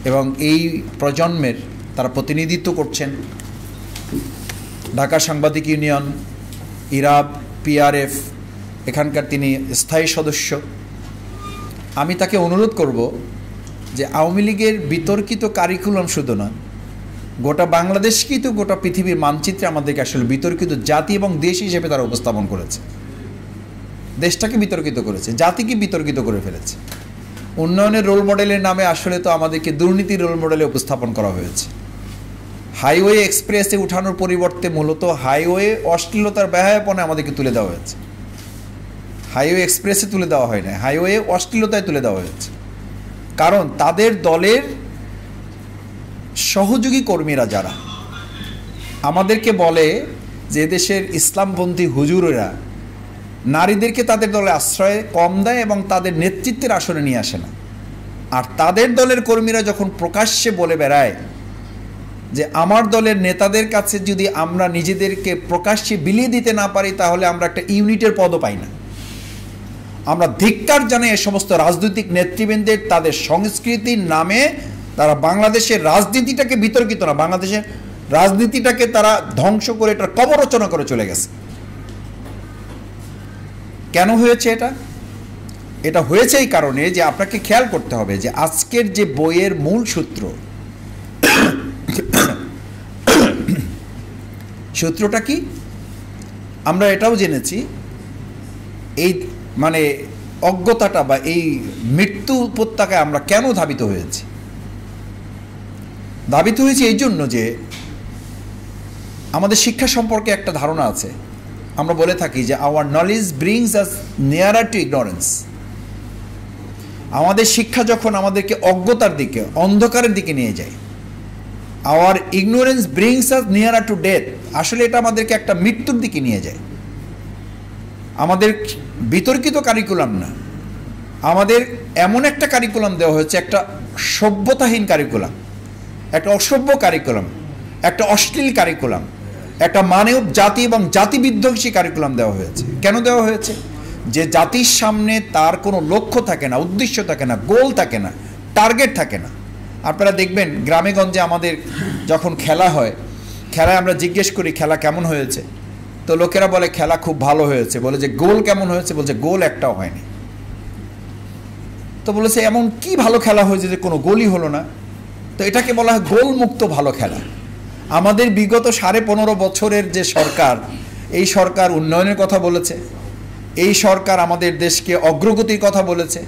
এবং এই প্রজন্মের তারা প্রতিনিধিত্ব করছেন, ঢাকা সাংবাদিক ইউনিয়ন, ইরাব, পিআরএফ, এখানকার তিনি স্থায়ী সদস্য। আমি তাকে অনুরোধ করব যে আওয়ামী লীগের বিতর্কিত কারিকুলাম শুধু না, গোটা বাংলাদেশকেই তো গোটা পৃথিবীর মানচিত্রে আমাদেরকে আসলে বিতর্কিত জাতি এবং দেশ হিসেবে তারা উপস্থাপন করেছে। দেশটাকে বিতর্কিত করেছে, জাতিকে বিতর্কিত করে ফেলেছে। উন্নয়নের রোল মডেলের নামে আসলে তো আমাদেরকে দুর্নীতির রোল মডেলে উপস্থাপন করা হয়েছে। হাইওয়ে এক্সপ্রেসে উঠানোর পরিবর্তে মূলত হাইওয়ে অশ্লীলতার বেহায়াপনে আমাদেরকে তুলে দেওয়া হয়েছে। হাইওয়ে এক্সপ্রেসে তুলে দেওয়া হয় না, হাইওয়ে অশ্লীলতায় তুলে দেওয়া হয়েছে। কারণ তাদের দলের সহযোগী কর্মীরা যারা আমাদেরকে বলে যে দেশের ইসলামপন্থী হুজুরেরা নারীদেরকে তাদের দলে আশ্রয় কম দেয় এবং তাদের নেতৃত্বের আসনে নিয়ে আসে না, আর তাদের দলের কর্মীরা যখন প্রকাশ্যে বলে বেড়ায় যে আমার দলের নেতাদের কাছে যদি আমরা নিজেদেরকে প্রকাশ্যে বিলিয়ে দিতে না পারি তাহলে আমরা একটা ইউনিটের পদও পাই না। আমরা ধিক্কার জানাই এই সমস্ত রাজনৈতিক নেতৃবৃন্দের, তাদের সংস্কৃতির নামে তারা বাংলাদেশের রাজনীতিটাকে বিতর্কিত না, বাংলাদেশের রাজনীতিটাকে তারা ধ্বংস করে এটার কবর রচনা করে চলে গেছে। কেন হয়েছে এটা? এটা হয়েছে এই কারণে যে আপনাকে খেয়াল করতে হবে যে আজকের যে বইয়ের মূল সূত্রটা কি আমরা এটাও জেনেছি। এই মানে অজ্ঞতাটা বা এই মৃত্যু উপত্যকায় আমরা কেন ধাবিত হয়েছি? ধাবিত হয়েছি এই জন্য যে আমাদের শিক্ষা সম্পর্কে একটা ধারণা আছে। আমরা বলে থাকি যে আওয়ার নলেজ ব্রিংস আস নিয়ারার টু ইগনোরেন্স। আমাদের শিক্ষা যখন আমাদেরকে অজ্ঞতার দিকে, অন্ধকারের দিকে নিয়ে যায়, hour ignorance brings us নিয়ারার to death, আসলে এটা আমাদেরকে একটা মৃত্যুর দিকে নিয়ে যায়। আমাদের বিতর্কিত কারিকুলাম না, আমাদের এমন একটা কারিকুলাম দেওয়া হয়েছে, একটা সভ্যতাহীন কারিকুলাম, একটা অসভ্য কারিকুলাম, একটা অশ্লীল কারিকুলাম, একটা মানব জাতি এবং জাতিবিধ্বংসী কারিকুলাম দেওয়া হয়েছে। কেন দেওয়া হয়েছে? যে জাতির সামনে তার কোনো লক্ষ্য থাকে না, উদ্দেশ্য থাকে না, গোল থাকে না, টার্গেট থাকে না। আপনারা দেখবেন গ্রামে গঞ্জে আমাদের যখন খেলা হয়, খেলায় আমরা জিজ্ঞেস করি খেলা কেমন হয়েছে, তো লোকেরা বলে খেলা খুব ভালো হয়েছে। বলে যে গোল কেমন হয়েছে, বলছে গোল একটাও হয়নি। তো বলেছে এমন কি ভালো খেলা হয়েছে যে কোনো গোলই হলো না? তো এটাকে বলা হয় গোল মুক্ত ভালো খেলা। আমাদের বিগত 15.5 বছরের যে সরকার, এই সরকার উন্নয়নের কথা বলেছে, এই সরকার আমাদের দেশকে অগ্রগতির কথা বলেছে,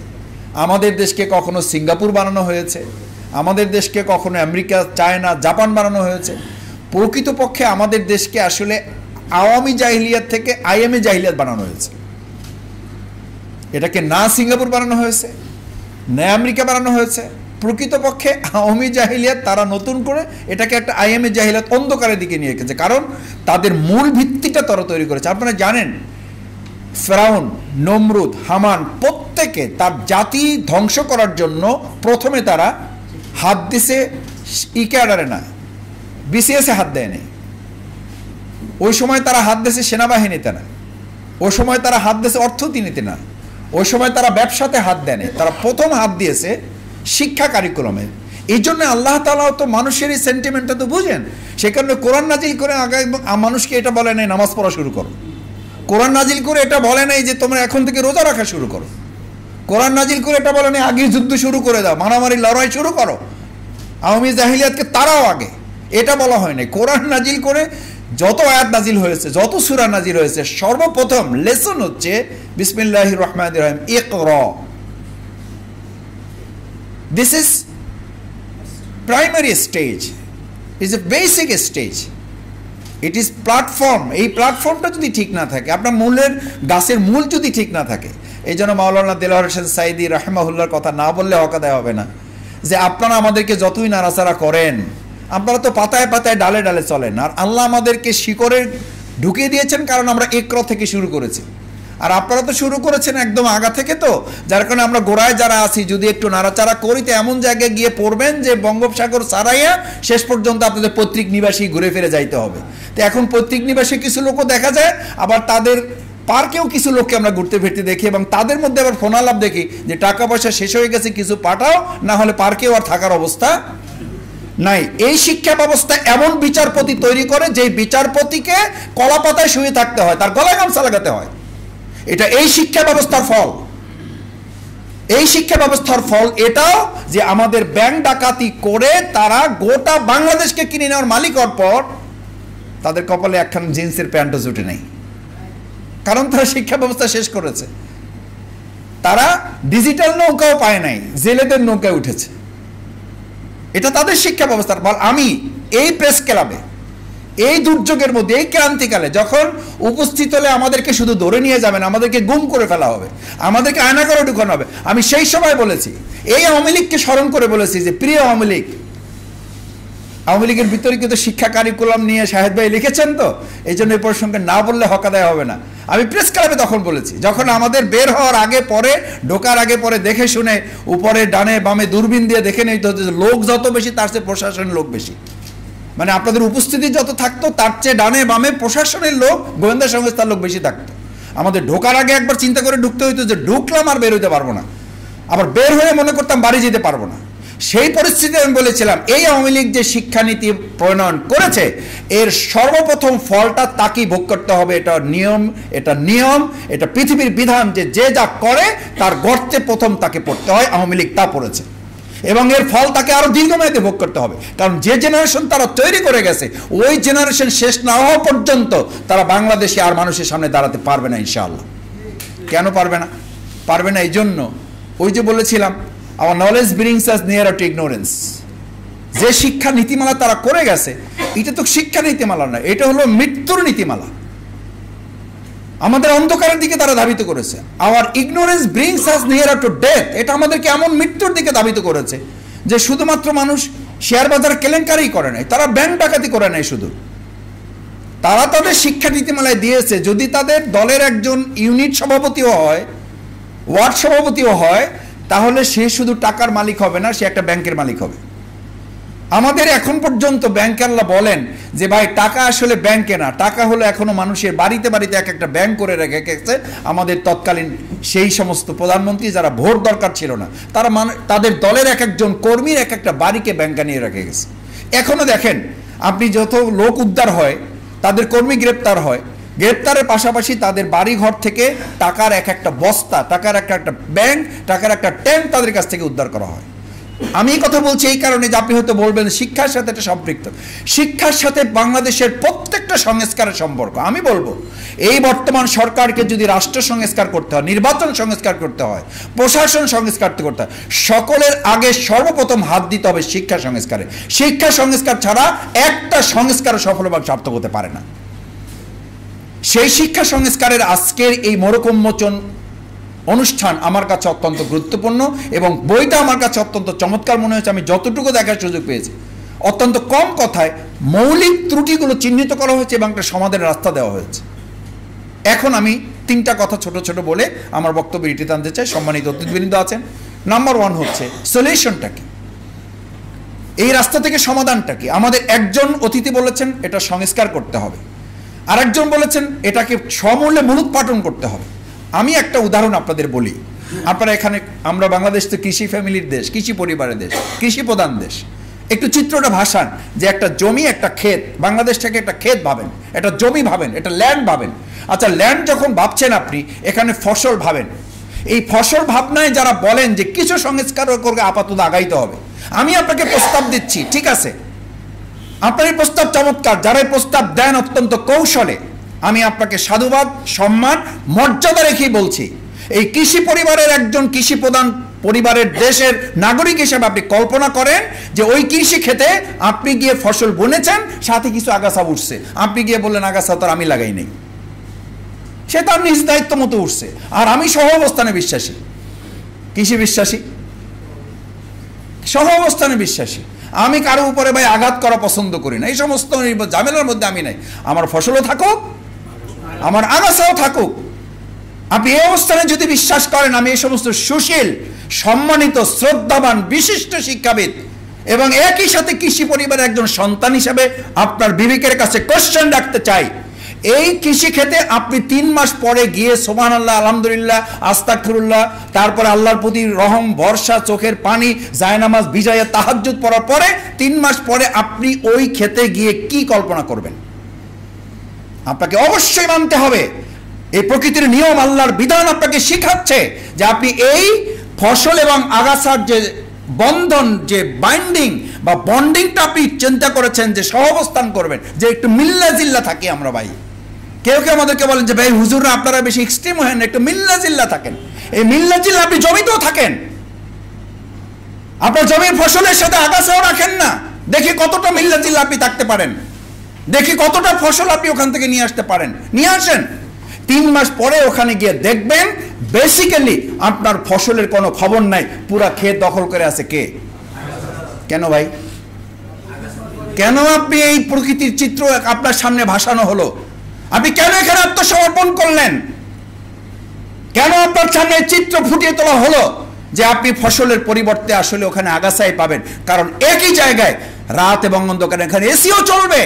আমাদের দেশকে কখনো সিঙ্গাপুর বানানো হয়েছে, আমাদের দেশকে কখনো আমেরিকা, চায়না, জাপান বানানো হয়েছে। প্রকৃতপক্ষে আমাদের দেশকে আসলে আওয়ামী জাহিলিয়াত থেকে আইএমএ জাহিলিয়াত বানানো হয়েছে। এটাকে না সিঙ্গাপুর বানানো হয়েছে, না আমেরিকা বানানো হয়েছে, প্রকৃতপক্ষে আওয়ামী জাহিলিয়াত তারা নতুন করে এটাকে একটা আইএমএ জাহিলিয়াত অন্ধকারের দিকে নিয়ে গেছে। কারণ তাদের মূল ভিত্তিটা তারা তৈরি করেছে। আপনারা জানেন ফেরাউন, নমরুদ, হামান প্রত্যেকে তার জাতি ধ্বংস করার জন্য প্রথমে তারা হাত দিছে ইকেআডারে না, বিসিএসে হাত দেয়নি। ওই সময় তারা হাত দিয়েছে সেনাবাহিনীতে না, ওই সময় তারা হাত দিয়েছে অর্থনীতিতে না, ওই সময় তারা ব্যবসাতে হাত দেয়নি। তারা প্রথম হাত দিয়েছে শিক্ষা কারিকুলামে। এই জন্য আল্লাহ তাআলাও তো মানুষের এই সেন্টিমেন্টটা তো বুঝেন, সে কারণে কোরআন নাজিল করে আগে মানুষকে এটা বলে নাই নামাজ পড়া শুরু করো, কোরআন নাজিল করে এটা বলে নাই যে তোমরা এখন থেকে রোজা রাখা শুরু করো, কোরআন নাজিল করে এটা বলে নাই আগে যুদ্ধ শুরু করে দাও, মারামারি লড়াই শুরু করো, আওয়ামী জাহিলিয়াতকে তারাও আগে, এটা বলা হয় নাই। কোরআন নাজিল করে যত আয়াত নাজিল হয়েছে, যত সূরা নাজিল হয়েছে, সর্বপ্রথম লেসন হচ্ছে বিসমিল্লাহির রহমানির রহিম, ইকরা। This is primary stage, is a basic stage, it is platform. এই প্ল্যাটফর্মটা যদি ঠিক না থাকে, আপনার মূলের গাছের মূল যদি ঠিক না থাকে, এই জন্য মাওলানা দেলোয়ার হোসেন সাইদি রাহিমাহুল্লাহর কথা না বললে হকাদায় হবে না, যে আপনারা আমাদেরকে যতই নাড়াচাড়া করেন, আপনারা তো পাতায় পাতায় ডালে ডালে চলেন, আর আল্লাহ আমাদেরকে শিকড়ে ঢুকিয়ে দিয়েছেন, কারণ আমরা ইকরা থেকে শুরু করেছি, আর আপনারা তো শুরু করেছেন একদম আগা থেকে, তো যার কারণে আমরা গোড়ায় যারা আছি যদি একটু নাড়াচাড়া করি তো এমন জায়গায় গিয়ে পড়বেন যে বঙ্গোপসাগর ছাড়াইয়া শেষ পর্যন্ত আপনাদের পৈতৃক নিবাসী ঘুরে ফিরে যাইতে হবে। তো এখন পৈতৃক নিবাসী কিছু লোকও দেখা যায়, আবার তাদের পার্কেও কিছু লোককে আমরা ঘুরতে ফিরতে দেখি, এবং তাদের মধ্যে আবার ফোনালাপ দেখি যে টাকা পয়সা শেষ হয়ে গেছে, কিছু পাঠাও, না হলে পার্কেও আর থাকার অবস্থা নাই। এই শিক্ষা ব্যবস্থা এমন বিচারপতি তৈরি করে যে বিচারপতিকে কলা পাতায় শুয়ে থাকতে হয়, তার গলায় গামছা লাগাতে হয়। এটা এই শিক্ষা ব্যবস্থার ফল, এই শিক্ষা ব্যবস্থার ফল এটাও যে আমাদের ব্যাংক ডাকাতি করে তারা গোটা বাংলাদেশকে কিনে নেওয়ার মালিক হওয়ার পর তাদের কপালে একখান জিন্সের প্যান্টও জুটে নেই, কারণ তারা শিক্ষা ব্যবস্থা শেষ করেছে। তারা ডিজিটাল নৌকাও পায় নাই, জেলেদের নৌকায় উঠেছে। এটা তাদের শিক্ষা ব্যবস্থার ফল। আমি এই প্রেস ক্লাবে এই দুর্যোগের মধ্যে, এই ক্রান্তিকালে যখন উপস্থিত হলে আমাদেরকে শুধু ধরে নিয়ে যাবেন, আমাদেরকে গুম করে ফেলা হবে, আমাদেরকে আয়না করে ঢুকানো হবে, আমি সেই সময় বলেছি, এই আওয়ামী লীগকে স্মরণ করে বলেছি যে প্রিয় আওয়ামী লীগ, আওয়ামী লীগের বিতর্কিত শিক্ষা কারিকুলাম নিয়ে শাহেদ ভাই লিখেছেন, তো এই জন্য এই প্রসঙ্গে না বললে হকাদায় হবে না। আমি প্রেস ক্লাবে তখন বলেছি, যখন আমাদের বের হওয়ার আগে পরে, ঢোকার আগে পরে দেখে শুনে উপরে ডানে বামে দূরবীন দিয়ে দেখে নিতে হতো যে লোক যত বেশি তার চেয়ে প্রশাসনের লোক বেশি, মানে আপনাদের উপস্থিতি যত থাকতো তার চেয়ে ডানে বামে প্রশাসনের লোক, গোয়েন্দা সংস্থার লোক বেশি থাকতো। আমাদের ঢোকার আগে একবার চিন্তা করে ঢুকতে হইতো যে ঢুকলাম আর বের হইতে পারবো না, আবার বের হয়ে মনে করতাম বাড়ি যেতে পারবো না। সেই পরিস্থিতি আমি বলেছিলাম এই আওয়ামী লীগ যে শিক্ষানীতি প্রণয়ন করেছে এর সর্বপ্রথম ফলটা তাকেই ভোগ করতে হবে। এটা নিয়ম, এটা পৃথিবীর বিধান যে যে যা করে তার গর্তে প্রথম তাকে পড়তে হয়। আওয়ামী লীগ তা পড়েছে এবং এর ফল তাকে আরো দীর্ঘমেয়াদে ভোগ করতে হবে, কারণ যে জেনারেশন তারা তৈরি করে গেছে ওই জেনারেশন শেষ না হওয়া পর্যন্ত তারা বাংলাদেশে আর মানুষের সামনে দাঁড়াতে পারবে না ইনশাআল্লাহ। কেন পারবে না? পারবে না এই জন্য, ওই যে বলেছিলাম our knowledge brings us nearer to ignorance। যে শিক্ষা নীতিমালা তারা করে গেছে এটা তো শিক্ষা নীতিমালা না, এটা হলো মৃত্যুর নীতিমালা। আমাদের অন্ধকারের দিকে তারা ধাবিত করেছে। our ignorance brings us nearer to death। এটা আমাদেরকে এমন মৃত্যুর দিকে ধাবিত করেছে যে শুধুমাত্র মানুষ শেয়ার বাজার কেলেঙ্কারি করে নাই, তারা ব্যাংক ডাকাতি করে নাই, শুধু তারা তাদের শিক্ষা নীতিমালায় দিয়েছে যদি তাদের দলের একজন ইউনিট সভাপতিও হয়, ওয়ার্ড সভাপতিও হয়, তাহলে সে শুধু টাকার মালিক হবে না, সে একটা ব্যাংকের মালিক হবে। আমাদের এখন পর্যন্ত ব্যাংকাররা বলেন যে ভাই টাকা আসলে ব্যাংকে না, টাকা হলো এখনো মানুষের বাড়িতে বাড়িতে এক একটা ব্যাংক করে রেখে গেছে আমাদের তৎকালীন সেই সমস্ত প্রধানমন্ত্রী যারা ভোট দরকার ছিল না, তারা তাদের দলের এক একজন কর্মীর এক একটা বাড়িকে ব্যাংকে নিয়ে রেখে গেছে। এখনো দেখেন আপনি যত লোক উদ্ধার হয়, তাদের কর্মী গ্রেপ্তার হয়, গ্রেপ্তারের পাশাপাশি তাদের বাড়ি ঘর থেকে টাকার এক একটা বস্তা, টাকার একটা ব্যাংক, টাকার একটা ট্যাঙ্ক তাদের কাছ থেকে উদ্ধার করা হয়। আমি এই কথা বলছি এই কারণে যে আপনি হয়তো বলবেন শিক্ষার সাথে এটা সম্পৃক্ত। শিক্ষার সাথে বাংলাদেশের প্রত্যেকটা সংস্কারের সম্পর্ক। আমি বলবো এই বর্তমান সরকারকে যদি রাষ্ট্র সংস্কার করতে হয়, নির্বাচন সংস্কার করতে হয়, প্রশাসন সংস্কার করতে হয়, সকলের আগে সর্বপ্রথম হাত দিতে হবে শিক্ষা সংস্কারে। শিক্ষা সংস্কার ছাড়া একটা সংস্কার সফলভাবে সার্থক হতে পারে না। সেই শিক্ষা সংস্কারের আজকের এই মোড়ক উন্মোচন অনুষ্ঠান আমার কাছে অত্যন্ত গুরুত্বপূর্ণ এবং বইটা আমার কাছে অত্যন্ত চমৎকার মনে হয়েছে। আমি যতটুকু দেখার সুযোগ পেয়েছি অত্যন্ত কম কথায় মৌলিক ত্রুটিগুলো চিহ্নিত করা হয়েছে এবং একটা সমাধানের রাস্তা দেওয়া হয়েছে। এখন আমি তিনটা কথা ছোট ছোট বলে আমার বক্তব্য ইতি টানতে চাই। সম্মানিত অতিথিবৃন্দ আছেন, নাম্বার 1 হচ্ছে সলিউশনটা কি, এই রাস্তা থেকে সমাধানটা কি। আমাদের একজন অতিথি বলেছেন এটা সংস্কার করতে হবে, আরেকজন বলেছেন এটাকে সমূলে মূলোৎপাটন করতে হবে। আমি একটা উদাহরণ আপনাদের বলি। আপনারা এখানে, আমরা বাংলাদেশ তো কৃষি ফ্যামিলির দেশ, কৃষি পরিবারের দেশ, কৃষি প্রধান দেশ। একটু চিত্রটা ভাসান যে একটা জমি, একটা ক্ষেত, বাংলাদেশটাকে একটা ক্ষেত ভাবেন, একটা জমি ভাবেন, একটা ল্যান্ড ভাবেন। আচ্ছা, ল্যান্ড যখন ভাবছেন আপনি, এখানে ফসল ভাবেন। এই ফসল ভাবনায় যারা বলেন যে কিছু সংস্কার করে আপাতত আগাইতে হবে, আমি আপনাকে প্রস্তাব দিচ্ছি, ঠিক আছে, আপনার এই প্রস্তাব চমৎকার, যারা এই প্রস্তাব দেন অত্যন্ত কৌশলে, আমি আপনাকে সাধুবাদ, সম্মান, মর্যাদা রেখেই বলছি। এই কৃষি পরিবারের একজন কৃষি প্রধান পরিবারের দেশের নাগরিক হিসেবে আপনি কল্পনা করেন যে ওই কৃষি ক্ষেতে আপনি গিয়ে ফসল বুনেছেন, সাথে কিছু আগাছা উঠছে, আপনি গিয়ে বললেন আগাছা তো আমি লাগাই নেই, সে তার নিজ দায়িত্ব মতো উঠছে। আর আমি সহ অবস্থানে বিশ্বাসী, কৃষি বিশ্বাসী, সহ অবস্থানে বিশ্বাসী। আমি কারো উপরে ভাই আঘাত করা পছন্দ করি না, এই সমস্ত ঝামেলার মধ্যে আমি নাই। আমার ফসলও থাকুক, আমার আগাছাও থাকুক। আপনি এই অবস্থানে যদি বিশ্বাস করেন, আমি এই সমস্ত সুশীল, সম্মানিত, শ্রদ্ধাবান, বিশিষ্ট শিক্ষাবিদ এবং একই সাথে কৃষি পরিবারের একজন সন্তান হিসেবে আপনার বিবেকের কাছে কোশ্চেন রাখতে চাই, এই কৃষি ক্ষেতে আপনি 3 মাস পরে গিয়ে সুবহানাল্লাহ, আলহামদুলিল্লাহ, আস্তাগফিরুল্লাহ, তারপরে আল্লাহর প্রতি রহম, ভরসা, চোখের পানি, জায়নামাজ ভিজাইয়া তাহাজ্জুদ পড়ার পরে 3 মাস পরে আপনি ওই ক্ষেতে গিয়ে কি কল্পনা করবেন? আপনাকে অবশ্যই মানতে হবে, এই প্রকৃতির নিয়ম, আল্লাহর বিধান আপনাকে শিখাচ্ছে যে আপনি এই ফসল এবং আগাছার যে বন্ধন, যে বাইন্ডিং বা বন্ডিংটা আপনি চিন্তা করেছেন যে সহাবস্থান করবেন, যে একটু মিল্লা জিল্লা থাকি আমরা ভাই। কেউ কেউ আমাদেরকে বলেন যে ভাই হুজুররা আপনারা বেশি এক্সট্রিম হয়েন, একটু মিল্লা জিল্লা থাকেন। এই মিল্লা জিল্লা আপনি জমিতেও থাকেন, আপনার জমির ফসলের সাথে আগাছাও রাখেন না, দেখি কতটা মিল্লা জিল্লা আপনি থাকতে পারেন, দেখি কতটা ফসল আপনি ওখান থেকে নিয়ে আসতে পারেন, নিয়ে আসেন। 3 মাস পরে ওখানে গিয়ে দেখবেন বেসিক্যালি আপনার ফসলের কোনো খবর নাই, পুরা ক্ষেত দখল করে আছে কে? কেন ভাই? কেন আপনি এই প্রকৃতির চিত্র আপনার সামনে ভাসানো হলো? আপনি কেন এখানে আত্মসমর্পণ করলেন? কেন আপনার সামনে চিত্র ফুটিয়ে তোলা হলো যে আপনি ফসলের পরিবর্তে আসলে ওখানে আগাছাই পাবেন? কারণ একই জায়গায় রাত এবং অন্ধকারে এখানে এসিও চলবে।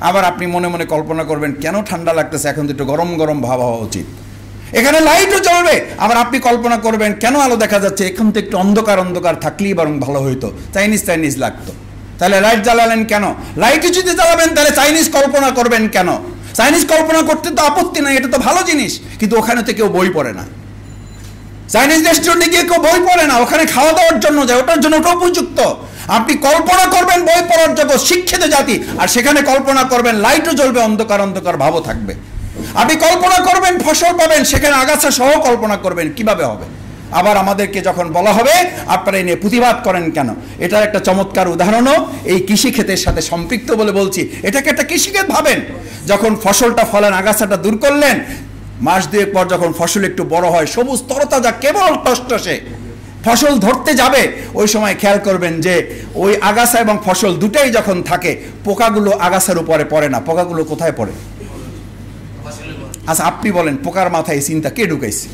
আবার আপনি মনে মনে কল্পনা করবেন কেন ঠান্ডা লাগতেছে, এখন তো একটু গরম গরম ভাব হওয়া উচিত, এখানে লাইটও জ্বলবে। আবার আপনি কল্পনা করবেন কেন আলো দেখা যাচ্ছে, এখন তো একটু অন্ধকার অন্ধকার থাকলেই বরং ভালো হইতো, চাইনিজ লাগতো, তাহলে লাইট জ্বালালেন কেন? লাইটই যদি জ্বালাবেন তাহলে চাইনিজ কল্পনা করবেন কেন? চাইনিজ কল্পনা করতে তো আপত্তি নাই, এটা তো ভালো জিনিস, কিন্তু ওখানে তো কেউ বই পড়ে না। চাইনিজ রেস্টুরেন্টে গিয়ে কেউ বই পড়ে না, ওখানে খাওয়া দাওয়ার জন্য যায়, ওটার জন্য ওটা উপযুক্ত। আপনি কল্পনা করবেন বই পড়ার জগৎ, শিক্ষিত জাতি, আর সেখানে কল্পনা করবেন লাইটও জ্বলবে, অন্ধকার অন্ধকার ভাবও থাকবে। আপনি কল্পনা করবেন ফসল পাবেন, সেখানে আগাছা সহ কল্পনা করবেন, কিভাবে হবে? আবার আমাদেরকে যখন বলা হবে আপনারা এই নিয়ে প্রতিবাদ করেন কেন, এটার একটা চমৎকার উদাহরণও এই কৃষিক্ষেতের সাথে সম্পৃক্ত বলে বলছি। এটাকে একটা কৃষিক্ষেত ভাবেন, যখন ফসলটা ফলেন, আগাছাটা দূর করলেন, মাস 2 পর যখন ফসল একটু বড় হয়, সবুজ তরতাজা, কেবল টসটসে ফসল ধরতে যাবে, ওই সময় খেয়াল করবেন যে ওই আগাছা এবং ফসল দুটাই যখন থাকে, পোকাগুলো আগাছার উপরে পড়ে না, পোকাগুলো কোথায় পড়ে? আচ্ছা আপনি বলেন, পোকার মাথায় এই চিন্তা কে ঢুকাইছে?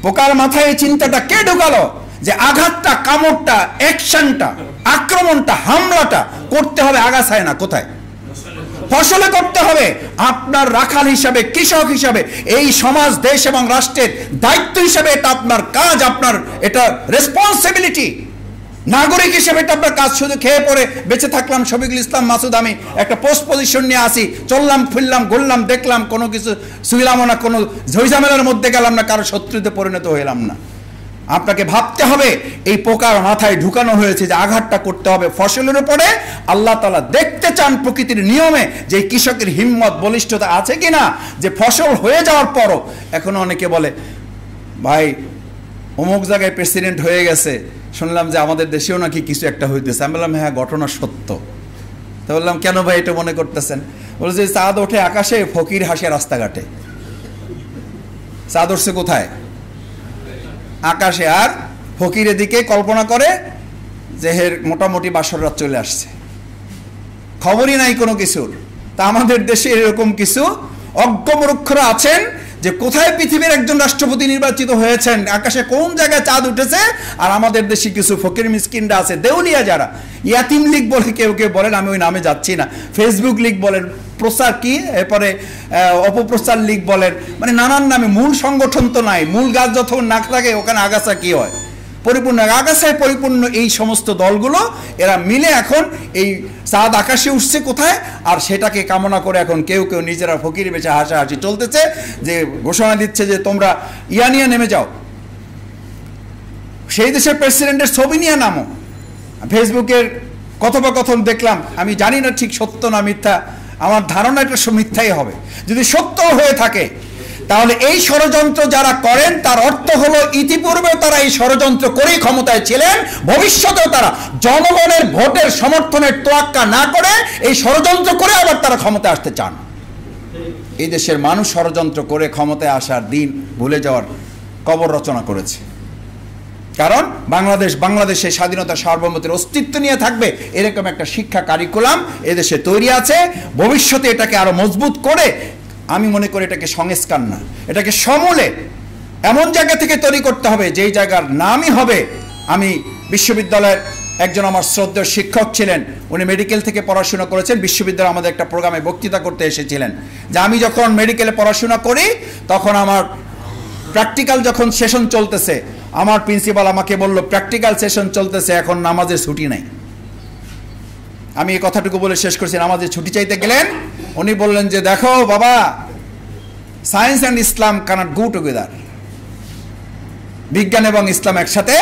পোকার মাথায় এই চিন্তাটা কে ঢুকালো যে আঘাতটা, কামড়টা, অ্যাকশনটা, আক্রমণটা, হামলাটা করতে হবে আগাছায় না, কোথায়? ফসলে করতে হবে। আপনার রাখাল হিসাবে, কৃষক হিসাবে, এই সমাজ, দেশ এবং রাষ্ট্রের দায়িত্ব হিসাবে এটা আপনার কাজ, আপনার এটা রেসপন্সিবিলিটি। নাগরিক হিসেবে এটা আপনার কাজ। শুধু খেয়ে পরে বেঁচে থাকলাম, শফিকুল ইসলাম মাসুদ আমি একটা পোস্ট পজিশন নিয়ে আসি, চললাম ফিরলাম, ঘুরলাম, দেখলাম, কোনো কিছু শুইলাম না, কোনো ঝইঝামেলার মধ্যে গেলাম না, কারো শত্রুতে পরিণত হইলাম না। আপনাকে ভাবতে হবে এই পোকার মাথায় ঢুকানো হয়েছে যে আঘাতটা করতে হবে ফসলের উপরে। আল্লাহ তাআলা দেখতে চান প্রকৃতির নিয়মে যে কৃষকের হিম্মত, বলিষ্ঠতা আছে কিনা, যে ফসল হয়ে যাওয়ার পরও এখনো অনেকে বলে ভাই অমুক জায়গায় প্রেসিডেন্ট হয়ে গেছে, শুনলাম যে আমাদের দেশেও নাকি কিছু একটা হইতেছে। আমি বললাম হ্যাঁ ঘটনা সত্য। তো বললাম কেন ভাই এটা মনে করতেছেন? বলছে চাঁদ ওঠে আকাশে, ফকির হাসে রাস্তাঘাটে। চাঁদ উঠছে কোথায়? আকাশে। আর ফকির এদিকে কল্পনা করে যে হের মোটামুটি বাসর রাত চলে আসছে, খবরই নাই কোনো কিছুর। তা আমাদের দেশে এরকম কিছু অজ্ঞমূর্খরা আছেন যে কোথায় পৃথিবীর একজন রাষ্ট্রপতি নির্বাচিত হয়েছেন, আকাশে কোন জায়গায় চাঁদ উঠেছে, আর আমাদের দেশে কিছু ফকির মিসকিনরা আছে, দেউলিয়া যারা, ইয়াতিম লীগ বলে কেউ কেউ বলেন, আমি ওই নামে যাচ্ছি না, ফেসবুক লীগ বলেন, প্রচার কি, এরপরে অপপ্রচার লীগ বলেন, মানে নানান নামে। মূল সংগঠন তো নাই, মূল গাছ যতক্ষণ না থাকে ওখানে আগাছা কি হয়, পরিপূর্ণ আগাছায় পরিপূর্ণ এই সমস্ত দলগুলো এরা মিলে এখন এই চাঁদ আকাশে উঠছে কোথায়, আর সেটাকে কামনা করে এখন কেউ কেউ নিজেরা ফকির বেচে হাসাহাসি চলতেছে, যে ঘোষণা দিচ্ছে যে তোমরা ইয়া নিয়ে নেমে যাও, সেই দেশের প্রেসিডেন্টের ছবি নিয়ে নামো। ফেসবুকের কথোপকথন দেখলাম, আমি জানি না ঠিক সত্য না মিথ্যা, আমার ধারণা এটা মিথ্যাই হবে। যদি সত্য হয়ে থাকে তাহলে এই ষড়যন্ত্র যারা করেন তার অর্থ হলো ইতিপূর্বেও তারা এই ষড়যন্ত্র করেই ক্ষমতায় ছিলেন, ভবিষ্যতেও তারা জনগণের ভোটের সমর্থনের তোয়াক্কা না করে এই ষড়যন্ত্র করে আবার তারা ক্ষমতায় আসতে চান। এই দেশের মানুষ ষড়যন্ত্র করে ক্ষমতায় আসার দিন ভুলে যাওয়ার কবর রচনা করেছে। কারণ বাংলাদেশের স্বাধীনতা সার্বভৌমত্বের অস্তিত্ব নিয়ে থাকবে এরকম একটা শিক্ষা কারিকুলাম এদেশে তৈরি আছে। ভবিষ্যতে এটাকে আরো মজবুত করে, আমি মনে করি এটাকে সংস্কার না, এটাকে সমূলে এমন জায়গা থেকে তৈরি করতে হবে যেই জায়গার নামই হবে, আমি বিশ্ববিদ্যালয়ের একজন আমার শ্রদ্ধেয় শিক্ষক ছিলেন, উনি মেডিকেল থেকে পড়াশোনা করেছেন, বিশ্ববিদ্যালয়ে আমাদের একটা প্রোগ্রামে বক্তৃতা করতে এসেছিলেন, যে আমি যখন মেডিকেলে পড়াশোনা করি তখন আমার প্র্যাকটিক্যাল যখন সেশন চলতেছে, আমার প্রিন্সিপাল আমাকে বলল প্র্যাকটিক্যাল সেশন চলতেছে, এখন নামাজের ছুটি নাই। আমি এই কথাটুকু বলে শেষ করছি, নামাজের ছুটি চাইতে গেলেন, উনি বললেন যে দেখো বাবা, science and Islam can't go together, বিজ্ঞান এবং ইসলাম একসাথে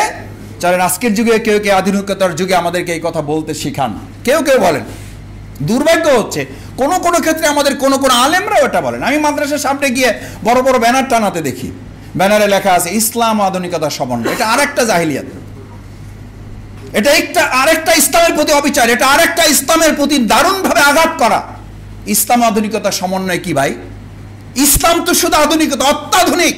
চলেন। আজকের যুগে কেউ কেউ আধুনিকতার যুগে আমাদেরকে এই কথা বলতে শিখান, কেউ কেউ বলেন। দুর্ভাগ্য হচ্ছে কোন কোন ক্ষেত্রে আমাদের কোন কোন আলেমরাও এটা বলেন। আমি মাদ্রাসার সামনে গিয়ে বড় বড় ব্যানার টানাতে দেখি, ব্যানারে লেখা আছে ইসলাম আধুনিকতার সমন্বয়। এটা আরেকটা জাহিলিয়াত, এটা আরেকটা ইসলামের প্রতি অবিচার, এটা আরেকটা ইসলামের প্রতি দারুণভাবে আঘাত করা। ইসলাম আধুনিকতার সমন্বয় কি ভাই? ইসলাম তো শুধু আধুনিকতা, অত্যাধুনিক।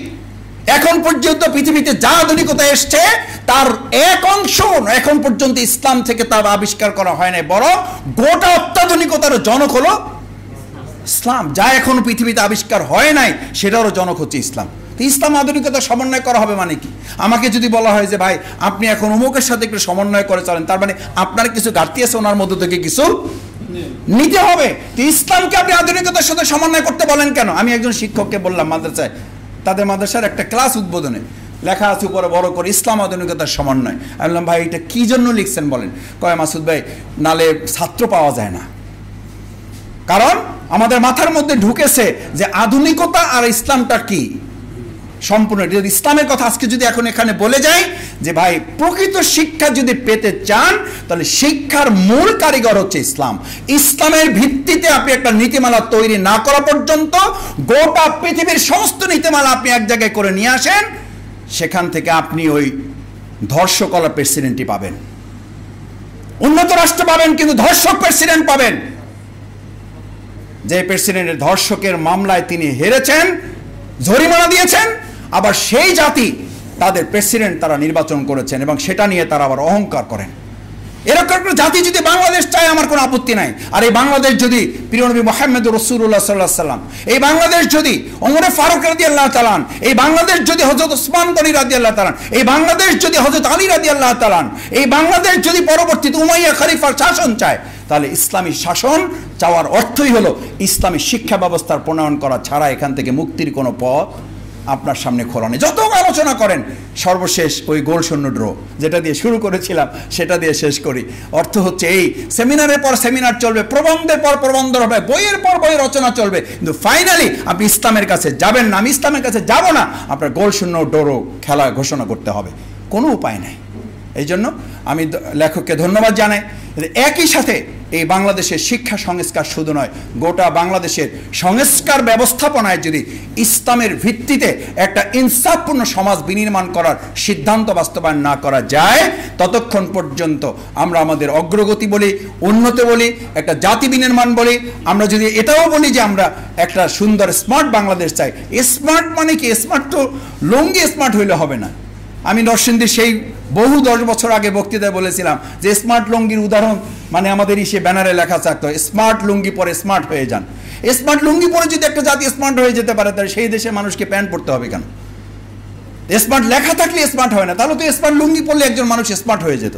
এখন পর্যন্ত পৃথিবীতে যা আধুনিকতা এসছে তার এক অংশ এখন পর্যন্ত ইসলাম থেকে তার আবিষ্কার করা হয় না, বরং গোটা অত্যাধুনিকতার জনক হলো ইসলাম। যা এখন পৃথিবীতে আবিষ্কার হয় নাই সেটারও জনক হচ্ছে ইসলাম। তো ইসলাম আধুনিকতা সমন্বয় করা হবে মানে কি? আমাকে যদি বলা হয় যে ভাই আপনি এখন অমুকের সাথে একটু সমন্বয় করে চলেন, তার মানে আপনার কিছু ঘাটতি আছে, ওনার মধ্য থেকে কিছু নিতে হবে। তো ইসলামকে আপনি আধুনিকতার সাথে সমন্বয় করতে বলেন কেন? আমি একজন শিক্ষককে বললাম মাদ্রাসায়, তাদের মাদ্রাসার একটা ক্লাস উদ্বোধনে লেখা আছে উপরে বড় করে ইসলাম আধুনিকতার সমন্বয়। আমি বললাম ভাই এটা কি জন্য লিখছেন বলেন? কয় মাসুদ ভাই, নালে ছাত্র পাওয়া যায় না। কারণ আমাদের মাথার মধ্যে ঢুকেছে যে আধুনিকতা আর ইসলামটা কি সম্পূর্ণ। ইসলামের কথা আজকে যদি এখন এখানে বলে যাই যে ভাই প্রকৃত শিক্ষা যদি পেতে চান তাহলে শিক্ষার মূল কারিগর হচ্ছে ইসলাম। ইসলামের ভিত্তিতে আপনি একটা নীতিমালা তৈরি না করা পর্যন্ত গোটা পৃথিবীর সমস্ত নীতিমালা আপনি এক জায়গায় করে নিয়ে আসেন, সেখান থেকে আপনি ওই ধর্ষকলা প্রেসিডেন্টই পাবেন। উন্নত রাষ্ট্র পাবেন কিন্তু ধর্ষক প্রেসিডেন্ট পাবেন। যে প্রেসিডেন্টের ধর্ষকের মামলায় তিনি হেরেছেন, জরিমানা দিয়েছেন, আবার সেই জাতি তাদের প্রেসিডেন্ট তারা নির্বাচন করেছেন এবং সেটা নিয়ে তারা আবার অহংকার করেন। এরকম একটা জাতি যদি বাংলাদেশ চায় আমার কোনো আপত্তি নাই। আর এই বাংলাদেশ যদি প্রিয় নবী মুহাম্মদ রাসূলুল্লাহ সাল্লাল্লাহু আলাইহি সাল্লাম, এই বাংলাদেশ যদি ওমরে ফারুক রাদিয়াল্লাহু তাআলা, এই বাংলাদেশ যদি হযরত ওসমান গনি রাদিয়াল্লাহু তাআলা, এই বাংলাদেশ যদি হযরত আলী রাদিয়াল্লাহু তাআলা, এই বাংলাদেশ যদি পরবর্তীতে উমাইয়া খলিফার শাসন চায়, তাহলে ইসলামী শাসন চাওয়ার অর্থই হলো ইসলামী শিক্ষা ব্যবস্থার প্রণয়ন করা ছাড়া এখান থেকে মুক্তির কোনো পথ আপনার সামনে খোলা নেই। যত আলোচনা করেন, সর্বশেষ ওই গোল শূন্য ড্র যেটা দিয়ে শুরু করেছিলাম সেটা দিয়ে শেষ করি। অর্থ হচ্ছে এই সেমিনারের পর সেমিনার চলবে, প্রবন্ধের পর প্রবন্ধ হবে, বইয়ের পর বই রচনা চলবে, কিন্তু ফাইনালি আপনি ইসলামের কাছে যাবেন না, আমি ইসলামের কাছে যাব না, আপনার গোল শূন্য ড্র খেলা ঘোষণা করতে হবে, কোনো উপায় নাই। এই জন্য আমি লেখককে ধন্যবাদ জানাই। একই সাথে এই বাংলাদেশের শিক্ষা সংস্কার শুধু নয়, গোটা বাংলাদেশের সংস্কার ব্যবস্থাপনায় যদি ইসলামের ভিত্তিতে একটা ইনসাফপূর্ণ সমাজ বিনির্মাণ করার সিদ্ধান্ত বাস্তবায়ন না করা যায়, ততক্ষণ পর্যন্ত আমরা আমাদের অগ্রগতি বলি, উন্নতি বলি, একটা জাতি বিনির্মাণ বলি, আমরা যদি এটাও বলি যে আমরা একটা সুন্দর স্মার্ট বাংলাদেশ চাই। স্মার্ট মানে কি? স্মার্ট তো লুঙ্গি স্মার্ট হইলে হবে না। আমি নরসিংদীর সেই বহু 10 বছর আগে বক্তৃতায় বলেছিলাম যে স্মার্ট লুঙ্গির উদাহরণ মানে আমাদের সে ব্যানারে লেখা থাকতো স্মার্ট লুঙ্গি পরে স্মার্ট হয়ে যান। স্মার্ট লুঙ্গি পরে যদি একটা জাতি স্মার্ট হয়ে যেতে পারে, তাহলে সেই দেশে মানুষকে প্যান্ট পরতে হবে কেন? স্মার্ট লেখা থাকলে স্মার্ট হয় না, তাহলে তো স্মার্ট লুঙ্গি পরলে একজন মানুষ স্মার্ট হয়ে যেত।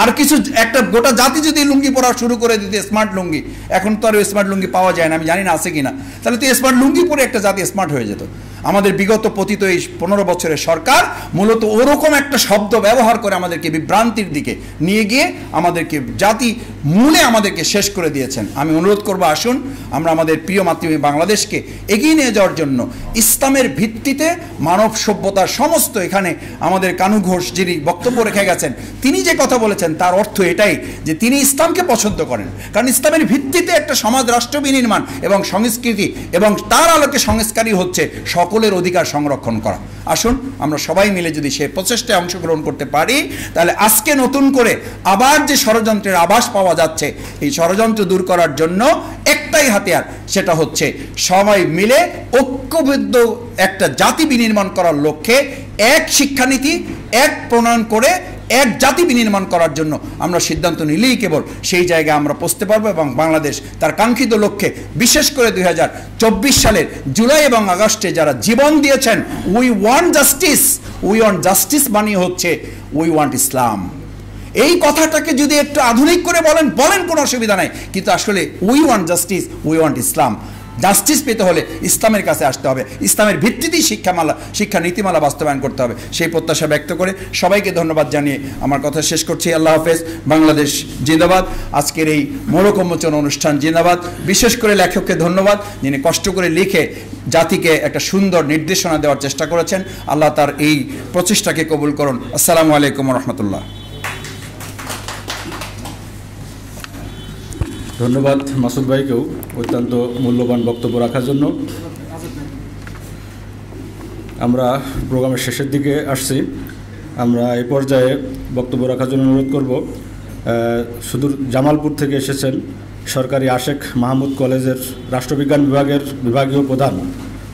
আর কিছু একটা গোটা জাতি যদি লুঙ্গি পরা শুরু করে দিত, স্মার্ট লুঙ্গি, এখন তো আর স্মার্ট লুঙ্গি পাওয়া যায় না, আমি জানি না আছে কিনা, তাহলে তো স্মার্ট লুঙ্গি পরে একটা জাতি স্মার্ট হয়ে যেত। আমাদের বিগত পতিত এই 15 বছরের সরকার মূলত ওরকম একটা শব্দ ব্যবহার করে আমাদেরকে বিভ্রান্তির দিকে নিয়ে গিয়ে আমাদেরকে জাতি মূলে আমাদেরকে শেষ করে দিয়েছেন। আমি অনুরোধ করব, আসুন আমরা আমাদের প্রিয় মাতৃভূমি বাংলাদেশকে এগিয়ে নিয়ে যাওয়ার জন্য ইসলামের ভিত্তিতে মানব সভ্যতার সমস্ত, এখানে আমাদের কানু ঘোষ যিনি বক্তব্য রেখে গেছেন, তিনি যে কথা বলেছেন তার অর্থ এটাই যে তিনি ইসলামকে পছন্দ করেন, কারণ ইসলামের ভিত্তিতে একটা সমাজ রাষ্ট্র বিনির্মাণ এবং সংস্কৃতি এবং তার আলোকে সংস্কারই হচ্ছে সকলের অধিকার সংরক্ষণ করা। আসুন আমরা সবাই মিলে যদি সে প্রচেষ্টায় অংশগ্রহণ করতে পারি, তাহলে আজকে নতুন করে আবার যে ষড়যন্ত্রের আভাস পাওয়া যাচ্ছে, এই ষড়যন্ত্র দূর করার জন্য একটাই হাতিয়ার, সেটা হচ্ছে সবাই মিলে ঐক্যবদ্ধ একটা জাতি বিনির্মাণ করার লক্ষ্যে এক শিক্ষানীতি এক প্রণয়ন করে এক জাতি বিনির্মাণ করার জন্য আমরা সিদ্ধান্ত নিলেই কেবল সেই জায়গায় আমরা পৌঁছতে পারবো এবং বাংলাদেশ তার কাঙ্ক্ষিত লক্ষ্যে, বিশেষ করে 2024 সালের জুলাই এবং আগস্টে যারা জীবন দিয়েছেন, উই ওয়ান্ট জাস্টিস বানিয়ে হচ্ছে উই ওয়ান্ট ইসলাম। এই কথাটাকে যদি একটু আধুনিক করে বলেন কোনো অসুবিধা নাই, কিন্তু আসলে we want justice, we want Islam. Justice পেতে হলে ইসলামের কাছে আসতে হবে, ইসলামের ভিত্তিতেই শিক্ষা নীতিমালা বাস্তবায়ন করতে হবে। সেই প্রত্যাশা ব্যক্ত করে সবাইকে ধন্যবাদ জানিয়ে আমার কথা শেষ করছি। আল্লাহ হাফেজ। বাংলাদেশ জিন্দাবাদ। আজকের এই মোড়ক উন্মোচন অনুষ্ঠান জিন্দাবাদ। বিশেষ করে লেখককে ধন্যবাদ, যিনি কষ্ট করে লিখে জাতিকে একটা সুন্দর নির্দেশনা দেওয়ার চেষ্টা করেছেন। আল্লাহ তার এই প্রচেষ্টাকে কবুল করুন। আসসালামু আলাইকুম রহমতুল্লাহ। ধন্যবাদ মাসুদ ভাইকেও অত্যন্ত মূল্যবান বক্তব্য রাখার জন্য। আমরা প্রোগ্রামের শেষের দিকে আসছি। আমরা এই পর্যায়ে বক্তব্য রাখার জন্য অনুরোধ করব, সুদূর জামালপুর থেকে এসেছেন সরকারি আশেখ মাহমুদ কলেজের রাষ্ট্রবিজ্ঞান বিভাগের বিভাগীয় প্রধান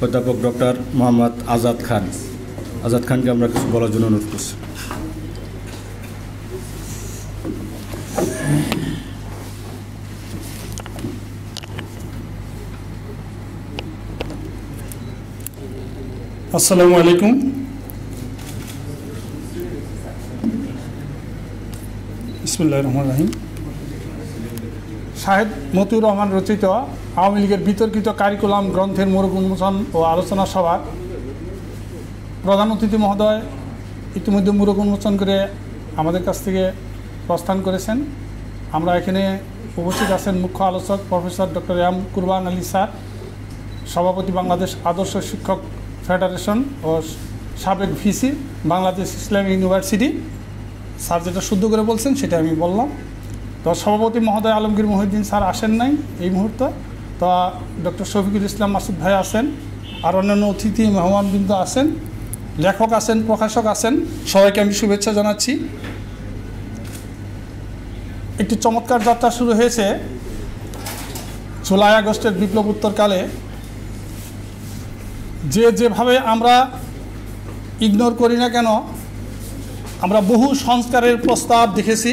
অধ্যাপক ডক্টর মোহাম্মদ আজাদ খান। আজাদ খানকে আমরা কিছু বলার জন্য অনুরোধ করছি। আসসালামু আলাইকুম। বিসমিল্লাহির রহমানির রহিম। শাহেদ মতিউর রহমান রচিত আওয়ামী লীগের বিতর্কিত কারিকুলাম গ্রন্থের মোড়ক উন্মোচন ও আলোচনা সভার প্রধান অতিথি মহোদয় ইতিমধ্যে মোড়ক উন্মোচন করে আমাদের কাছ থেকে প্রস্থান করেছেন। আমরা এখানে উপস্থিত আছেন মুখ্য আলোচক প্রফেসর ডক্টর এম কুরবান আলী স্যার, সভাপতি বাংলাদেশ আদর্শ শিক্ষক ফেডারেশন ও সাবেক ভিসি বাংলাদেশ ইসলামী ইউনিভার্সিটি। স্যার যেটা শুদ্ধ করে বলছেন সেটা আমি বললাম। তো সভাপতি মহোদয় আলমগীর মহিউদ্দিন স্যার আসেন নাই এই মুহূর্তে, তো ডক্টর শফিকুল ইসলাম মাসুদ ভাই আছেন, আর অন্যান্য অতিথি মেহমানবৃন্দ আছেন, লেখক আছেন, প্রকাশক আছেন, সবাইকে আমি শুভেচ্ছা জানাচ্ছি। একটি চমৎকার যাত্রা শুরু হয়েছে জুলাই আগস্টের বিপ্লব উত্তরকালে। যেভাবে আমরা ইগনোর করি না কেন, আমরা বহু সংস্কারের প্রস্তাব দেখেছি,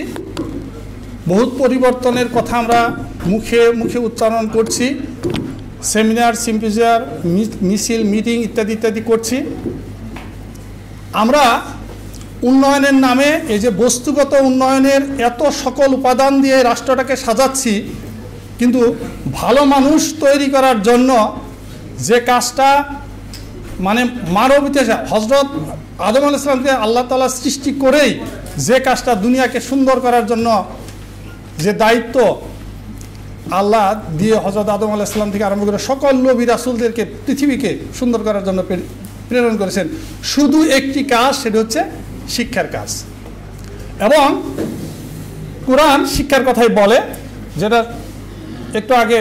বহু পরিবর্তনের কথা আমরা মুখে মুখে উচ্চারণ করছি, সেমিনার সিম্পোজিয়াম মিছিল মিটিং ইত্যাদি ইত্যাদি করছি। আমরা উন্নয়নের নামে এই যে বস্তুগত উন্নয়নের এত সকল উপাদান দিয়ে রাষ্ট্রটাকে সাজাচ্ছি, কিন্তু ভালো মানুষ তৈরি করার জন্য যে কাজটা মানে মানব ইতিহাসে হজরত আদম আলাইহিস সালামকে আল্লাহ তাআলা সৃষ্টি করেই যে কাজটা দুনিয়াকে সুন্দর করার জন্য যে দায়িত্ব আল্লাহ দিয়ে হজরত আদম আলাইহিস সালাম থেকে আরম্ভ করে সকল নবী রাসূলদেরকে পৃথিবীকে সুন্দর করার জন্য প্রেরণ করেছেন, শুধু একটি কাজ, সেটা হচ্ছে শিক্ষার কাজ। এবং কোরআন শিক্ষার কথাই বলে, যেটা একটু আগে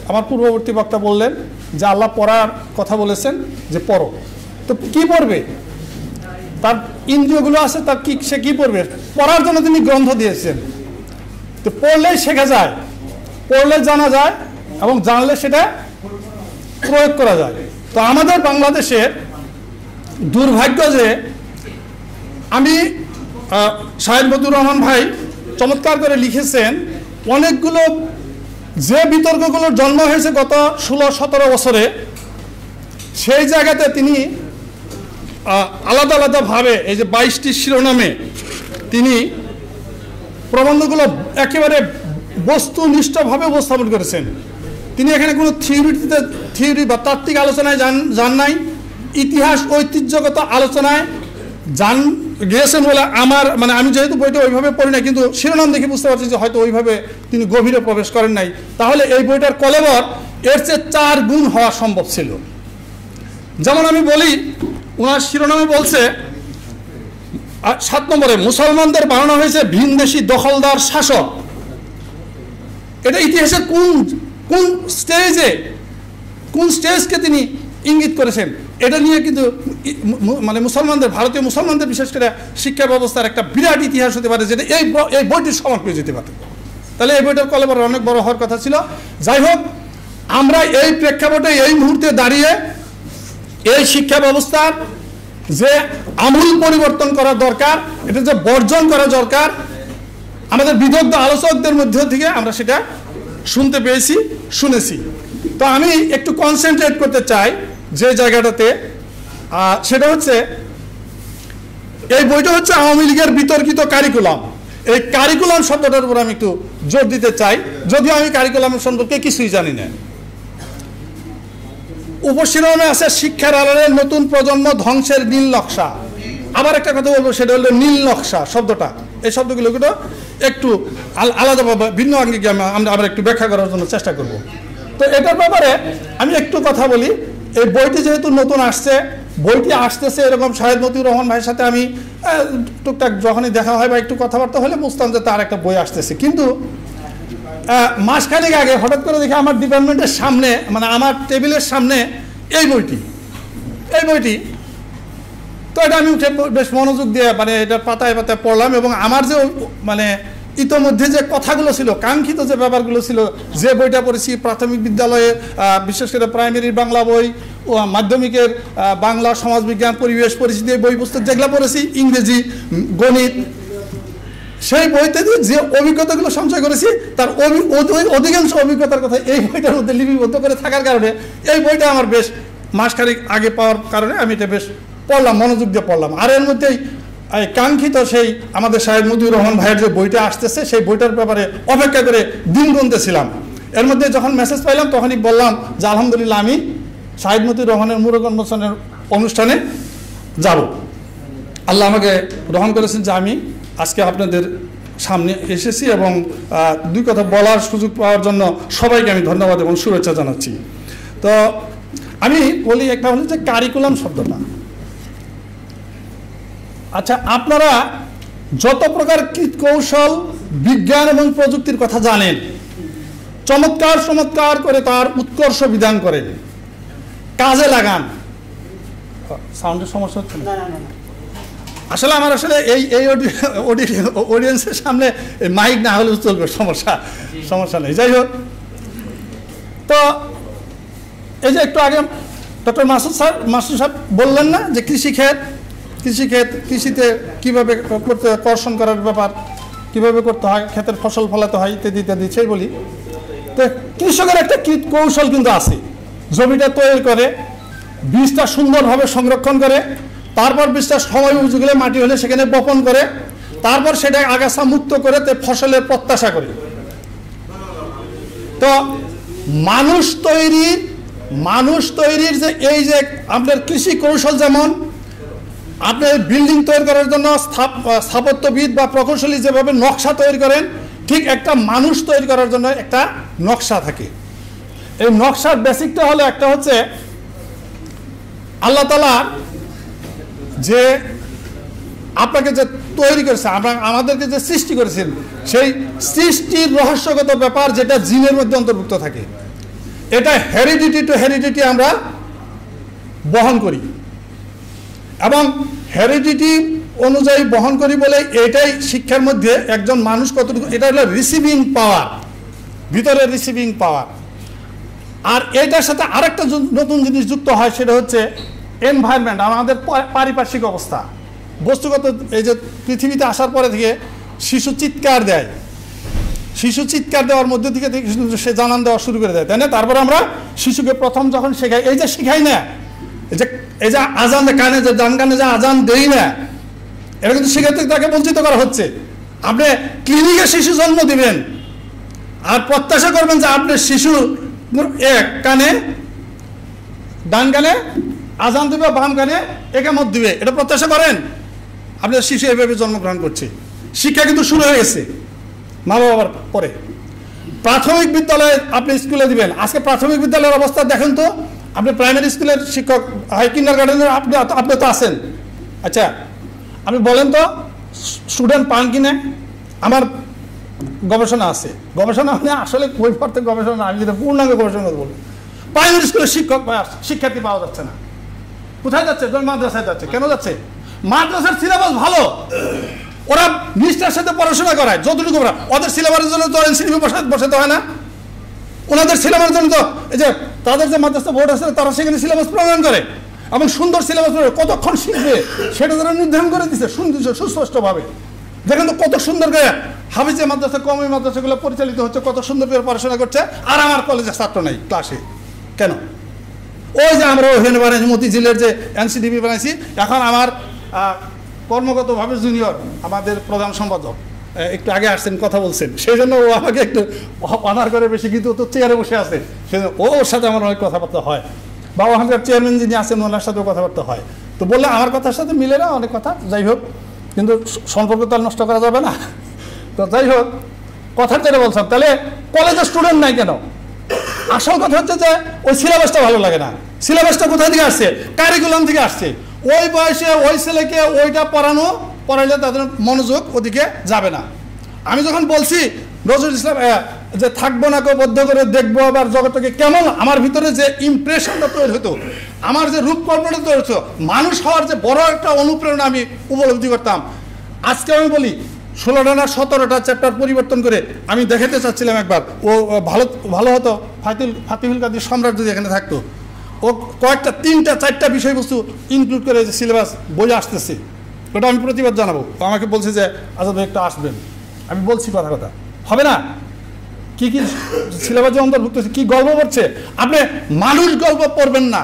আমার পূর্ববর্তী বক্তা বললেন যে আল্লাহ পড়ার কথা বলেছেন যে পড়ো। তো কি পড়বে? তার ইন্দ্রিয়গুলো আছে, তার কি সে কী পড়বে? পড়ার জন্য তিনি গ্রন্থ দিয়েছেন। তো পড়লেই শেখা যায়, পড়লে জানা যায় এবং জানলে সেটা প্রয়োগ করা যায়। তো আমাদের বাংলাদেশের দুর্ভাগ্য যে আমি শাহেদ মতিউর রহমান ভাই চমৎকার করে লিখেছেন, অনেকগুলো যে বিতর্কগুলোর জন্ম হয়েছে গত 16-17 বছরে, সেই জায়গাতে তিনি আলাদা আলাদাভাবে এই যে 22টি শিরোনামে তিনি প্রবন্ধগুলো একেবারে বস্তুনিষ্ঠভাবে উপস্থাপন করেছেন। তিনি এখানে কোনো থিওরি বা তাত্ত্বিক আলোচনায় যান নাই, ইতিহাস ঐতিহ্যগত আলোচনায় গিয়েছেন বলে আমি যেহেতু বইটা ওইভাবে পড়ি না, কিন্তু শিরোনাম দেখে বুঝতে পারছি যে হয়তো ওইভাবে তিনি গভীরে প্রবেশ করেন নাই। তাহলে এই বইটার কলেবর এর চেয়ে 4 গুণ হওয়া সম্ভব ছিল। যেমন আমি বলি, ওনার শিরোনামে বলছে 7 নম্বরে, মুসলমানদের বানানো হয়েছে ভিনদেশি দখলদার শাসক। এটা ইতিহাসে কোন স্টেজকে তিনি ইঙ্গিত করেছেন, এটা নিয়ে কিন্তু ভারতীয় মুসলমানদের বিশেষ করে শিক্ষা ব্যবস্থার একটা বিরাট ইতিহাস হতে পারে, যেটা এই বইটির সমান পেয়ে যেতে পারে। তাহলে এই বইটার কলেবর অনেক বড় হওয়ার কথা ছিল। যাই হোক, আমরা এই প্রেক্ষাপটে এই মুহূর্তে দাঁড়িয়ে এই শিক্ষা ব্যবস্থার যে আমূল পরিবর্তন করা দরকার, এটা যে বর্জন করা দরকার, আমাদের বিদগ্ধ আলোচকদের মধ্য থেকে আমরা সেটা শুনতে পেয়েছি, শুনেছি। তো আমি একটু কনসেন্ট্রেট করতে চাই যে জায়গাটাতে, সেটা হচ্ছে এই বইটা হচ্ছে আওয়ামী লীগের বিতর্কিত কারিকুলাম। এই কারিকুলাম শব্দটার উপর আমি একটু জোর দিতে চাই, যদিও আমি কারিকুলাম সম্পর্কে কিছুই জানি না। উপশিরোনামে আছে শিক্ষার আড়ালে নতুন প্রজন্ম ধ্বংসের নীল নকশা। আবার একটা কথা বলবো, সেটা হলো নীল নকশা শব্দটা। এই শব্দগুলো একটু আলাদাভাবে ভিন্ন আঙ্গিকে আমরা আবার একটু ব্যাখ্যা করার জন্য চেষ্টা করব। তো এটার ব্যাপারে আমি একটু কথা বলি। এই বইটি যেহেতু নতুন আসছে, বইটি আসতেছে এরকম শাহেদ মতিউর রহমান ভাইয়ের সাথে আমি টুকটাক যখনই দেখা হয় বা একটু কথাবার্তা হলে বুঝতাম যে তার একটা বই আসতেছে। কিন্তু মাসখানেক আগে হঠাৎ করে দেখি আমার ডিপার্টমেন্টের সামনে, আমার টেবিলের সামনে এই বইটি। তো এটা আমি উঠে বেশ মনোযোগ দিয়ে এটা পাতায় পাতায় পড়লাম, এবং আমার যে ইতোমধ্যে যে কথাগুলো ছিল, কাঙ্ক্ষিত যে ব্যাপারগুলো ছিল, যে বইটা পড়েছি প্রাথমিক বিদ্যালয়ে, বিশেষ করে প্রাইমারির বাংলা বই, মাধ্যমিকের বাংলা, সমাজবিজ্ঞান, পরিবেশ, পরিস্থিতি বই পুস্তক যেগুলো পড়েছি, ইংরেজি, গণিত, সেই বইতে যে অভিজ্ঞতাগুলো সঞ্চয় করেছি তার অধিকাংশ অভিজ্ঞতার কথা এই বইটার মধ্যে লিপিবদ্ধ করে থাকার কারণে এই বইটা আমার বেশ মাসখানেক আগে পাওয়ার কারণে আমি এটা বেশ পড়লাম, মনোযোগ দিয়ে পড়লাম। আর এর মধ্যেই কাঙ্ক্ষিত সেই আমাদের শাহেদ মতিউর রহমান ভাইয়ের যে বইটা আসতেছে, সেই বইটার ব্যাপারে অপেক্ষা করে দিন গুনতেছিলাম। এর মধ্যে যখন মেসেজ পাইলাম তখনই বললাম যে আলহামদুলিল্লাহ আমি শাহেদ মতিউর রহমানের মুরগ উন্মোচনের অনুষ্ঠানে যাব। আল্লাহ আমাকে গ্রহণ করেছেন যে আমি আজকে আপনাদের সামনে এসেছি, এবং 2 কথা বলার সুযোগ পাওয়ার জন্য সবাইকে আমি ধন্যবাদ এবং শুভেচ্ছা জানাচ্ছি। তো আমি বলি, একটা হলো যে কারিকুলাম শব্দটা। আচ্ছা, আপনারা যত প্রকার কৌশল, বিজ্ঞান এবং প্রযুক্তির কথা জানেন, চমৎকার করে তার উৎকর্ষ বিধান করেন, কাজে লাগান। সাউন্ডের সমস্যা হচ্ছে না? আসলে আমার এই অডিয়েন্সের সামনে মাইক না হলেও চলবে, সমস্যা নেই। যাই হোক, তো এই যে একটু আগে ডক্টর মাসুদ সাহেব বললেন না যে কৃষিতে কীভাবে করতে, কর্ষণ করার ব্যাপার কীভাবে করতে হয়, ক্ষেতের ফসল ফলাতে হয় ইত্যাদি সেই বলি। তো কৃষকের একটা কৌশল কিন্তু আছে। জমিটা তৈরি করে, বীজটা সুন্দরভাবে সংরক্ষণ করে, তারপর বীজটা সময় উপযোগী মাটি হলে সেখানে বপন করে, তারপর সেটা আগাছা মুক্ত করে ফসলের প্রত্যাশা করে। তো মানুষ তৈরির যে এই যে আপনার কৃষি কৌশল, যেমন আপনার বিল্ডিং তৈরি করার জন্য স্থাপত্যবিদ বা প্রকৌশলী যেভাবে নকশা তৈরি করেন, ঠিক একটা মানুষ তৈরি করার জন্য একটা নকশা থাকে। এই নকশার বেসিকটা হলো, একটা হচ্ছে আল্লাহ তাআলা যে আপনাকে যে তৈরি করেছে, আমাদেরকে যে সৃষ্টি করেছেন, সেই সৃষ্টির রহস্যগত ব্যাপার যেটা জিনের মধ্যে অন্তর্ভুক্ত থাকে, এটা হেরিডিটি টু হেরিডিটি আমরা বহন করি, এবং হেরিডিটি অনুযায়ী বহন করি বলে এটাই শিক্ষার মধ্যে একজন মানুষ কতটুকু, এটা হলো রিসিভিং পাওয়ার, ভিতরে রিসিভিং পাওয়ার। আর এটার সাথে আরেকটা নতুন জিনিস যুক্ত হয়, সেটা হচ্ছে এনভায়রনমেন্ট, আমাদের পারিপার্শ্বিক অবস্থা। বস্তুগত এই যে পৃথিবীতে আসার পরে থেকে শিশু চিৎকার দেয়, শিশু চিৎকার দেওয়ার মধ্যে দিকে সে জানান দেওয়া শুরু করে দেয়, তাই না? তারপর আমরা শিশুকে প্রথম যখন শেখাই, এই যে শিখাই না, এই যে আজান কানে যে ডান কানে যে আজান দেই না, এটা কিন্তু শিখাতে তাকে বঞ্চিত করা হচ্ছে। আপনি ক্লিনিকে শিশু জন্ম দিবেন আর প্রত্যাশা করবেন যে আপনার শিশু এক কানে ডান কানে আজান দিবে, বাম কানে একামত দিবে, এটা প্রত্যাশা করেন? আপনার শিশু এভাবে জন্মগ্রহণ করছে। শিক্ষা কিন্তু শুরু হয়ে গেছে মা বাবার পরে। প্রাথমিক বিদ্যালয়ে আপনি স্কুলে দিবেন, আজকে প্রাথমিক বিদ্যালয়ের অবস্থা দেখেন তো। আপনি প্রাইমারি স্কুলের শিক্ষক, হাই কিন্ডার গার্ডেনের আপনি তো আছেন, আচ্ছা আপনি বলেন তো স্টুডেন্ট পান কিনে? আমার গবেষণা আছে, গবেষণা মানে আসলে বই পড়তে গবেষণা, আমি যেটা পূর্ণাঙ্গ গবেষণা বলবো, প্রাইমারি স্কুলের শিক্ষার্থী পাওয়া যাচ্ছে না। কোথায় যাচ্ছে? মাদ্রাসায় যাচ্ছে। কেন যাচ্ছে? মাদ্রাসার সিলেবাস ভালো, ওরা নিষ্ঠার সাথে পড়াশোনা করায় যতটুকু, ওদের সিলেবাসের জন্য তো এনসিডিবি বসাতে হয় না। ওনাদের সিলেবাসের জন্য তো এই যে তাদের যে মাদ্রাসা বোর্ড আছে তারা সেখানে সিলেবাস প্রণয়ন করে এবং সুন্দর সিলেবাস কতক্ষণ শিখবে সেটা তারা নির্ধারণ করে দিচ্ছে সুস্পষ্টভাবে। দেখেন তো কত সুন্দর করে হাফিজে মাদ্রাসা, কওমি মাদ্রাসাগুলো পরিচালিত হচ্ছে, কত সুন্দর করে পড়াশোনা করছে। আর আমার কলেজে ছাত্র নাই ক্লাসে, কেন? ওই যে আমরা ওখানে বানাইছি মতিঝিলের যে এনসিডিবি বানাইছি, এখন আমার কর্মগতভাবে জুনিয়র আমাদের প্রধান সম্পাদক একটু আগে আসছেন, কথা বলছেন, সেই জন্য ও আমাকে একটু অনার করে বেশি, কিন্তু তো চেয়ারে বসে আছে, সেই জন্য ওর সাথে আমার অনেক কথাবার্তা হয়, বা ওখানকার চেয়ারম্যান যিনি আছেন ওনার সাথেও কথাবার্তা হয়। তো বললে আমার কথার সাথে মিলে না অনেক কথা, যাই হোক, কিন্তু সম্পর্ক তো নষ্ট করা যাবে না। তো যাই হোক, কথার যেটা বলছিলাম, তাহলে কলেজের স্টুডেন্ট নাই কেন? আসল কথা হচ্ছে যে ওই সিলেবাসটা ভালো লাগে না। সিলেবাসটা কোথা থেকে আসছে? কারিকুলাম থেকে আসছে। ওই বয়সে ওই ছেলেকে ওইটা পড়াইলে তাদের মনোযোগ ওদিকে যাবে না। আমি যখন বলছি নজরুল ইসলাম যে থাকবো না কেউ বদ্ধ করে দেখবো আবার জগৎটাকে, কেমন আমার ভিতরে যে ইমপ্রেশনটা তৈরি হতো, আমার যে রূপকল্পনা তৈরি হতো, মানুষ হওয়ার যে বড় একটা অনুপ্রেরণা আমি উপলব্ধি করতাম। আজকে আমি বলি 16টা না 17টা চ্যাপ্টার পরিবর্তন করে আমি দেখাতে চাচ্ছিলাম একবার, ও ভালো হতো ফাতিহুল কাদির সম্রাট যদি এখানে থাকতো। ও কয়েকটা 3টা 4টা বিষয়বস্তু ইনক্লুড করে যে সিলেবাস বই আসতেছে, ওটা আমি প্রতিবাদ জানাবো। আমাকে বলছে যে আজাদ ভাই একটা আসবেন, আমি বলছি কথা হবে না, কি কি সিলেবাসে অন্তর্ভুক্ত হচ্ছে, কি গল্প পড়ছে। আপনি মানুষ গল্প পড়বেন না,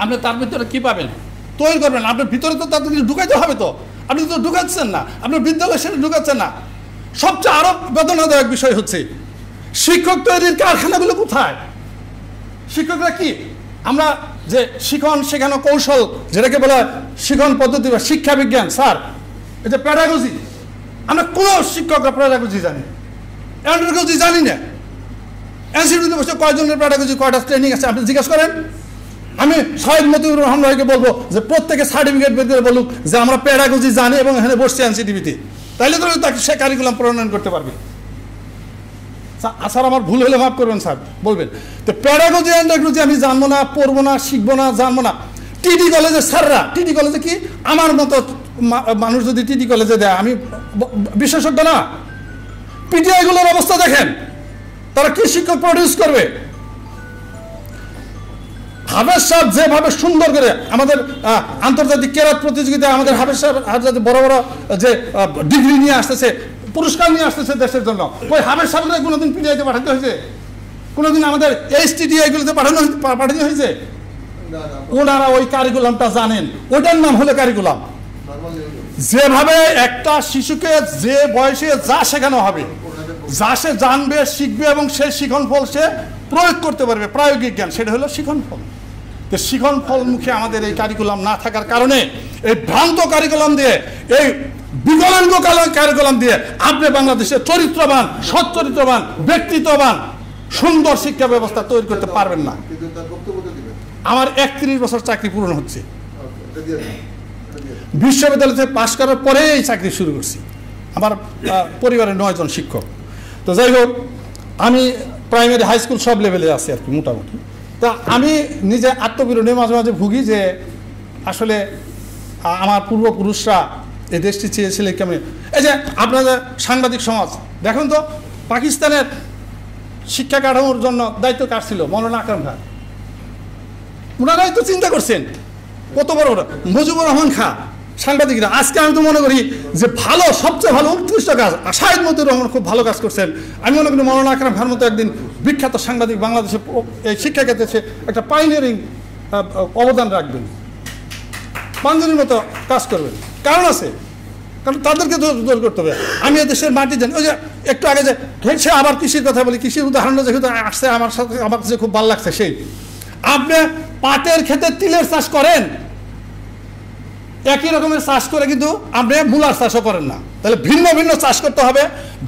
আপনি তার ভিতরে কি পাবেন তৈরি করবেন, আপনার ভিতরে তো তাদের ঢুকাইতে হবে। তো আপনি তো ঢুকাচ্ছেন না, আপনার বিদ্যালয় সেটা ঢুকাচ্ছেন না। সবচেয়ে আরো বেদনাদায়ক বিষয় হচ্ছে শিক্ষক তৈরির কারখানাগুলো কোথায়? শিক্ষকরা কি, আমরা যে শিখন শেখানো কৌশল যেটাকে বলা শিখন পদ্ধতি বা শিক্ষা বিজ্ঞান, স্যার এই যে প্যাডাগজি, আমরা কোনো শিক্ষকরা প্যাডাগজি জানি, অ্যান্ড্রোগজি জানি না। এনসিডিতে বসে কয়জনের প্যাডাগজি, কয়টা ট্রেনিং আছে আপনি জিজ্ঞাসা করেন। আমি শহীদ মতিউর রহমান ভাইকে বলবো যে প্রত্যেকে সার্টিফিকেট বের করে বলুক যে আমরা প্যাডাগজি জানি এবং এখানে বসছি এনসিডিবিতে, তাইলে তো তাকে সে কারিকুলাম প্রণয়ন করতে পারবে। স্যার আমার ভুল হলে মাফ করবেন স্যার, বলবেন। তো প্যাডাগজি অ্যান্ড্রোগজি আমি জানবো না, পড়বো না, শিখবো না, জানবো না। টিডি কলেজে স্যাররা, টিডি কলেজে কি আমার মতো মানুষ যদি টিডি কলেজে দেয়, আমি বিশেষজ্ঞ না। পিটিআইগুলোর অবস্থা দেখেন, তারা কি শিক্ষক প্রডিউস করবে। হাফেজ সাহেব যেভাবে সুন্দর করে আমাদের আন্তর্জাতিক কেরাত প্রতিযোগিতায় আমাদের হাফেজ সাহেব বড় বড় যে ডিগ্রি নিয়ে আসতেছে, পুরস্কার নিয়ে আসতেছে দেশের জন্য, ওই হাফেজ সাহেবরা কোনোদিন পিটিআইতে পাঠাতে হয়েছে? কোনোদিন আমাদের এইচটিটিআইগুলোতে পাঠানো হয়েছে? ওনারা ওই কারিকুলামটা জানেন, ওটার নাম হলো কারিকুলাম। যেভাবে একটা শিশুকে যে বয়সে যা শেখানো হবে, যা সে জানবে, শিখবে এবং সেই শিখন ফল সে প্রয়োগ করতে পারবে, প্রায়োগিক জ্ঞান, সেটা হলো শিখন ফল। তো শিখন ফল মুখে আমাদের এই কারিকুলাম না থাকার কারণে, এই ভ্রান্ত কারিকুলাম দিয়ে, এই বিকলাঙ্গ কারিকুলাম দিয়ে আপনি বাংলাদেশের চরিত্রবান, সচ্চরিত্রবান, ব্যক্তিত্ববান, সুন্দর শিক্ষা ব্যবস্থা তৈরি করতে পারবেন না। আমার 31 বছর চাকরি পূরণ হচ্ছে, বিশ্ববিদ্যালয় থেকে পাশ করার পরে এই চাকরি শুরু করছি। আমার পরিবারের 9 জন শিক্ষক। তো যাই হোক, আমি প্রাইমারি হাই স্কুল সব লেভেলে আছি আর কি মোটামুটি। তা আমি নিজে আত্মবিরোধে মাঝে মাঝে ভুগি যে আসলে আমার পূর্বপুরুষরা এই দেশটি চেয়েছিল কেমন। এই যে আপনাদের সাংবাদিক সমাজ দেখুন তো, পাকিস্তানের শিক্ষা কাঠামোর জন্য দায়িত্ব কার ছিল? মৌলানা আকরাম খান। ওনারাই তো চিন্তা করছেন কত বড়। মুজিবুর রহমান খাঁ সাংবাদিকরা। আজকে আমি তো মনে করি যে ভালো, সবচেয়ে ভালো উৎকৃষ্ট কাজ শাহেদ মতিউর রহমান খুব ভালো কাজ করছেন। আমি মনে করি মৌলানা আকরাম খান মতো একদিন বিখ্যাত সাংবাদিক বাংলাদেশের এই শিক্ষা ক্ষেত্রে একটা পাইনিয়ারিং অবদান রাখবেন, পাঞ্জলির মতো কাজ করবেন। কারণ আছে, কারণ তাদেরকে দূর করতে হবে। আমি দেশের মাটি জানি। ওই যে একটু আগে যে সে আবার কৃষির কথা বলি, কৃষির উদাহরণটা যেহেতু আসছে আমার সাথে, আমার কাছে খুব ভালো লাগছে। সেই আপনি পাটের ক্ষেতে তিলের চাষ করেন, একই রকমের চাষ করে কিন্তু আপনি মূলার চাষও করেন না। তাহলে ভিন্ন ভিন্ন চাষ করতে হবে,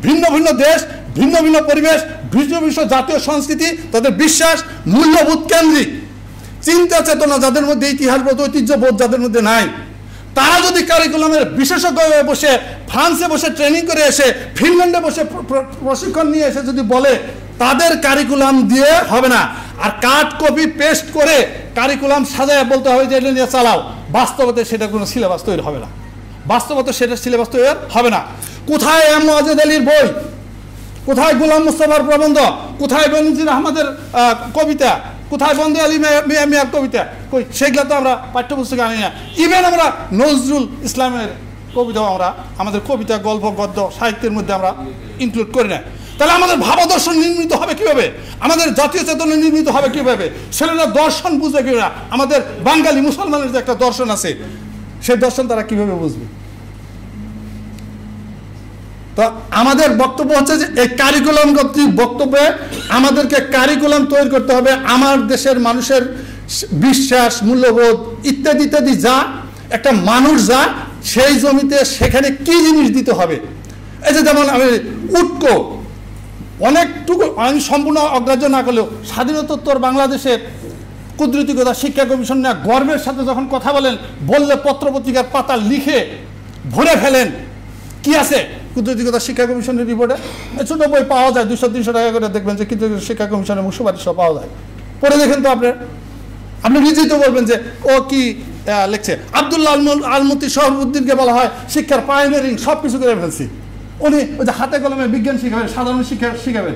ভিন্ন ভিন্ন দেশ, ভিন্ন ভিন্ন পরিবেশ, ভিন্ন ভিন্ন জাতীয় সংস্কৃতি, তাদের বিশ্বাস, মূল্যবোধ কেন্দ্রিক চিন্তা চেতনা যাদের মধ্যে, ইতিহাসবোধ, ঐতিহ্যবোধ যাদের মধ্যে নাই, তারা যদি কারিকুলামের বিশেষজ্ঞ হয়ে বসে ফ্রান্সে বসে ট্রেনিং করে এসে, ফিনল্যান্ডে বসে প্রশিক্ষণ নিয়ে এসে যদি বলে তাদের কারিকুলাম দিয়ে হবে না, আর কাট কপি পেস্ট করে কারিকুলাম সাজায় বলতে হবে যে এটা নিয়ে চালাও, বাস্তবতে সেটা কোনো সিলেবাস তৈরি হবে না। বাস্তবতে সেটা সিলেবাস তৈরি হবে না। কোথায় এম ওয়াজেদ আলীর বই, কোথায় গোলাম মুস্তাফার প্রবন্ধ, কোথায় বেনজির আহমদের কবিতা, কোথায় বন্দে আলী মিয়ার কবিতা, কই সেগুলো তো আমরা পাঠ্যপুস্তকে আনি না। ইভেন আমরা নজরুল ইসলামের কবিতাও আমরা আমাদের কবিতা, গল্প, গদ্য সাহিত্যের মধ্যে আমরা ইনক্লুড করি না। তাহলে আমাদের ভাবদর্শন নির্মিত হবে কীভাবে? আমাদের জাতীয় চেতনা নির্মিত হবে কীভাবে? ছেলেরা দর্শন বুঝবে কীভাবে? আমাদের বাঙালি মুসলমানের যে একটা দর্শন আছে, সেই দর্শন তারা কীভাবে বুঝবে? তো আমাদের বক্তব্য হচ্ছে যে এই কারিকুলাম কর্তৃক বক্তব্যে আমাদেরকে কারিকুলাম তৈরি করতে হবে আমার দেশের মানুষের বিশ্বাস, মূল্যবোধ ইত্যাদি ইত্যাদি যা একটা মানুষ যা সেই জমিতে সেখানে কি জিনিস দিতে হবে। এই যে যেমন আমি উটকো অনেকটুকু আমি সম্পূর্ণ অগ্রাহ্য না করলেও স্বাধীনতোত্তর বাংলাদেশের কুদরতিকতা শিক্ষা কমিশন নিয়ে গর্বের সাথে যখন কথা বলেন, বললে পত্রপত্রিকার পাতা লিখে ভরে ফেলেন, কি আছে কুদরতিকতা শিক্ষা কমিশনের রিপোর্টে? ছোটো বই পাওয়া যায় 200-300 টাকা করে, দেখবেন যে কুদরতিকতা শিক্ষা কমিশনের সুপারিশ সব পাওয়া যায়। পড়ে দেখেন তো আপনি নিজেই তো বলবেন যে ও কি লিখছে। আবদুল্লাহ আলমতি শহরুদ্দিনকে বলা হয় শিক্ষার পাইনিয়ারিং, সব কিছু করে ফেলছি। উনি ওই যে হাতে কলমে বিজ্ঞান শিখাবেন, সাধারণ শিক্ষা শিখাবেন,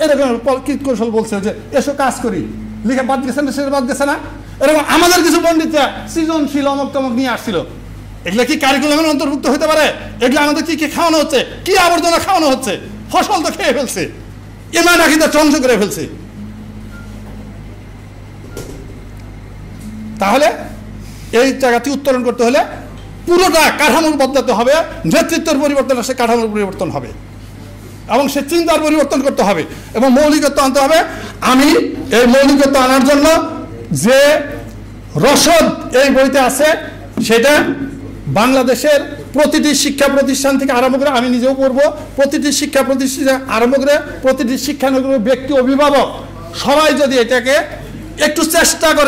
এরকম কীট কৌশল বলছে যে এসব কাজ করি, লিখে বাদ গেছে না, সেটা বাদ গেছে না। এরকম আমাদের কিছু পণ্ডিতরা সৃজনশীল অমক তমক নিয়ে আসছিল, এগুলো কি কারিকুলামের অন্তর্ভুক্ত হতে পারে? এগুলো আমাদের কি কি খাওয়ানো হচ্ছে? কি আবর্জনা খাওয়ানো হচ্ছে? ফসল তো খেয়ে ফেলছে, ইমান আকিদা ধ্বংস করে ফেলছে। তাহলে এই জায়গাটি উত্তরণ করতে হলে পুরোটা কাঠামোর বদলাতে হবে, নেতৃত্বের পরিবর্তন আসে, কাঠামোর পরিবর্তন হবে এবং সে চিন্তার পরিবর্তন করতে হবে এবং মৌলিকত্ব আনতে হবে। আমি এই মৌলিকত্ব আনার জন্য যে রসদ এই বইতে আছে সেটা বাংলাদেশের প্রতিটি শিক্ষা প্রতিষ্ঠান থেকে আরম্ভ করে, আমি নিজেও পড়বো, প্রতিটি শিক্ষা প্রতিষ্ঠান আরম্ভ করে প্রতিটি শিক্ষানবিশ ব্যক্তি, অভিভাবক সবাই যদি এটাকে একটু চেষ্টা করে